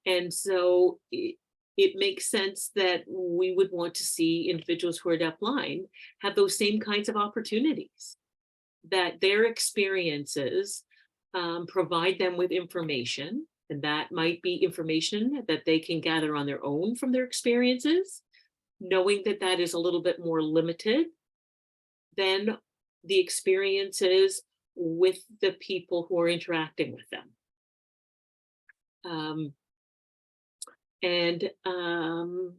And so it makes sense that we would want to see individuals who are deafblind have those same kinds of opportunities, that their experiences provide them with information, and that might be information that they can gather on their own from their experiences, knowing that that is a little bit more limited than the experiences with the people who are interacting with them.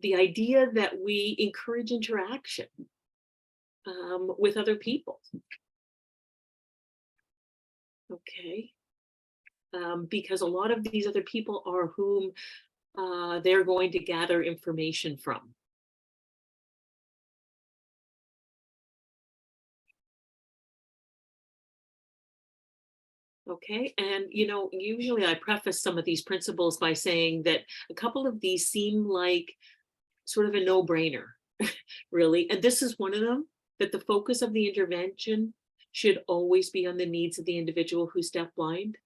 The idea that we encourage interaction with other people. Okay. Because a lot of these other people are whom they're going to gather information from. Okay, and usually I preface some of these principles by saying that a couple of these seem like sort of a no-brainer, really. And this is one of them, that the focus of the intervention should always be on the needs of the individual who's deafblind.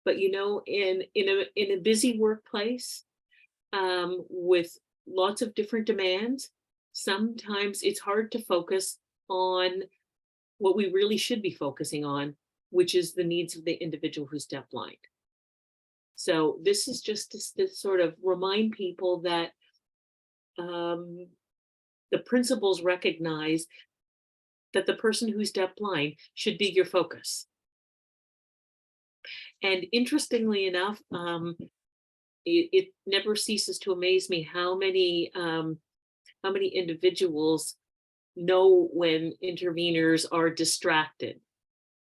But in a busy workplace with lots of different demands, sometimes it's hard to focus on what we really should be focusing on, which is the needs of the individual who's deafblind. So this is just to sort of remind people that the principles recognize that the person who's deafblind should be your focus. And interestingly enough, it never ceases to amaze me how many individuals know when interveners are distracted,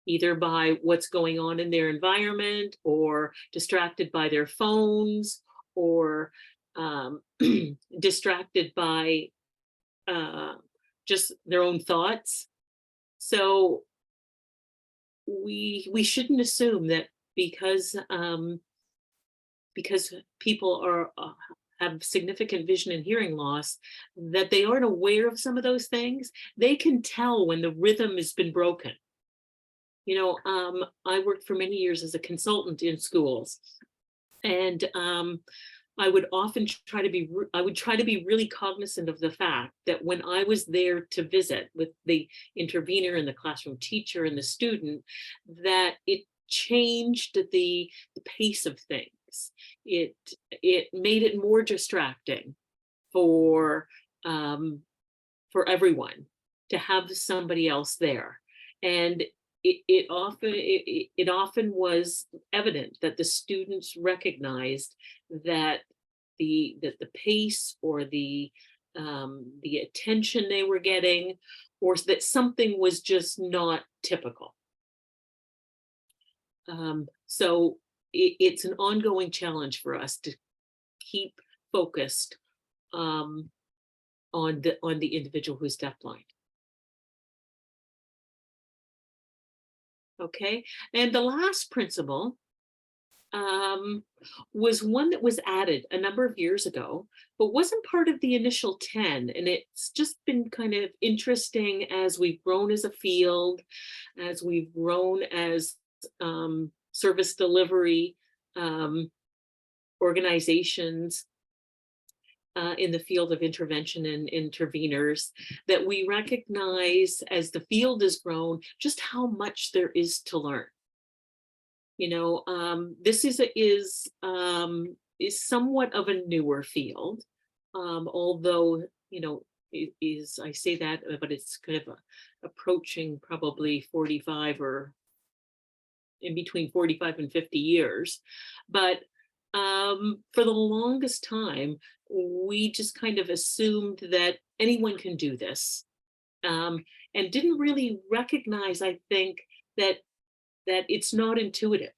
either by what's going on in their environment, or distracted by their phones, or distracted by just their own thoughts. So we shouldn't assume that because people are have significant vision and hearing loss, that they aren't aware of some of those things. They can tell when the rhythm has been broken. I worked for many years as a consultant in schools, and I would often try to be really cognizant of the fact that when I was there to visit with the intervener and the classroom teacher and the student, that it changed the pace of things. It made it more distracting for everyone to have somebody else there, and it often was evident that the students recognized that the pace or the attention they were getting, or that something was just not typical. So it's an ongoing challenge for us to keep focused on the individual who's deafblind. Okay, and the last principle was one that was added a number of years ago, but wasn't part of the initial 10. And it's just been kind of interesting as we've grown as a field, as we've grown as service delivery organizations in the field of intervention and interveners, that we recognize as the field has grown just how much there is to learn. This is somewhat of a newer field, although I say that, but it's kind of approaching probably 45 or in between 45 and 50 years. But for the longest time, we just kind of assumed that anyone can do this, and didn't really recognize, I think, that it's not intuitive,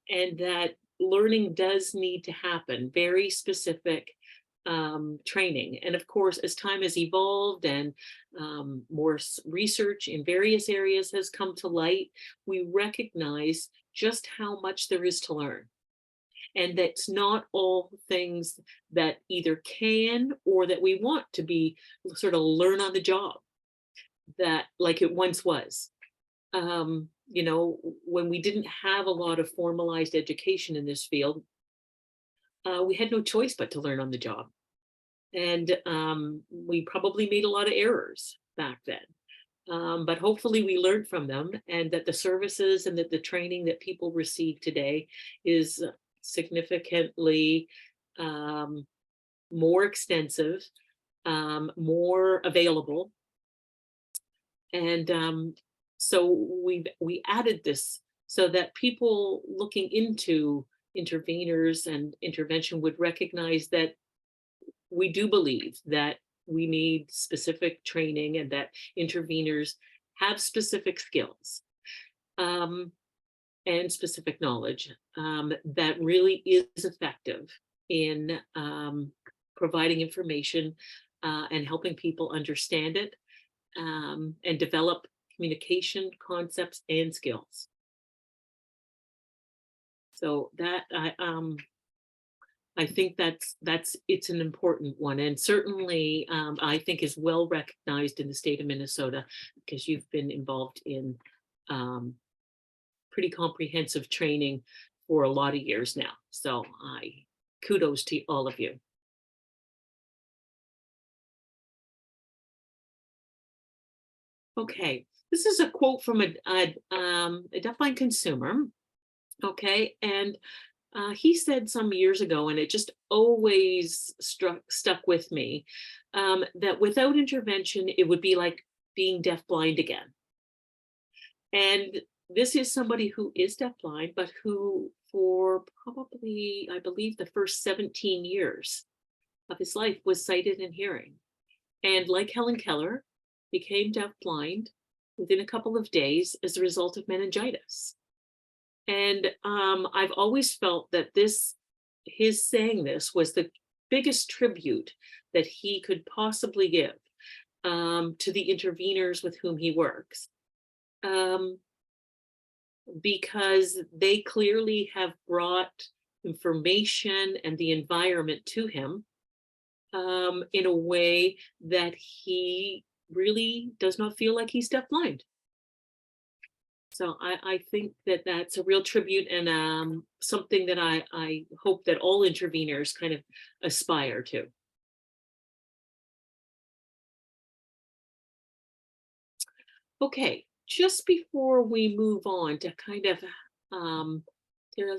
and that learning does need to happen, very specific training. And of course, as time has evolved and more research in various areas has come to light, we recognize just how much there is to learn. And that's not all things that either can or that we want to be sort of learn on the job, that like it once was. You know, when we didn't have a lot of formalized education in this field, we had no choice but to learn on the job. And we probably made a lot of errors back then. But hopefully we learned from them, and that the services and that the training that people receive today is significantly more extensive, more available. And so we added this so that people looking into interveners and intervention would recognize that we do believe that we need specific training and that interveners have specific skills and specific knowledge that really is effective in providing information and helping people understand it and develop communication concepts and skills. So that I think it's an important one, and certainly I think is well recognized in the state of Minnesota, because you've been involved in pretty comprehensive training for a lot of years now. So kudos to all of you. Okay, this is a quote from a deafblind consumer. Okay, and he said some years ago, and it just always stuck with me, that without intervention, it would be like being deafblind again. And this is somebody who is deafblind, but who for probably, I believe, the first 17 years of his life was sighted and hearing. And like Helen Keller, became deafblind within a couple of days as a result of meningitis. And I've always felt that his saying this was the biggest tribute that he could possibly give to the interveners with whom he works, because they clearly have brought information and the environment to him in a way that he really does not feel like he's deafblind. So I think that that's a real tribute, and something that I hope that all interveners kind of aspire to. Okay, just before we move on to kind of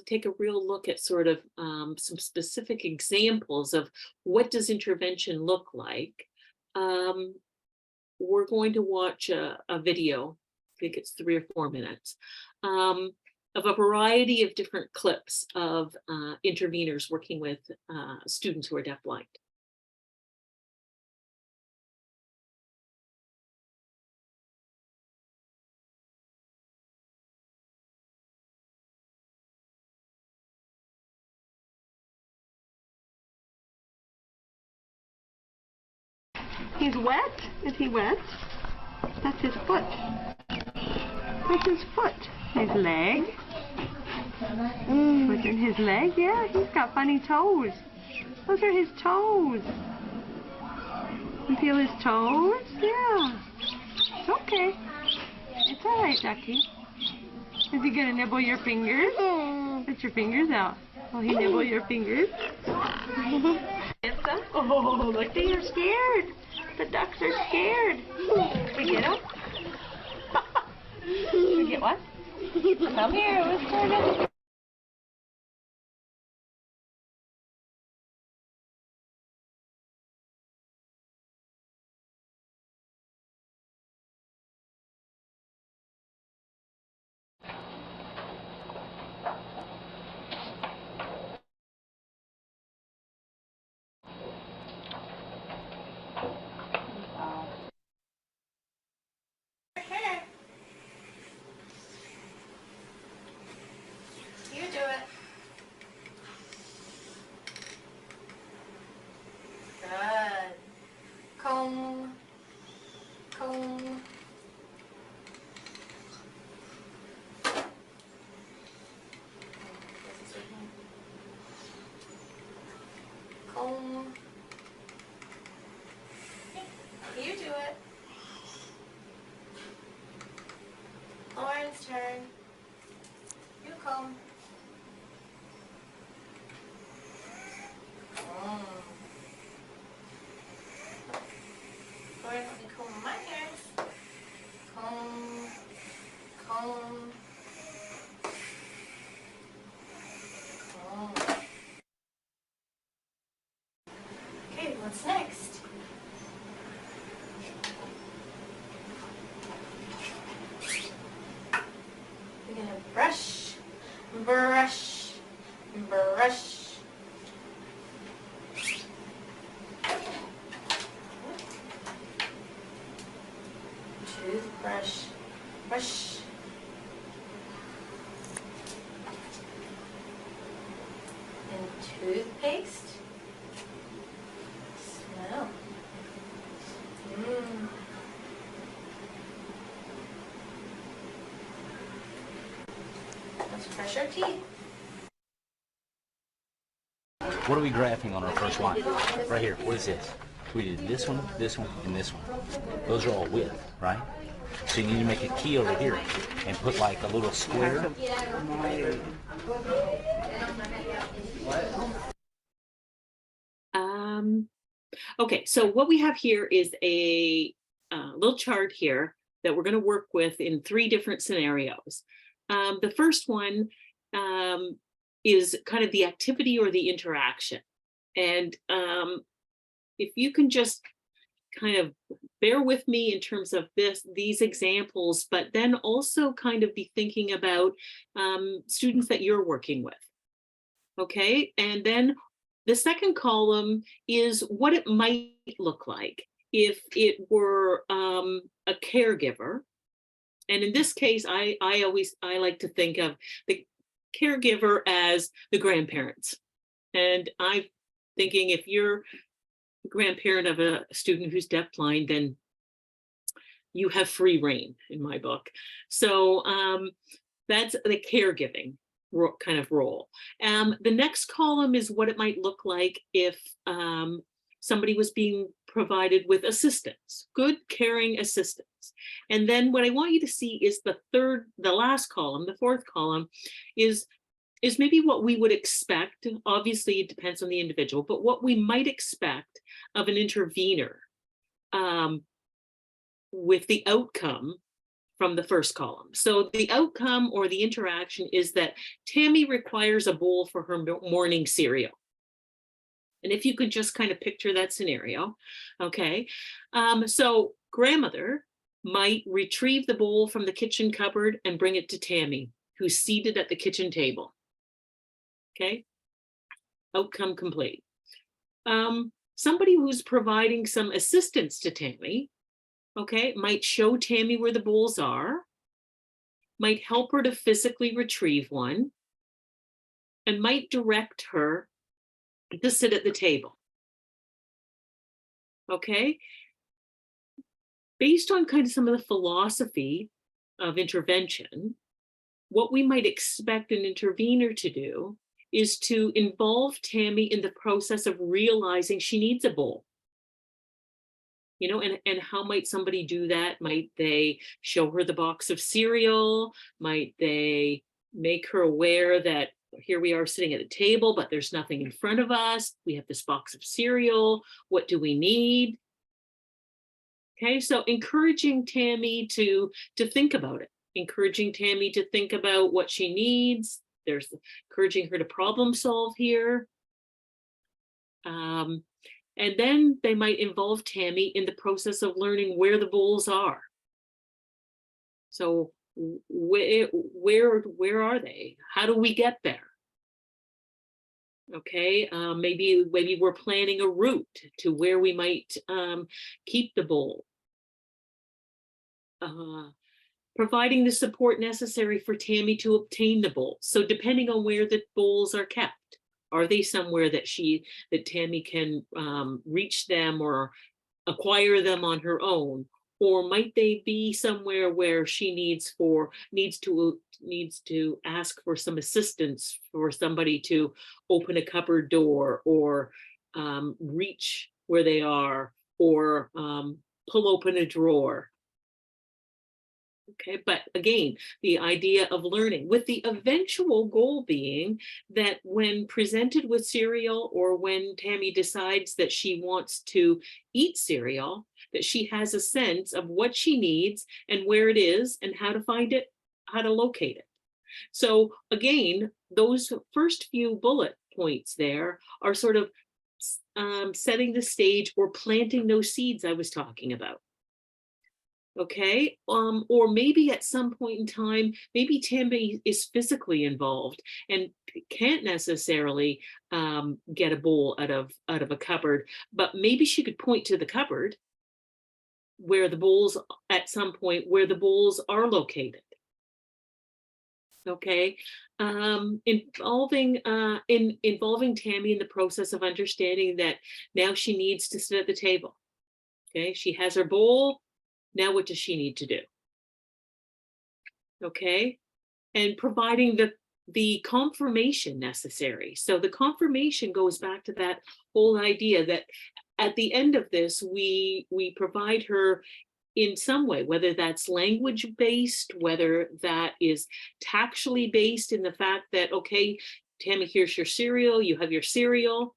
take a real look at sort of some specific examples of what does intervention look like, we're going to watch a video. I think it's 3 or 4 minutes, of a variety of different clips of interveners working with students who are deafblind. He's wet? Is he wet? That's his foot. That's his foot. His leg. What's in his leg? Yeah, he's got funny toes. Those are his toes. You feel his toes? Yeah. It's okay. It's all right, Ducky. Is he gonna nibble your fingers? Put your fingers out. Will he nibble your fingers? Oh, look, they are scared. The ducks are scared. We get them? We get what? Come here, let's turn it. Comb. Comb. You do it. Lauren's turn. You comb. Lauren, let me comb my hair. Comb. Comb. Comb. Okay, what's next? We're gonna brush, brush, brush. Toothbrush, brush. And toothpaste. Smell. Let's brush our teeth. What are we graphing on our first line? Right here. What is this? We did this one, and this one. Those are all width, right? So you need to make a key over here and put like a little square. Okay, so what we have here is a little chart here that we're going to work with in 3 different scenarios. The first one is kind of the activity or the interaction. And if you can just kind of bear with me in terms of these examples, but then also kind of be thinking about students that you're working with. Okay, and then the second column is what it might look like if it were a caregiver. And in this case, I like to think of the caregiver as the grandparents. And I'm thinking if you're the grandparent of a student who's deafblind, then you have free reign in my book. So that's the caregiving kind of role. The next column is what it might look like if somebody was being provided with assistance, good caring assistance. And then what I want you to see is the last column, the fourth column, is maybe what we would expect. Obviously, it depends on the individual, but what we might expect of an intervener with the outcome from the first column. So the outcome or the interaction is that Tammy requires a bowl for her morning cereal. And if you could just kind of picture that scenario, okay. So grandmother might retrieve the bowl from the kitchen cupboard and bring it to Tammy, who's seated at the kitchen table. Okay, outcome complete. Somebody who's providing some assistance to Tammy, okay, might show Tammy where the bowls are, might help her to physically retrieve one, and might direct her to sit at the table. Okay, based on kind of some of the philosophy of intervention, what we might expect an intervener to do is to involve Tammy in the process of realizing she needs a bowl. You know, and how might somebody do that? Might they show her the box of cereal? Might they make her aware that here we are sitting at the table, but there's nothing in front of us. We have this box of cereal. What do we need? Okay, so encouraging Tammy to think about it, encouraging Tammy to think about what she needs. There's encouraging her to problem solve here. And then they might involve Tammy in the process of learning where the bowls are. So where are they? How do we get there? Okay, maybe we're planning a route to where we might keep the bowl. Providing the support necessary for Tammy to obtain the bowls. So depending on where the bowls are kept, are they somewhere that Tammy can reach them or acquire them on her own? Or might they be somewhere where she needs to ask for some assistance for somebody to open a cupboard door, or reach where they are, or pull open a drawer. Okay, but again, the idea of learning, with the eventual goal being that when presented with cereal, or when Tammy decides that she wants to eat cereal, that she has a sense of what she needs and where it is and how to find it, how to locate it. So again, those first few bullet points there are sort of setting the stage or planting those seeds I was talking about. Okay, or maybe at some point in time, maybe Tammy is physically involved and can't necessarily get a bowl out of a cupboard, but maybe she could point to the cupboard where the bowls, at some point, where the bowls are located. Okay, involving Tammy in the process of understanding that now she needs to sit at the table. Okay, she has her bowl. Now what does she need to do? Okay, and providing the confirmation necessary. So the confirmation goes back to that whole idea that at the end of this, we provide her in some way, whether that's language based, whether that is tactually based in the fact that, okay, Tammy, here's your cereal, you have your cereal,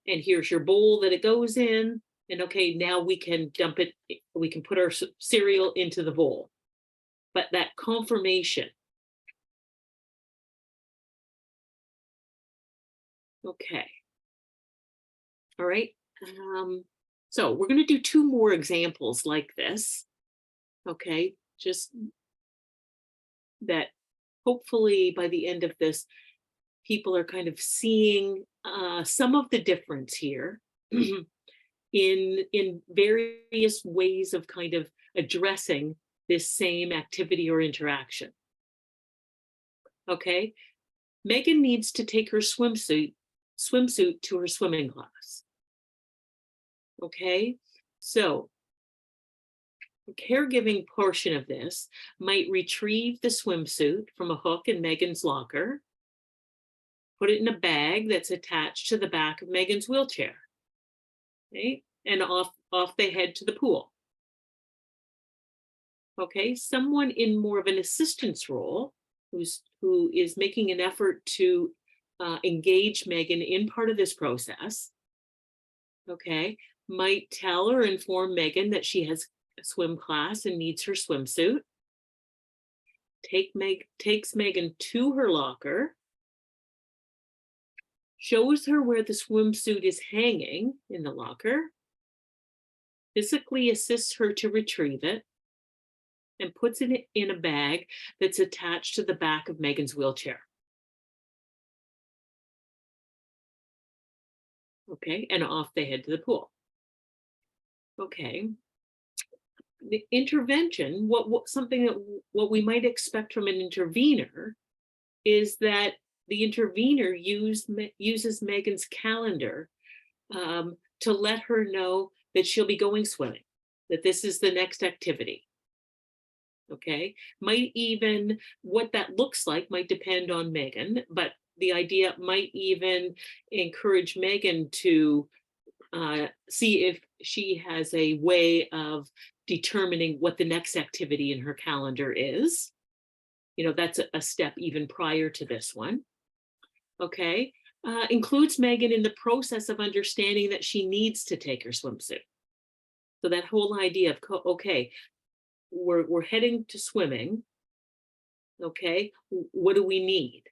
and here's your bowl that it goes in. And okay, now we can dump it, we can put our cereal into the bowl. But that confirmation. Okay. All right. So we're going to do 2 more examples like this. Okay, just that hopefully by the end of this, people are kind of seeing some of the difference here. in various ways of kind of addressing this same activity or interaction. Okay, Megan needs to take her swimsuit to her swimming class. Okay, so the caregiving portion of this might retrieve the swimsuit from a hook in Megan's locker, put it in a bag that's attached to the back of Megan's wheelchair. Okay, and off they head to the pool. Okay, someone in more of an assistance role who is making an effort to engage Megan in part of this process, okay, might tell or inform Megan that she has a swim class and needs her swimsuit. Takes Megan to her locker, shows her where the swimsuit is hanging in the locker, physically assists her to retrieve it, and puts it in a bag that's attached to the back of Megan's wheelchair. Okay, and off they head to the pool. Okay. The intervention, what we might expect from an intervener is that the intervener uses Megan's calendar to let her know that she'll be going swimming, that this is the next activity. Okay, might even, what that looks like might depend on Megan, but the idea might even encourage Megan to see if she has a way of determining what the next activity in her calendar is. You know, that's a step even prior to this one. Okay, includes Megan in the process of understanding that she needs to take her swimsuit. So that whole idea of, okay, we're heading to swimming. Okay, what do we need?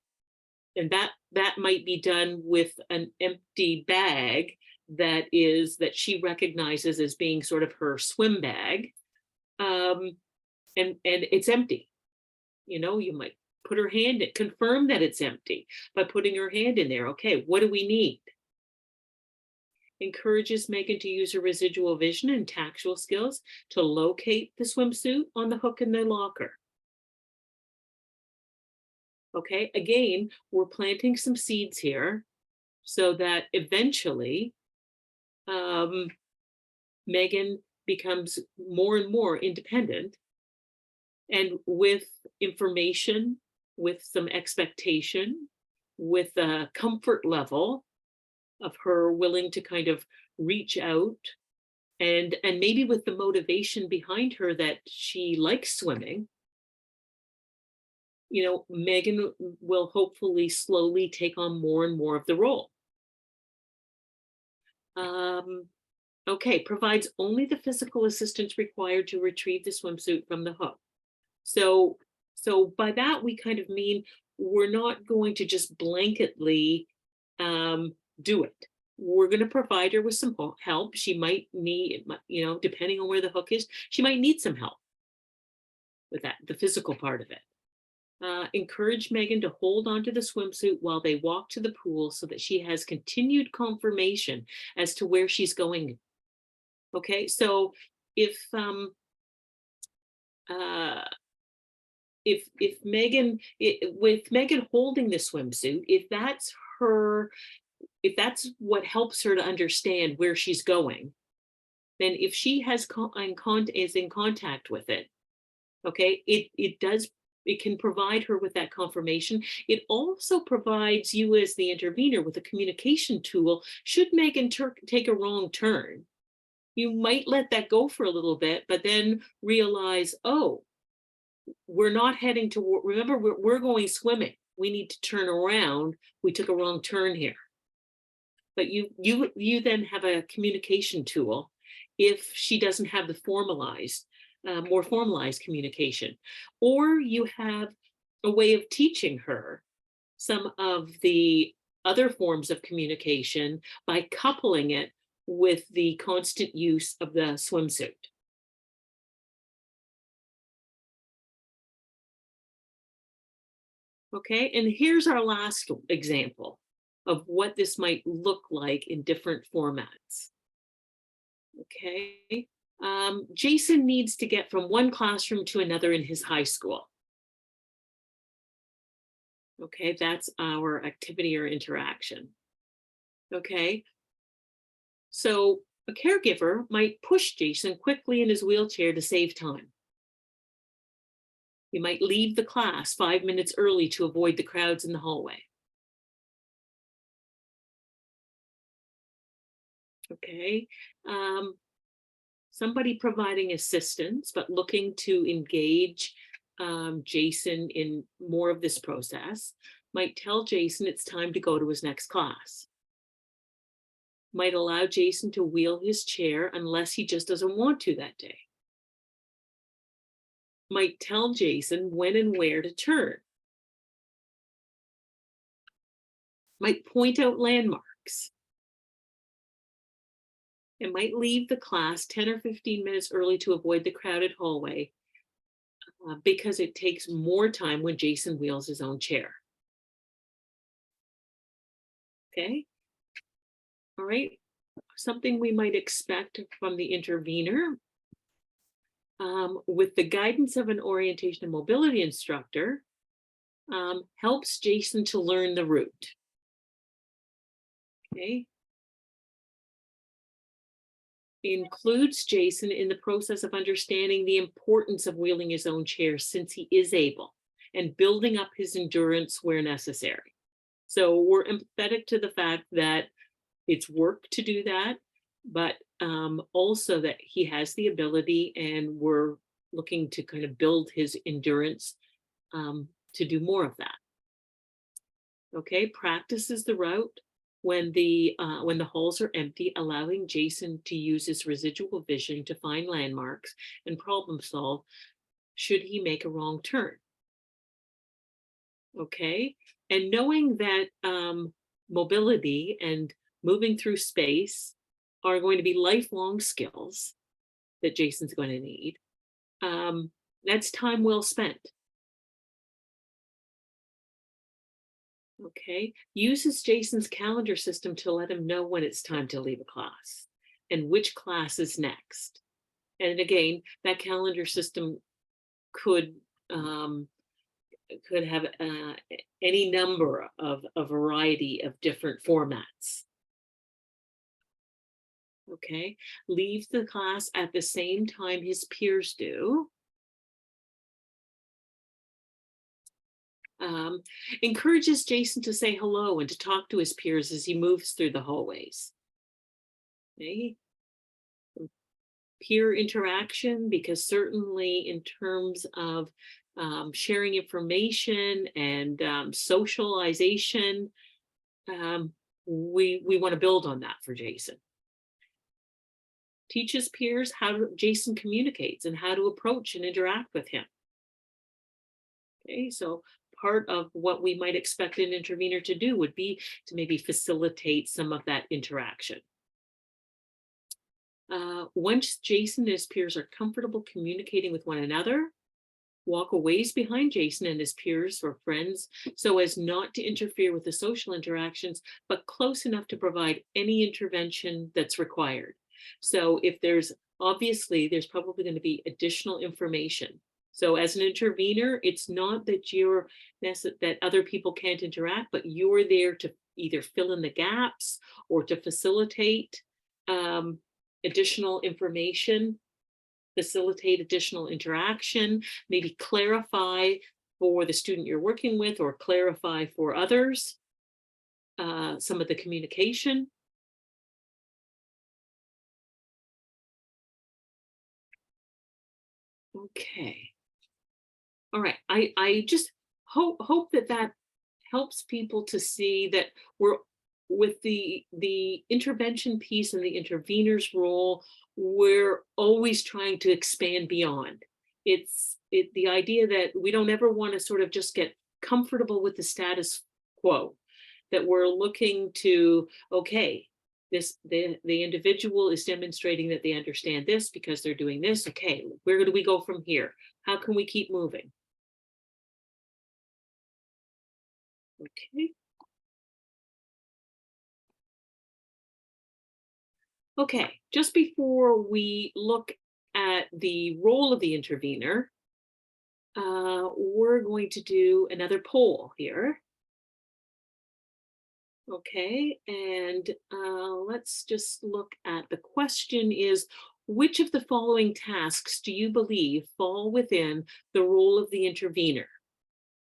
And that might be done with an empty bag that she recognizes as being sort of her swim bag, and it's empty. You know, you might put her hand in, confirm that it's empty by putting her hand in there. Okay, what do we need? Encourages Megan to use her residual vision and tactual skills to locate the swimsuit on the hook in the locker. Okay, again, we're planting some seeds here so that eventually Megan becomes more and more independent, and with information, with some expectation, with a comfort level of her willing to kind of reach out, and maybe with the motivation behind her that she likes swimming, you know, Megan will hopefully slowly take on more and more of the role. Okay, provides only the physical assistance required to retrieve the swimsuit from the hook. So by that, we kind of mean we're not going to just blanketly do it. We're going to provide her with some help. She might need, you know, depending on where the hook is, she might need some help with that, the physical part of it. Encourage Megan to hold onto the swimsuit while they walk to the pool so that she has continued confirmation as to where she's going. Okay, so if Megan, with Megan holding the swimsuit, if that's what helps her to understand where she's going, then if she has is in contact with it, okay, it can provide her with that confirmation. It also provides you as the intervener with a communication tool. Should Megan take a wrong turn, you might let that go for a little bit, but then realize, oh, we're not heading to, remember, we're going swimming. We need to turn around. We took a wrong turn here. But you then have a communication tool if she doesn't have the formalized, more formalized communication, or you have a way of teaching her some of the other forms of communication by coupling it with the constant use of the swimsuit. Okay, and here's our last example of what this might look like in different formats. Okay, Jason needs to get from one classroom to another in his high school. Okay, that's our activity or interaction. Okay, so a caregiver might push Jason quickly in his wheelchair to save time. He might leave the class 5 minutes early to avoid the crowds in the hallway. Okay, somebody providing assistance but looking to engage Jason in more of this process might tell Jason it's time to go to his next class. Might allow Jason to wheel his chair unless he just doesn't want to that day. Might tell Jason when and where to turn. Might point out landmarks. It might leave the class 10 or 15 minutes early to avoid the crowded hallway because it takes more time when Jason wheels his own chair. Okay. All right. Something we might expect from the intervener. With the guidance of an orientation and mobility instructor, helps Jason to learn the route. Okay. Includes Jason in the process of understanding the importance of wheeling his own chair since he is able, and building up his endurance where necessary. So we're empathetic to the fact that it's work to do that, but also that he has the ability, and we're looking to kind of build his endurance to do more of that. Okay, practices the route when the halls are empty, allowing Jason to use his residual vision to find landmarks and problem solve should he make a wrong turn. Okay, and knowing that mobility and moving through space are going to be lifelong skills that Jason's going to need. That's time well spent. Okay, uses Jason's calendar system to let him know when it's time to leave a class and which class is next. And again, that calendar system could have any number of a variety of different formats. Okay, leaves the class at the same time his peers do. Encourages Jason to say hello and to talk to his peers as he moves through the hallways. Okay. Peer interaction, because certainly in terms of sharing information and socialization, we want to build on that for Jason. Teaches peers how Jason communicates and how to approach and interact with him. Okay, so part of what we might expect an intervener to do would be to maybe facilitate some of that interaction. Once Jason and his peers are comfortable communicating with one another, walk a ways behind Jason and his peers or friends so as not to interfere with the social interactions, but close enough to provide any intervention that's required. So if there's probably going to be additional information. So as an intervener, it's not that that other people can't interact, but you're there to either fill in the gaps or to facilitate additional information, facilitate additional interaction, maybe clarify for the student you're working with or clarify for others some of the communication. Okay. All right. I just hope that helps people to see that we're with the intervention piece and the intervener's role, we're always trying to expand beyond. It's the idea that we don't ever want to sort of just get comfortable with the status quo, that we're looking to, okay, the individual is demonstrating that they understand this because they're doing this. Okay, where do we go from here? How can we keep moving? Okay. Okay, just before we look at the role of the intervener, we're going to do another poll here. Okay, and let's just look at the question is, which of the following tasks do you believe fall within the role of the intervener?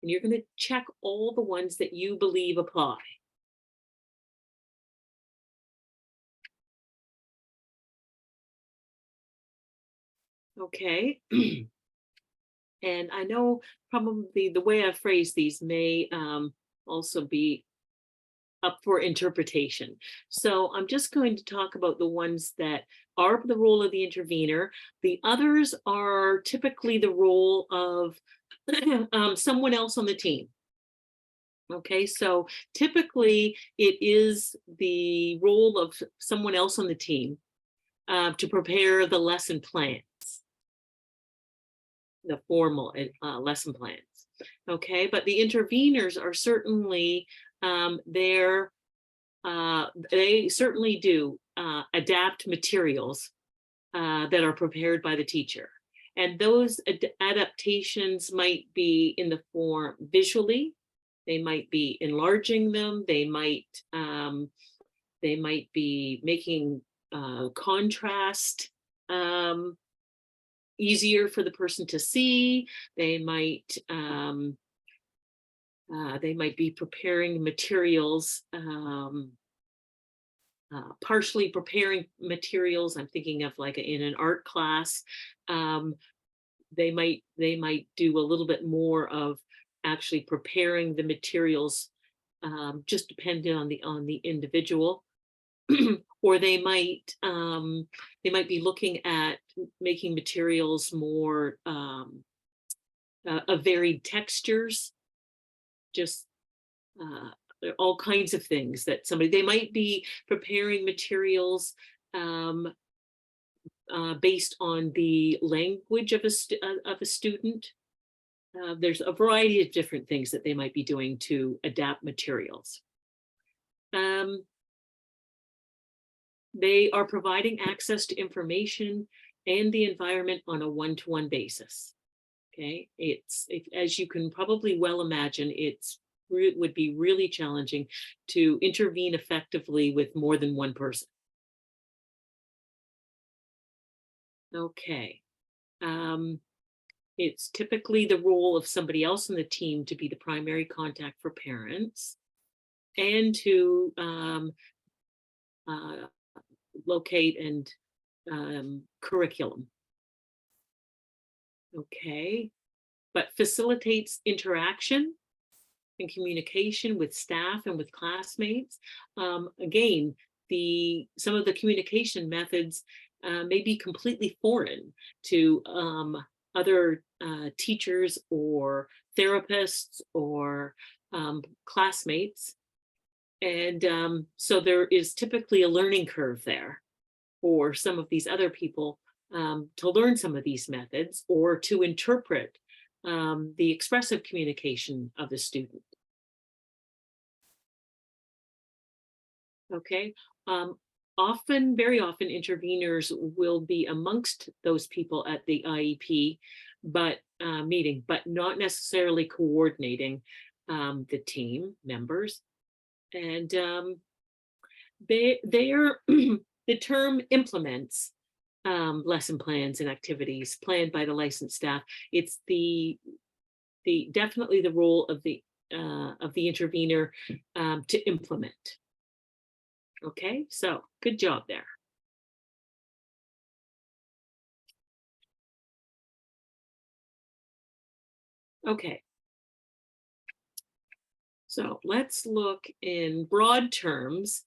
And you're going to check all the ones that you believe apply. Okay. And I know probably the way I phrase these may also be up for interpretation. So I'm just going to talk about the ones that are the role of the intervener. The others are typically the role of someone else on the team. Okay, so typically it is the role of someone else on the team to prepare the lesson plans, the formal lesson plans. Okay, but the interveners are certainly they certainly do adapt materials that are prepared by the teacher. And those adaptations might be in the form visually, they might be enlarging them, they might be making contrast easier for the person to see. They might be preparing materials, partially preparing materials. I'm thinking of like in an art class. They might do a little bit more of actually preparing the materials, just depending on the individual. Or they might be looking at making materials more of varied textures, just all kinds of things that they might be preparing materials based on the language of a student. There's a variety of different things that they might be doing to adapt materials. They are providing access to information and the environment on a one-to-one basis. Okay, as you can probably well imagine, it would be really challenging to intervene effectively with more than one person. Okay. It's typically the role of somebody else in the team to be the primary contact for parents and to locate and curriculum. Okay, but facilitates interaction and communication with staff and with classmates. Again, some of the communication methods may be completely foreign to other teachers or therapists or classmates. And so there is typically a learning curve there for some of these other people to learn some of these methods or to interpret the expressive communication of the student. Okay. Very often interveners will be amongst those people at the IEP meeting, but not necessarily coordinating the team members. And the term implements lesson plans and activities planned by the licensed staff. It's definitely the role of the intervener to implement. Okay, so good job there. Okay. So let's look in broad terms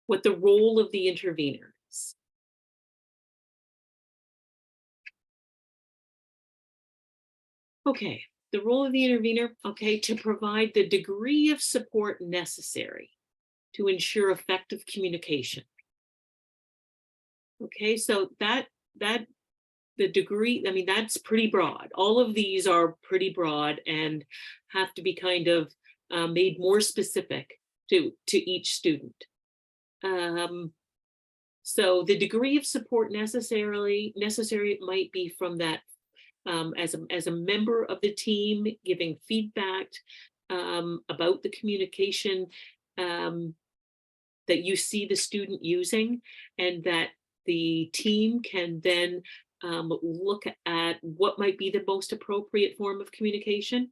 what the role of the intervener is. Okay, the role of the intervener, okay, to provide the degree of support necessary to ensure effective communication. Okay, so that the degree, I mean, that's pretty broad. All of these are pretty broad and have to be kind of made more specific to each student. So the degree of support necessary might be from that as a member of the team, giving feedback about the communication that you see the student using, and that the team can then look at what might be the most appropriate form of communication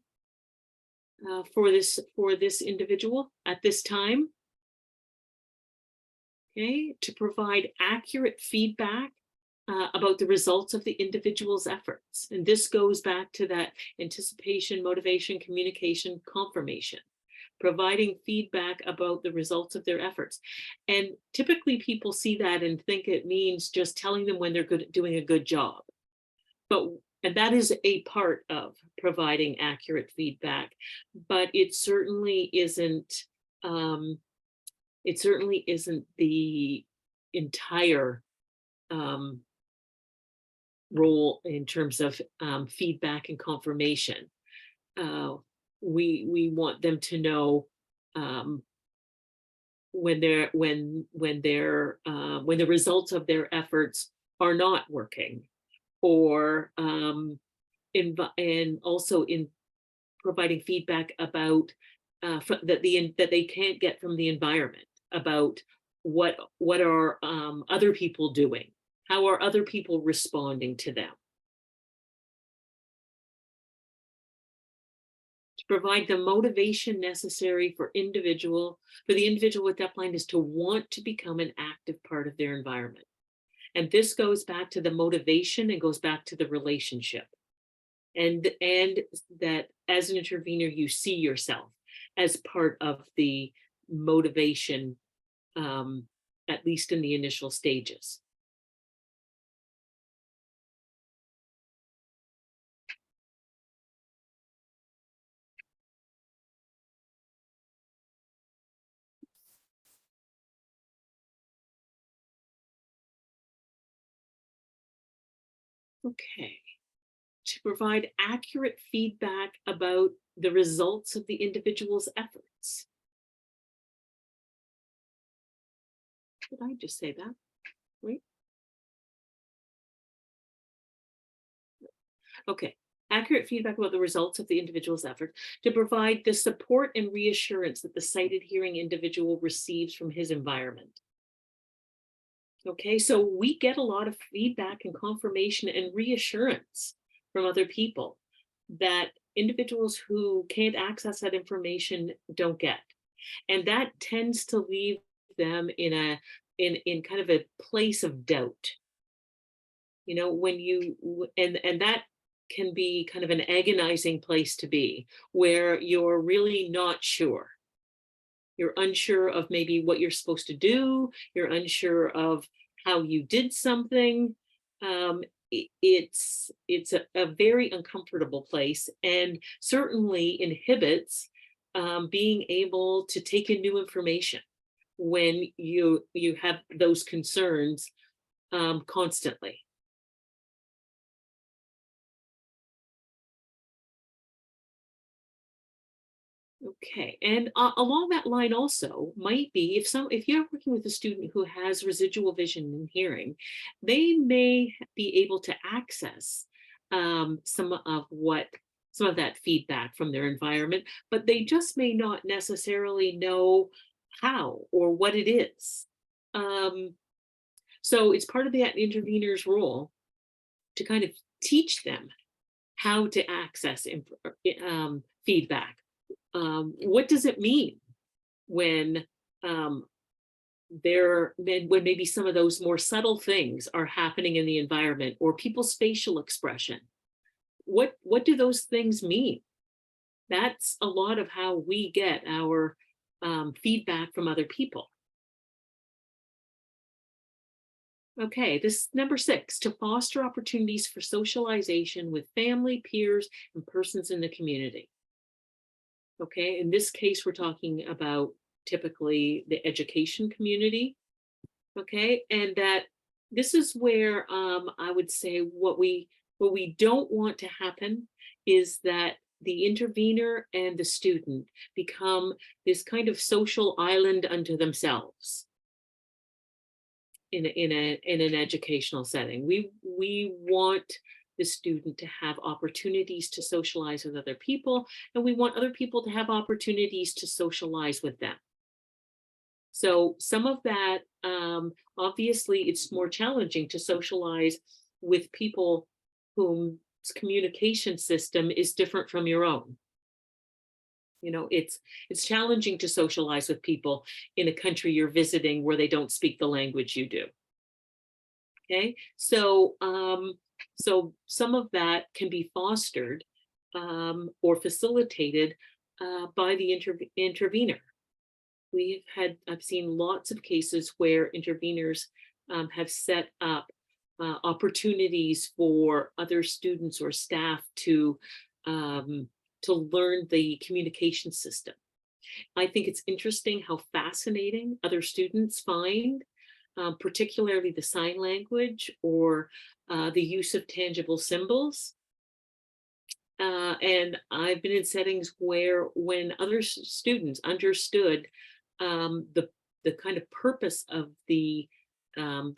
for this individual at this time. Okay, to provide accurate feedback about the results of the individual's efforts. And this goes back to that anticipation, motivation, communication, confirmation, providing feedback about the results of their efforts. And typically people see that and think it means just telling them when they're doing a good job. And that is a part of providing accurate feedback, but it certainly isn't the entire role in terms of feedback and confirmation. We want them to know when the results of their efforts are not working, or and also in providing feedback about that they can't get from the environment, about what are other people doing, how are other people responding to them. To provide the motivation necessary for the individual with deafblindness to want to become an active part of their environment. And this goes back to the motivation and goes back to the relationship. And that as an intervener, you see yourself as part of the motivation, at least in the initial stages. Okay. To provide accurate feedback about the results of the individual's efforts. Did I just say that? Wait. Okay. Accurate feedback about the results of the individual's effort, to provide the support and reassurance that the sighted hearing individual receives from his environment. Okay, so we get a lot of feedback and confirmation and reassurance from other people that individuals who can't access that information don't get. And that tends to leave them in kind of a place of doubt. You know, when you and that can be kind of an agonizing place to be, where you're really not sure. You're unsure of maybe what you're supposed to do. You're unsure of how you did something. It's a very uncomfortable place, and certainly inhibits being able to take in new information when you have those concerns constantly. Okay, and along that line also might be if you're working with a student who has residual vision and hearing, they may be able to access some of that feedback from their environment, but they just may not necessarily know how or what it is. So it's part of that intervener's role to kind of teach them how to access feedback. What does it mean when when maybe some of those more subtle things are happening in the environment, or people's facial expression? What do those things mean? That's a lot of how we get our feedback from other people. Okay, this number 6, to foster opportunities for socialization with family, peers, and persons in the community. Okay, in this case, we're talking about typically the education community. Okay, and that this is where I would say what we don't want to happen is that the intervener and the student become this kind of social island unto themselves in an educational setting. We want the student to have opportunities to socialize with other people, and we want other people to have opportunities to socialize with them. So some of that, obviously, it's more challenging to socialize with people whose communication system is different from your own. You know, it's challenging to socialize with people in a country you're visiting where they don't speak the language you do. Okay, so so some of that can be fostered or facilitated by the intervener. I've seen lots of cases where interveners have set up opportunities for other students or staff to learn the communication system. I think it's interesting how fascinating other students find particularly the sign language or the use of tangible symbols. And I've been in settings where when other students understood the kind of purpose of the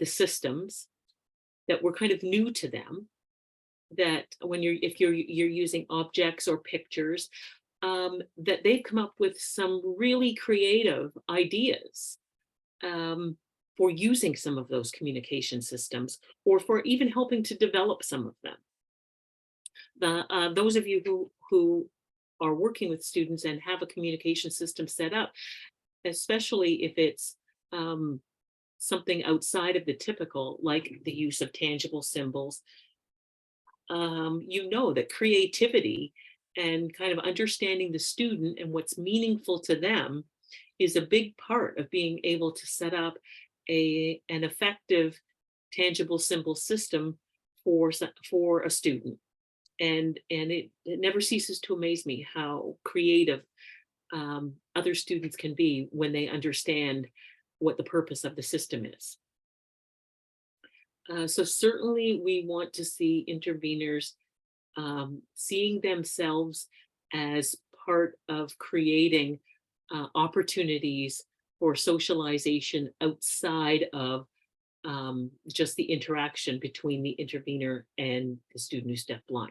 systems that were kind of new to them, that when if you're using objects or pictures, that they've come up with some really creative ideas for using some of those communication systems, or for even helping to develop some of them. Those of you who are working with students and have a communication system set up, especially if it's something outside of the typical, like the use of tangible symbols, you know that creativity and kind of understanding the student and what's meaningful to them is a big part of being able to set up an effective tangible symbol system for a student. And it never ceases to amaze me how creative other students can be when they understand what the purpose of the system is. So certainly we want to see interveners seeing themselves as part of creating opportunities for socialization outside of just the interaction between the intervener and the student who's deafblind.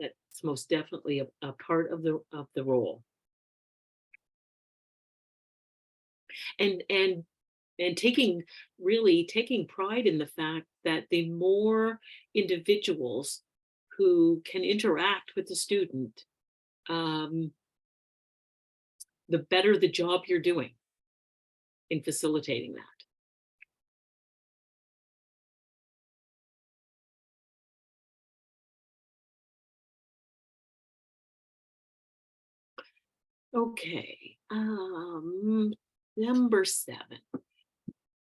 That's most definitely a part of the role. And and taking pride in the fact that the more individuals who can interact with the student, the better the job you're doing in facilitating that. Okay, number 7.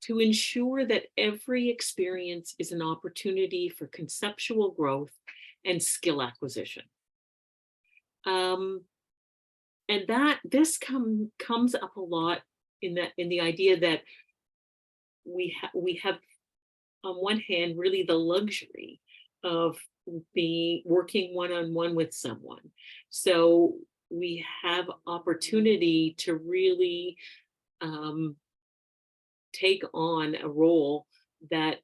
To ensure that every experience is an opportunity for conceptual growth and skill acquisition. And that this comes up a lot in the idea that we have on one hand really the luxury of working one-on-one with someone. So we have opportunity to really take on a role that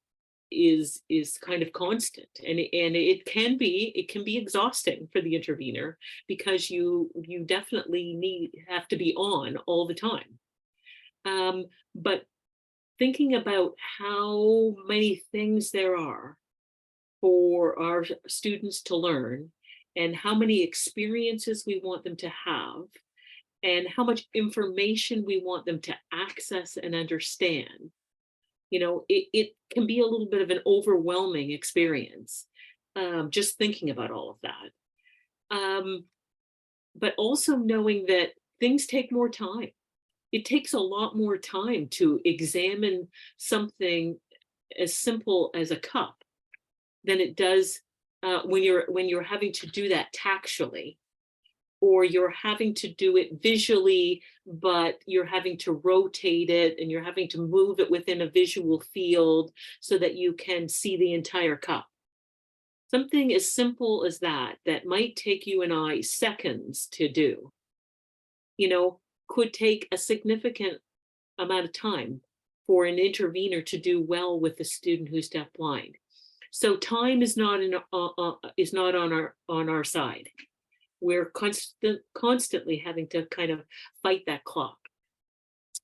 is kind of constant, and it can be exhausting for the intervener, because you definitely have to be on all the time. But thinking about how many things there are for our students to learn, and how many experiences we want them to have, and how much information we want them to access and understand, it can be a little bit of an overwhelming experience, just thinking about all of that. But also knowing that things take more time. It takes a lot more time to examine something as simple as a cup than it does when you're having to do that tactually, or you're having to do it visually, but you're having to rotate it and you're having to move it within a visual field so that you can see the entire cup. Something as simple as that might take you and I seconds to do, could take a significant amount of time for an intervener to do well with a student who's deafblind. So time is not on our side. We're constantly having to kind of fight that clock.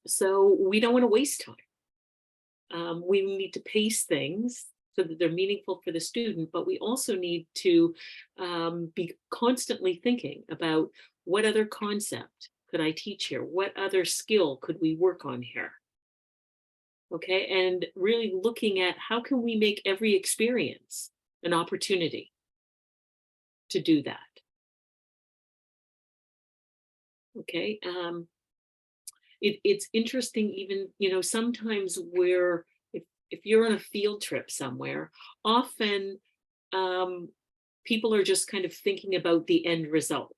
So we don't want to waste time. We need to pace things so that they're meaningful for the student, but we also need to be constantly thinking about what other concept could I teach here? What other skill could we work on here? Okay, and really looking at how can we make every experience an opportunity to do that. Okay, it's interesting, even, sometimes where if you're on a field trip somewhere, often people are just kind of thinking about the end result.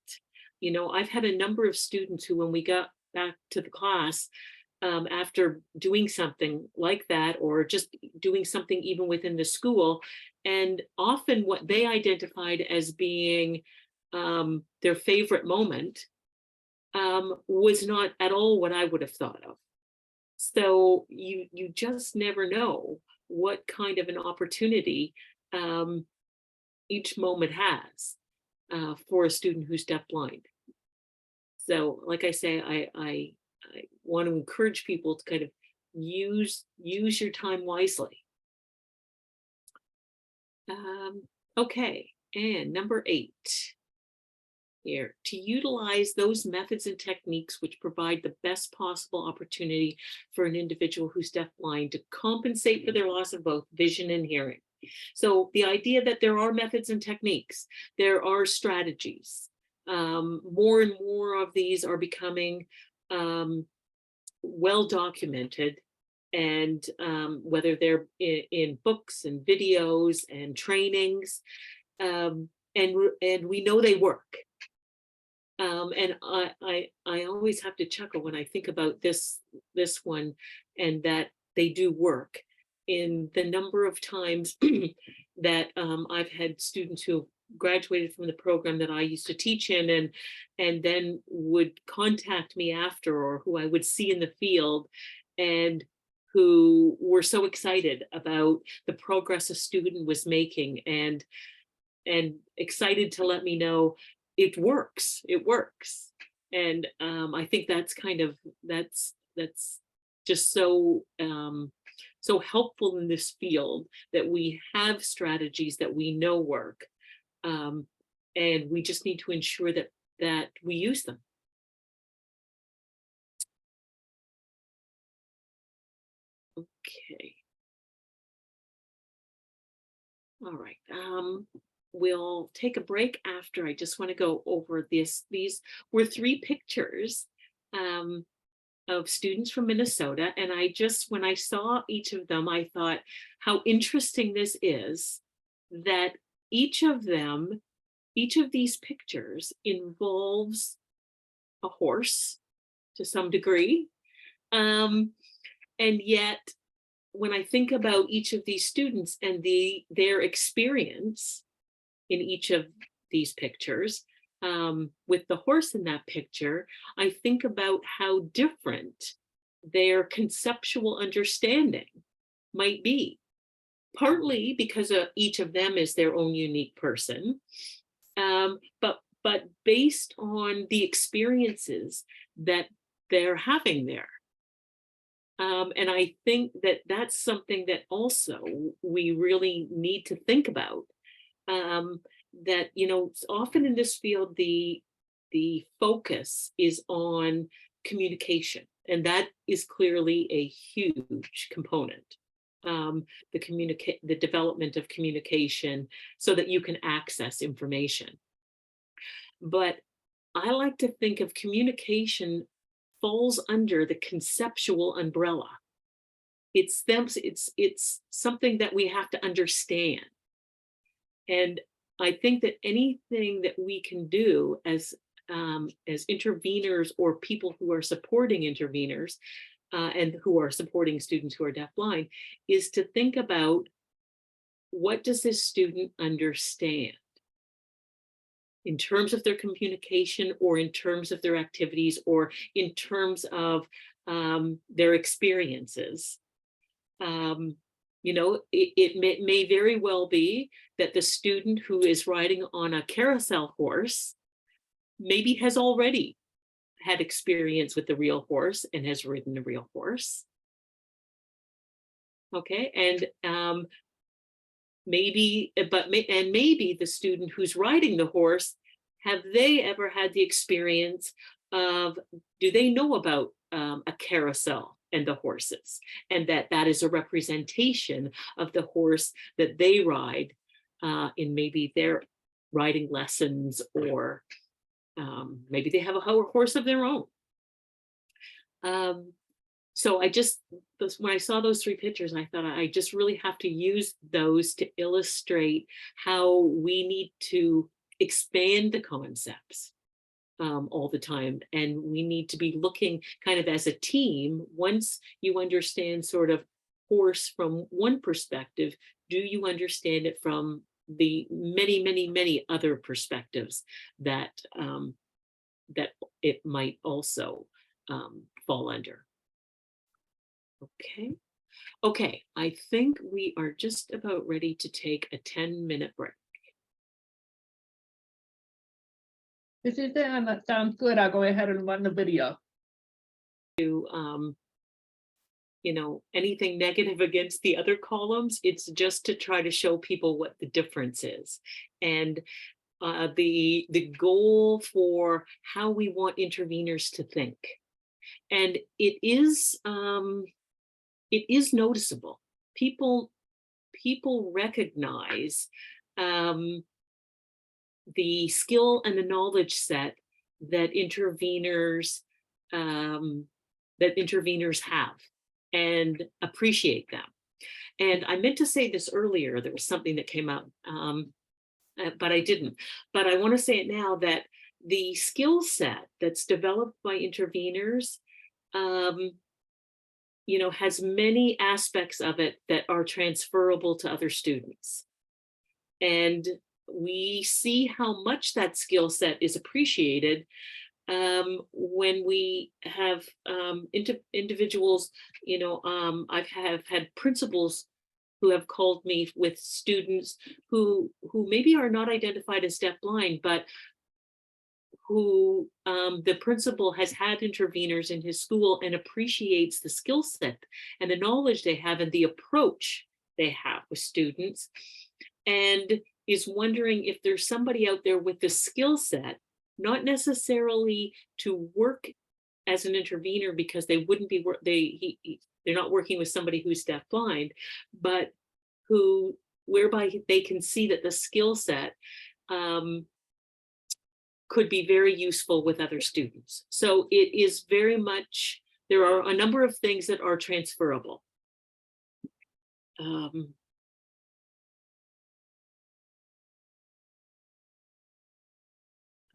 I've had a number of students who, when we got back to the class, after doing something like that, or just doing something even within the school, and often what they identified as being their favorite moment was not at all what I would have thought of. So you just never know what kind of an opportunity each moment has for a student who's deafblind. So, like I say, I want to encourage people to kind of use your time wisely. Okay, and number 8 here, to utilize those methods and techniques which provide the best possible opportunity for an individual who's deafblind to compensate for their loss of both vision and hearing. So the idea that there are methods and techniques, there are strategies. More and more of these are becoming well documented, and whether they're in books and videos and trainings, and we know they work. And I always have to chuckle when I think about this one, and that they do work, in the number of times that I've had students who graduated from the program that I used to teach in, and then would contact me after, or who I would see in the field, and who were so excited about the progress a student was making, and excited to let me know it works. And I think that's just so so helpful in this field, that we have strategies that we know work, and we just need to ensure that we use them. Okay. All right. We'll take a break after. I just want to go over this. These were 3 pictures of students from Minnesota. And when I saw each of them, I thought how interesting this is, that each of these pictures involves a horse to some degree. And yet, when I think about each of these students and their experience in each of these pictures, with the horse in that picture, I think about how different their conceptual understanding might be. Partly because each of them is their own unique person, but based on the experiences that they're having there. And I think that that's something that also we really need to think about. That, often in this field, the focus is on communication, and that is clearly a huge component. The development of communication so that you can access information. But I like to think of communication falls under the conceptual umbrella. It's something that we have to understand. And I think that anything that we can do as interveners or people who are supporting interveners and who are supporting students who are deafblind is to think about, what does this student understand in terms of their communication, or in terms of their activities, or in terms of their experiences. It may very well be that the student who is riding on a carousel horse maybe has already had experience with the real horse and has ridden a real horse. Okay, and maybe the student who's riding the horse, have they ever had the experience of, do they know about a carousel and the horses, and that is a representation of the horse that they ride in maybe their riding lessons, or maybe they have a horse of their own. So when I saw those 3 pictures, I thought I just really have to use those to illustrate how we need to expand the concepts all the time. And we need to be looking kind of as a team. Once you understand sort of horse from one perspective, do you understand it from the many, many, many other perspectives that it might also fall under? Okay, I think we are just about ready to take a 10-minute break. This is Ann. That sounds good. I'll go ahead and run the video. Anything negative against the other columns, it's just to try to show people what the difference is. And the goal for how we want interveners to think. And it is noticeable. People recognize the skill and the knowledge set that interveners have, and appreciate them. And I meant to say this earlier. There was something that came out, but I didn't. But I want to say it now, that the skill set that's developed by interveners has many aspects of it that are transferable to other students. And we see how much that skill set is appreciated when we have individuals, I have had principals who have called me with students who maybe are not identified as deafblind, but who the principal has had interveners in his school and appreciates the skill set and the knowledge they have and the approach they have with students, and is wondering if there's somebody out there with the skill set, not necessarily to work as an intervener because they wouldn't be they're not working with somebody who's deafblind, but who whereby they can see that the skill set could be very useful with other students. So it is very much, there are a number of things that are transferable.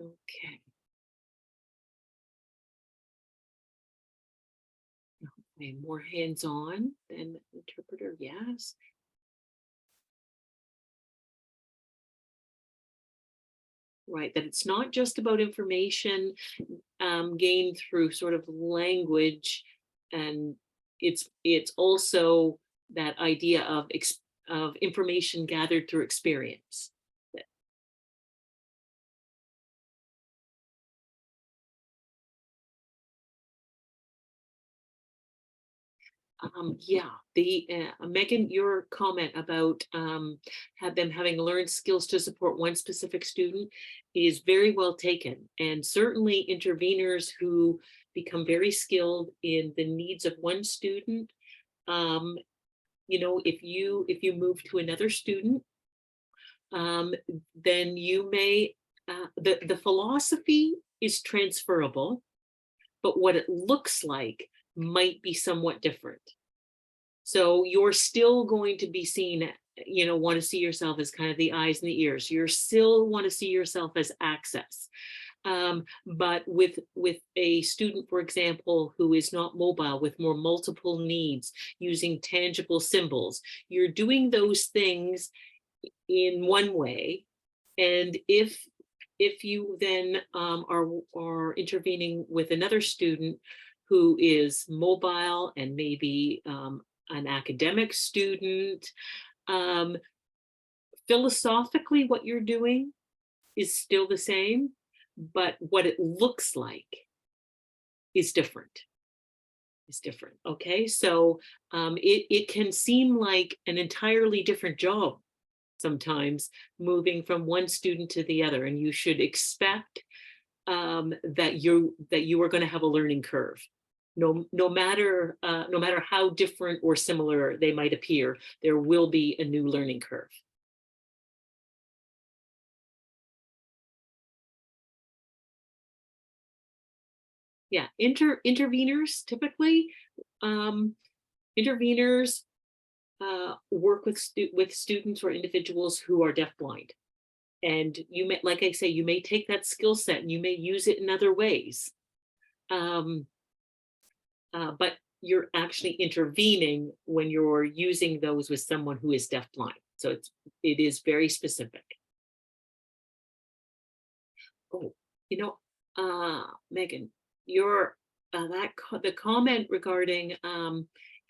Okay. Okay, more hands-on than interpreter, yes. Right, that it's not just about information gained through sort of language, and it's also that idea of information gathered through experience. Yeah, the Megan, your comment about have them having learned skills to support one specific student is very well taken, and certainly interveners who become very skilled in the needs of one student. You know, if you move to another student, then you may the philosophy is transferable, but what it looks like might be somewhat different. So you're still going to be seen, you know, want to see yourself as kind of the eyes and the ears. You're still want to see yourself as access. But with a student, for example, who is not mobile, with more multiple needs, using tangible symbols, you're doing those things in one way. And if you then are intervening with another student who is mobile and maybe an academic student, philosophically what you're doing is still the same, but what it looks like is different. Okay, so it can seem like an entirely different job sometimes, moving from one student to the other, and you should expect that you are going to have a learning curve. No matter how different or similar they might appear, there will be a new learning curve. Yeah, interveners typically, interveners work with students or individuals who are deafblind, and you may, like I say, you may take that skill set and you may use it in other ways. But you're actually intervening when you're using those with someone who is deafblind. So it is very specific. Oh, you know, Megan, your the comment regarding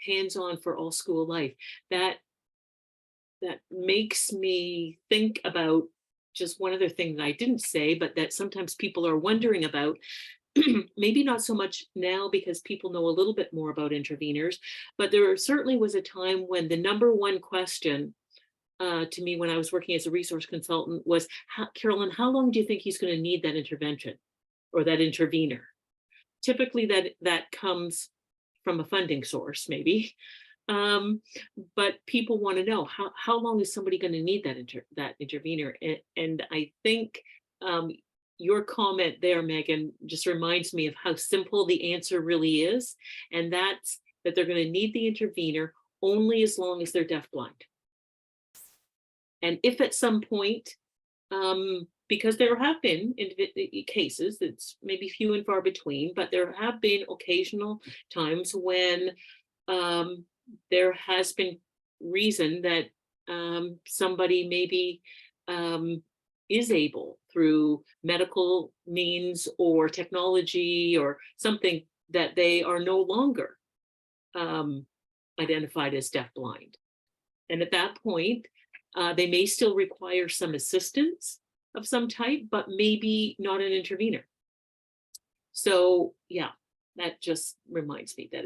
hands-on for all school life, that makes me think about just one other thing that I didn't say, but that sometimes people are wondering about. Maybe not so much now because people know a little bit more about interveners, but there certainly was a time when the number one question to me when I was working as a resource consultant was, Carolyn, how long do you think he's going to need that intervention or that intervener? Typically that comes from a funding source, maybe. But people want to know how long is somebody going to need that intervener? And I think your comment there, Megan, just reminds me of how simple the answer really is. And that's that they're going to need the intervener only as long as they're deafblind. And if at some point, because there have been cases, it's maybe few and far between, but there have been occasional times when there has been reason that somebody maybe is able through medical means or technology or something that they are no longer identified as deafblind. And at that point, they may still require some assistance of some type, but maybe not an intervener. So yeah, that just reminds me that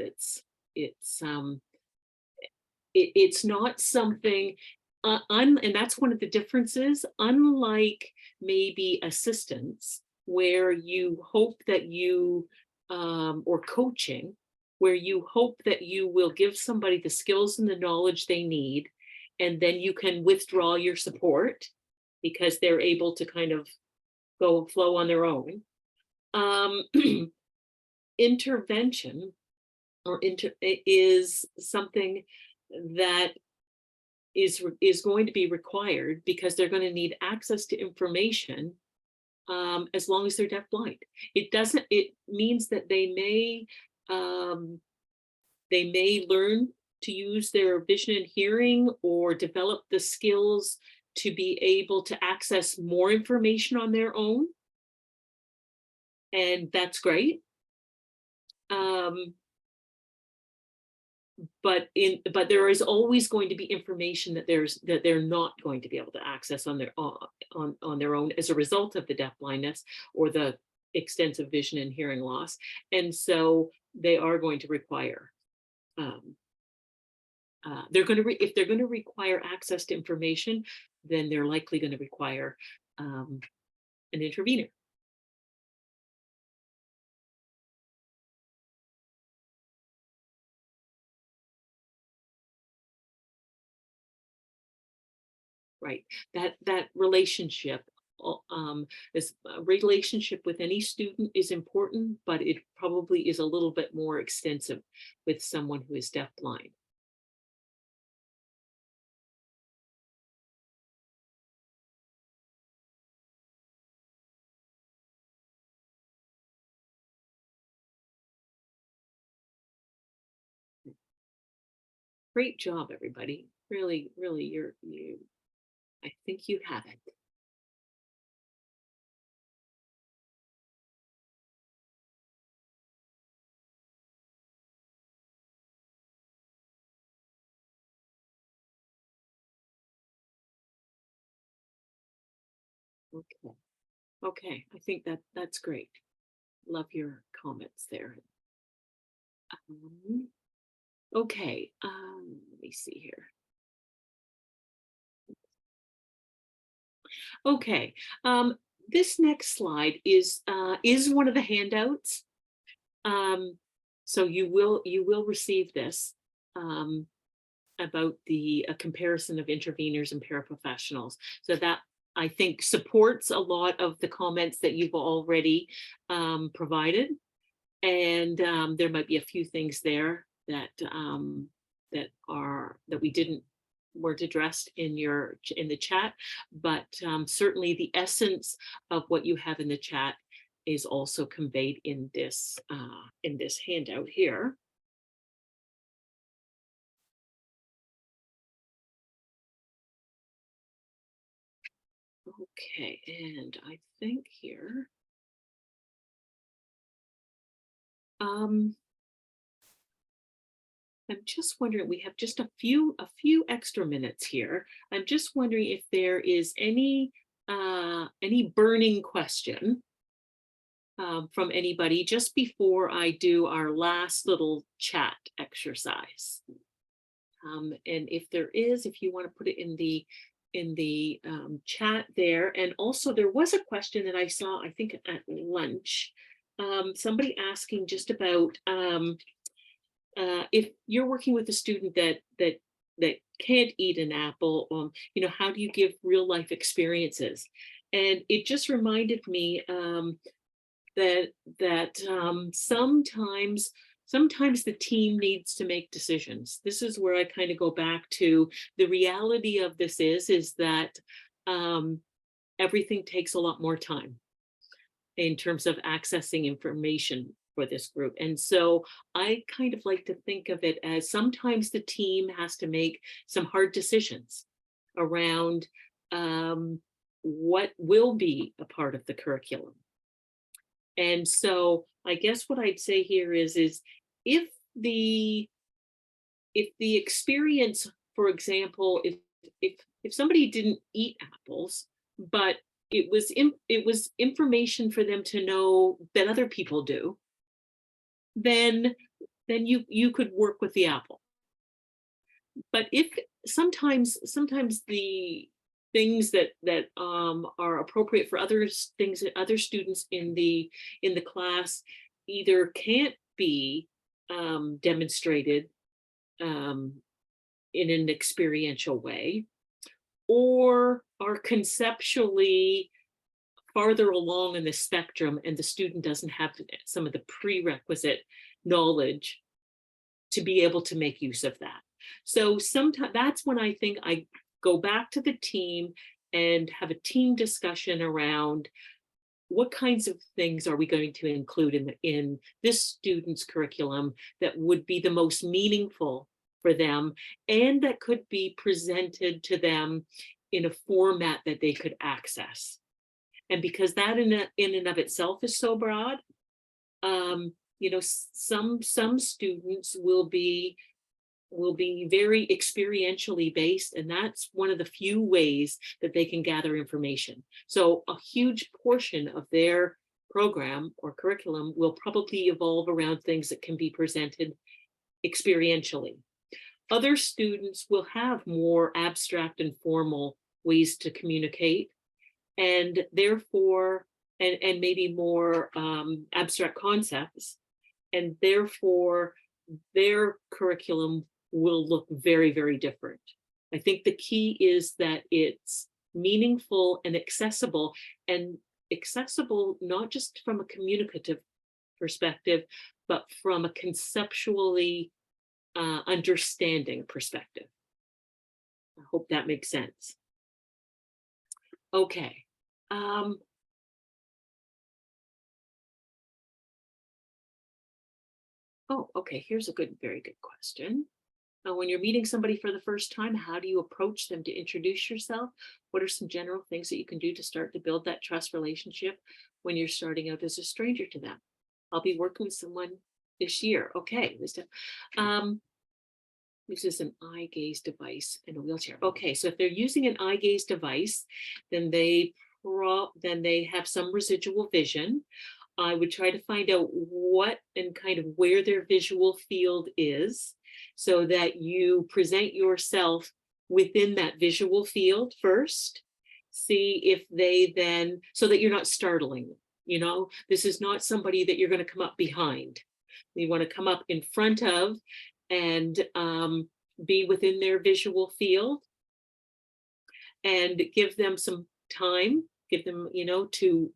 it's not something, and that's one of the differences, unlike maybe assistance, where you hope that you, or coaching, where you hope that you will give somebody the skills and the knowledge they need, and then you can withdraw your support because they're able to kind of go flow on their own. Intervention is something that is going to be required because they're going to need access to information, as long as they're deafblind. It means that they may learn to use their vision and hearing or develop the skills to be able to access more information on their own. And that's great. But there is always going to be information that they're not going to be able to access on their own as a result of the deafblindness or the extensive vision and hearing loss. And so they are going to require, if they're going to require access to information, then they're likely going to require an intervener. Right, that relationship, this relationship with any student is important, but it probably is a little bit more extensive with someone who is deafblind. Great job, everybody. Really, really, I think you have it. Okay, I think that's great. Love your comments there. Okay, let me see here. Okay, this next slide is one of the handouts. So you will receive this, about the comparison of interveners and paraprofessionals. So that, I think, supports a lot of the comments that you've already provided. And there might be a few things there that weren't addressed in the chat, but certainly the essence of what you have in the chat is also conveyed in this handout here. Okay, and I think here, I'm just wondering, we have just a few extra minutes here. I'm just wondering if there is any burning question from anybody just before I do our last little chat exercise. And if there is, if you want to put it in the chat there. And also there was a question that I saw, I think at lunch, somebody asking just about if you're working with a student that can't eat an apple, how do you give real life experiences? And it just reminded me that sometimes the team needs to make decisions. This is where I kind of go back to the reality of this is that everything takes a lot more time in terms of accessing information for this group. And so I kind of like to think of it as sometimes the team has to make some hard decisions around what will be a part of the curriculum. And so I guess what I'd say here is if the experience, for example, if somebody didn't eat apples, but it was information for them to know that other people do, then you could work with the apple. But if sometimes the things that are appropriate for things that other students in the class either can't be demonstrated in an experiential way, or are conceptually farther along in the spectrum and the student doesn't have some of the prerequisite knowledge to be able to make use of that. So sometimes that's when I think I go back to the team and have a team discussion around what kinds of things are we going to include in this student's curriculum that would be the most meaningful for them and that could be presented to them in a format that they could access. And because that in and of itself is so broad, you know, some students will be very experientially based, and that's one of the few ways that they can gather information. So a huge portion of their program or curriculum will probably evolve around things that can be presented experientially. Other students will have more abstract and formal ways to communicate, and therefore, and maybe more abstract concepts, and therefore their curriculum will look very, very different. I think the key is that it's meaningful and accessible not just from a communicative perspective, but from a conceptually understanding perspective. I hope that makes sense. Okay. Oh, okay, here's a very good question. When you're meeting somebody for the first time, how do you approach them to introduce yourself? What are some general things that you can do to start to build that trust relationship when you're starting out as a stranger to them? I'll be working with someone this year. Okay, uses an eye gaze device in a wheelchair. Okay, so if they're using an eye gaze device, then they have some residual vision. I would try to find out what and kind of where their visual field is so that you present yourself within that visual field first. See if they then, so that you're not startling them. You know, this is not somebody that you're going to come up behind. You want to come up in front of and be within their visual field and give them some time. Give them, you know, to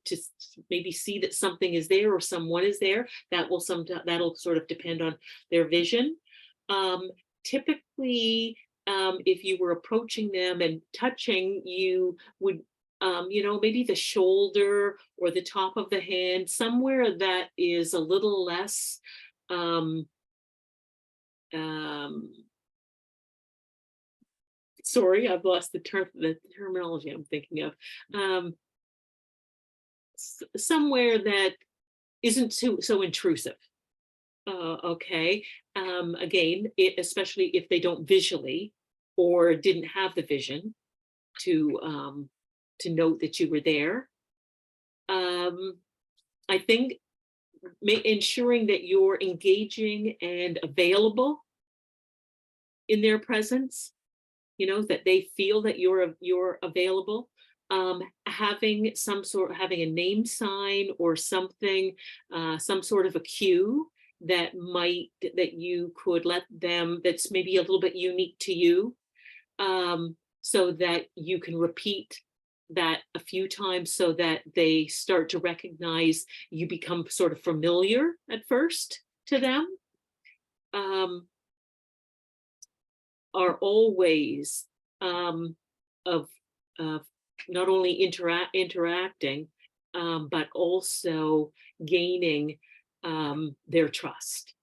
maybe see that something is there or someone is there. That'll sort of depend on their vision. Typically, if you were approaching them and touching, you would, you know, maybe the shoulder or the top of the hand, somewhere that is a little less sorry, I've lost the terminology I'm thinking of. Somewhere that isn't so intrusive. Okay. Again, especially if they don't visually or didn't have the vision to note that you were there. I think ensuring that you're engaging and available in their presence, you know, that they feel that you're available. Having a name sign or something, some sort of a cue that you could let them, that's maybe a little bit unique to you, so that you can repeat that a few times so that they start to recognize you, become sort of familiar at first to them. Are all ways of not only interacting, but also gaining their trust.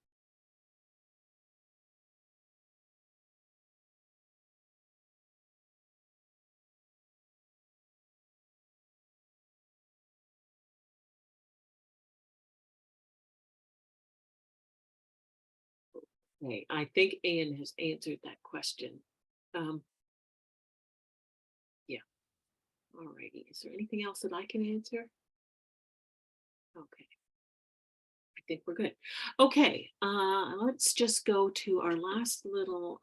Okay, I think Anne has answered that question. Yeah. All righty. Is there anything else that I can answer? Okay. I think we're good. Okay, let's just go to our last little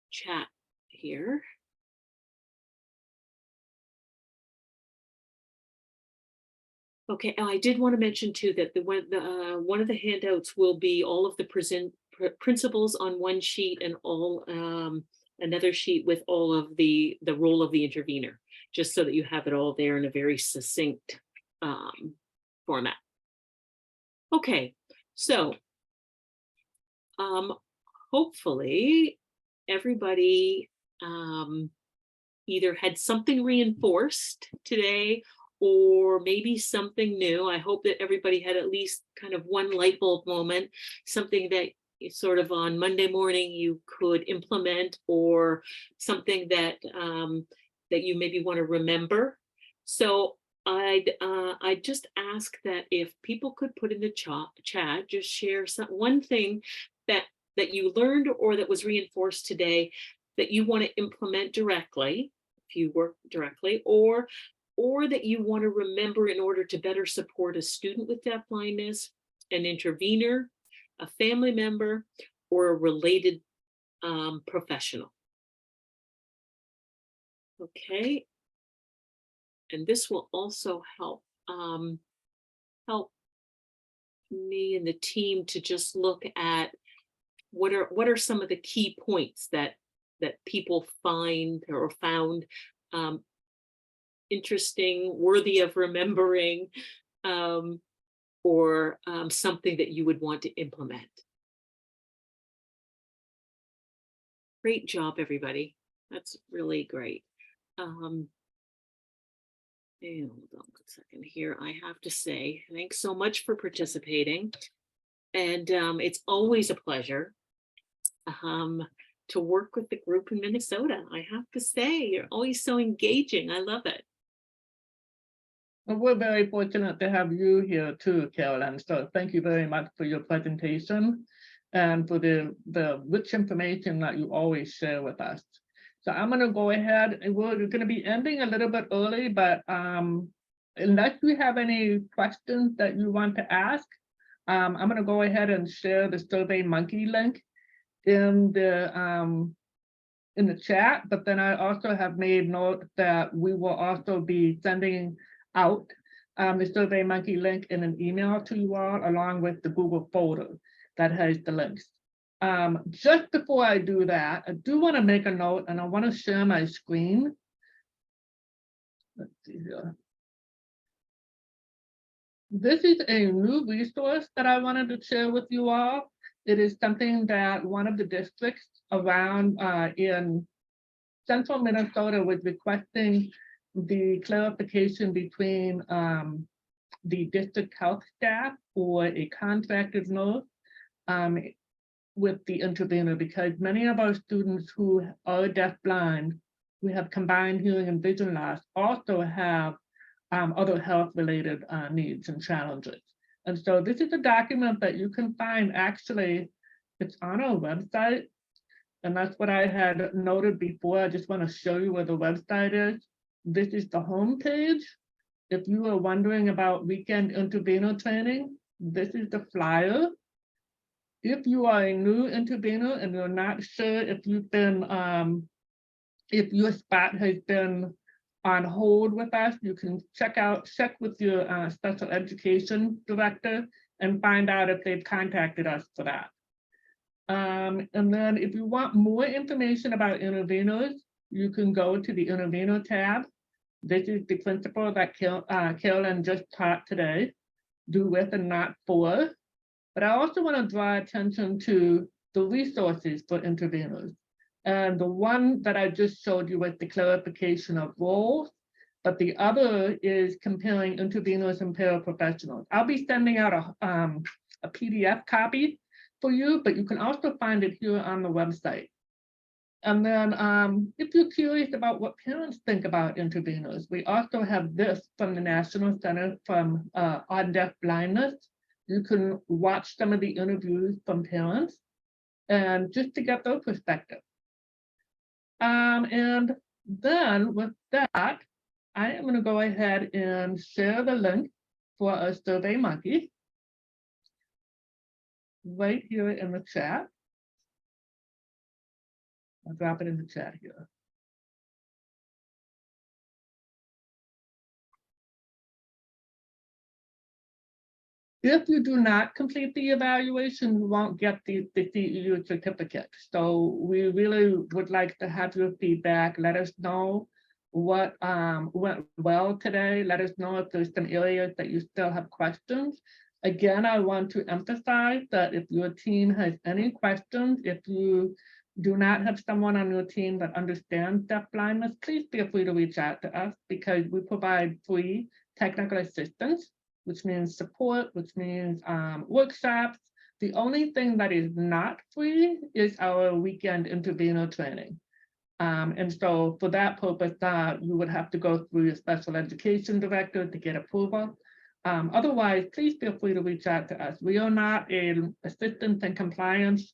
chat here. Okay, I did want to mention too that one of the handouts will be all of the principles on one sheet and all another sheet with all of the role of the intervener, just so that you have it all there in a very succinct format. Okay, so hopefully everybody either had something reinforced today or maybe something new. I hope that everybody had at least kind of one light bulb moment, something that sort of on Monday morning you could implement, or something that that you maybe want to remember. So I'd just ask that if people could put in the chat, just share one thing that you learned or that was reinforced today that you want to implement directly, if you work directly, or that you want to remember in order to better support a student with deafblindness, an intervener, a family member, or a related professional. Okay. And this will also help help me and the team to just look at what are some of the key points that people find or found interesting, worthy of remembering, or something that you would want to implement. Great job, everybody. That's really great. And hold on a second here. I have to say, thanks so much for participating. And it's always a pleasure to work with the group in Minnesota. I have to say, you're always so engaging. I love it. Well, we're very fortunate to have you here too, Carolyn. So thank you very much for your presentation and for the rich information that you always share with us. So I'm going to go ahead and we're going to be ending a little bit early, but unless you have any questions that you want to ask, I'm going to go ahead and share the SurveyMonkey link in the chat. But then I also have made note that we will also be sending out the SurveyMonkey link in an email to you all, along with the Google folder that has the links. Just before I do that, I do want to make a note, and I want to share my screen. Let's see here. This is a new resource that I wanted to share with you all. It is something that one of the districts around in central Minnesota was requesting the clarification between the district health staff or a contracted nurse with the intervener, because many of our students who are deafblind, who have combined hearing and vision loss, also have other health-related needs and challenges. And so this is a document that you can find, actually, it's on our website. And that's what I had noted before. I just want to show you where the website is. This is the home page. If you are wondering about weekend intervener training, this is the flyer. If you are a new intervener and you're not sure if you've been, if your spot has been on hold with us, you can check with your special education director and find out if they've contacted us for that. And then if you want more information about interveners, you can go to the intervener tab. This is the principle that Carolyn just taught today, do with and not for. But I also want to draw attention to the resources for interveners. And the one that I just showed you with the clarification of roles, but the other is comparing interveners and paraprofessionals. I'll be sending out a PDF copy for you, but you can also find it here on the website. And then if you're curious about what parents think about interveners, we also have this from the National Center on Deafblindness. You can watch some of the interviews from parents and just to get their perspective. And Then with that, I am going to go ahead and share the link for a SurveyMonkey right here in the chat. I'll drop it in the chat here. If you do not complete the evaluation, you won't get the CEU certificate. So we really would like to have your feedback. Let us know what went well today. Let us know if there's some areas that you still have questions. Again, I want to emphasize that if your team has any questions, if you do not have someone on your team that understands deafblindness, please feel free to reach out to us, because we provide free technical assistance, which means support, which means workshops. The only thing that is not free is our weekend intervener training. And so for that purpose, you would have to go through your special education director to get approval. Otherwise, please feel free to reach out to us. We are not an assistance and compliance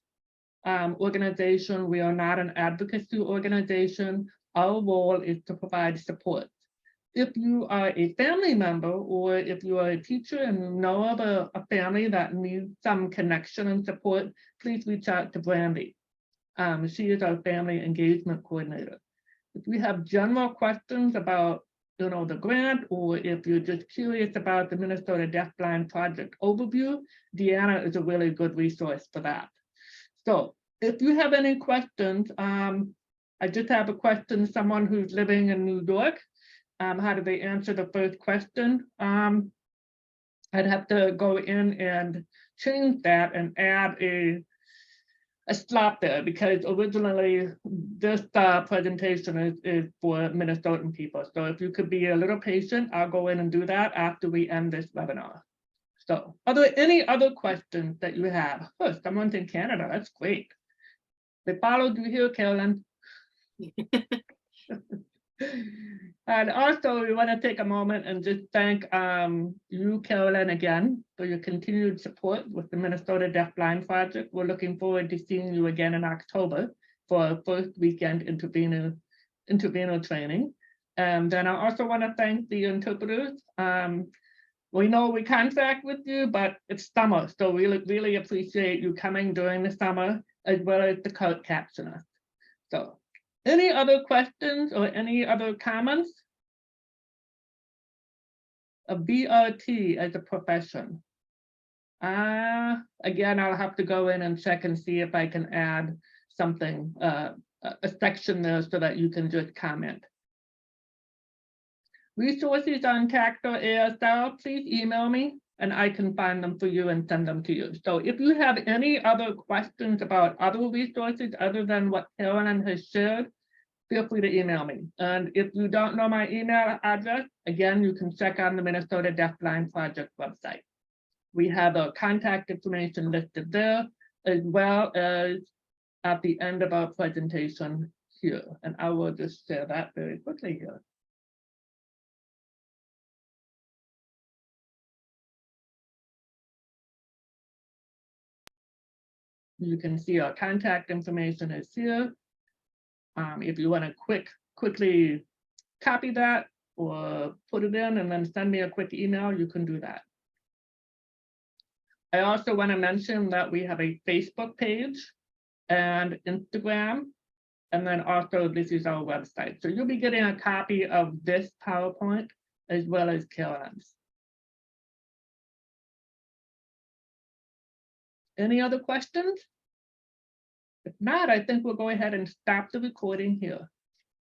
organization. We are not an advocacy organization. Our role is to provide support. If you are a family member, or if you are a teacher and you know of a family that needs some connection and support, please reach out to Brandy. She is our family engagement coordinator. If you have general questions about the grant, or if you're just curious about the Minnesota DeafBlind Project overview, Deanna is a really good resource for that. So if you have any questions, I just have a question, someone who's living in New York. How do they answer the first question? I'd have to go in and change that and add a slot there, because originally this presentation is for Minnesotan people. So if you could be a little patient, I'll go in and do that after we end this webinar. So are there any other questions that you have? Oh, someone's in Canada, that's great. They followed you here, Carolyn. And also, we want to take a moment and just thank you, Carolyn, again for your continued support with the Minnesota DeafBlind Project. We're looking forward to seeing you again in October for our first weekend intervener training. And then I also want to thank the interpreters. We know we contract with you, but it's summer, so we really appreciate you coming during the summer, as well as the code captioner. So any other questions or any other comments? A BRT as a profession. Again, I'll have to go in and check and see if I can add something, a section there so that you can just comment. Resources on TACT or ASL, please email me and I can find them for you and send them to you. So if you have any other questions about other resources other than what Carolyn has shared, feel free to email me. And if you don't know my email address, again, you can check on the Minnesota DeafBlind Project website. We have a contact information listed there, as well as at the end of our presentation here. And I will just share that very quickly here. You can see our contact information is here. If you want to quickly copy that or put it in and then send me a quick email, you can do that. I also want to mention that we have a Facebook page and Instagram, and then also this is our website. So you'll be getting a copy of this PowerPoint as well as Carolyn's. Any other questions? If not, I think we'll go ahead and stop the recording here.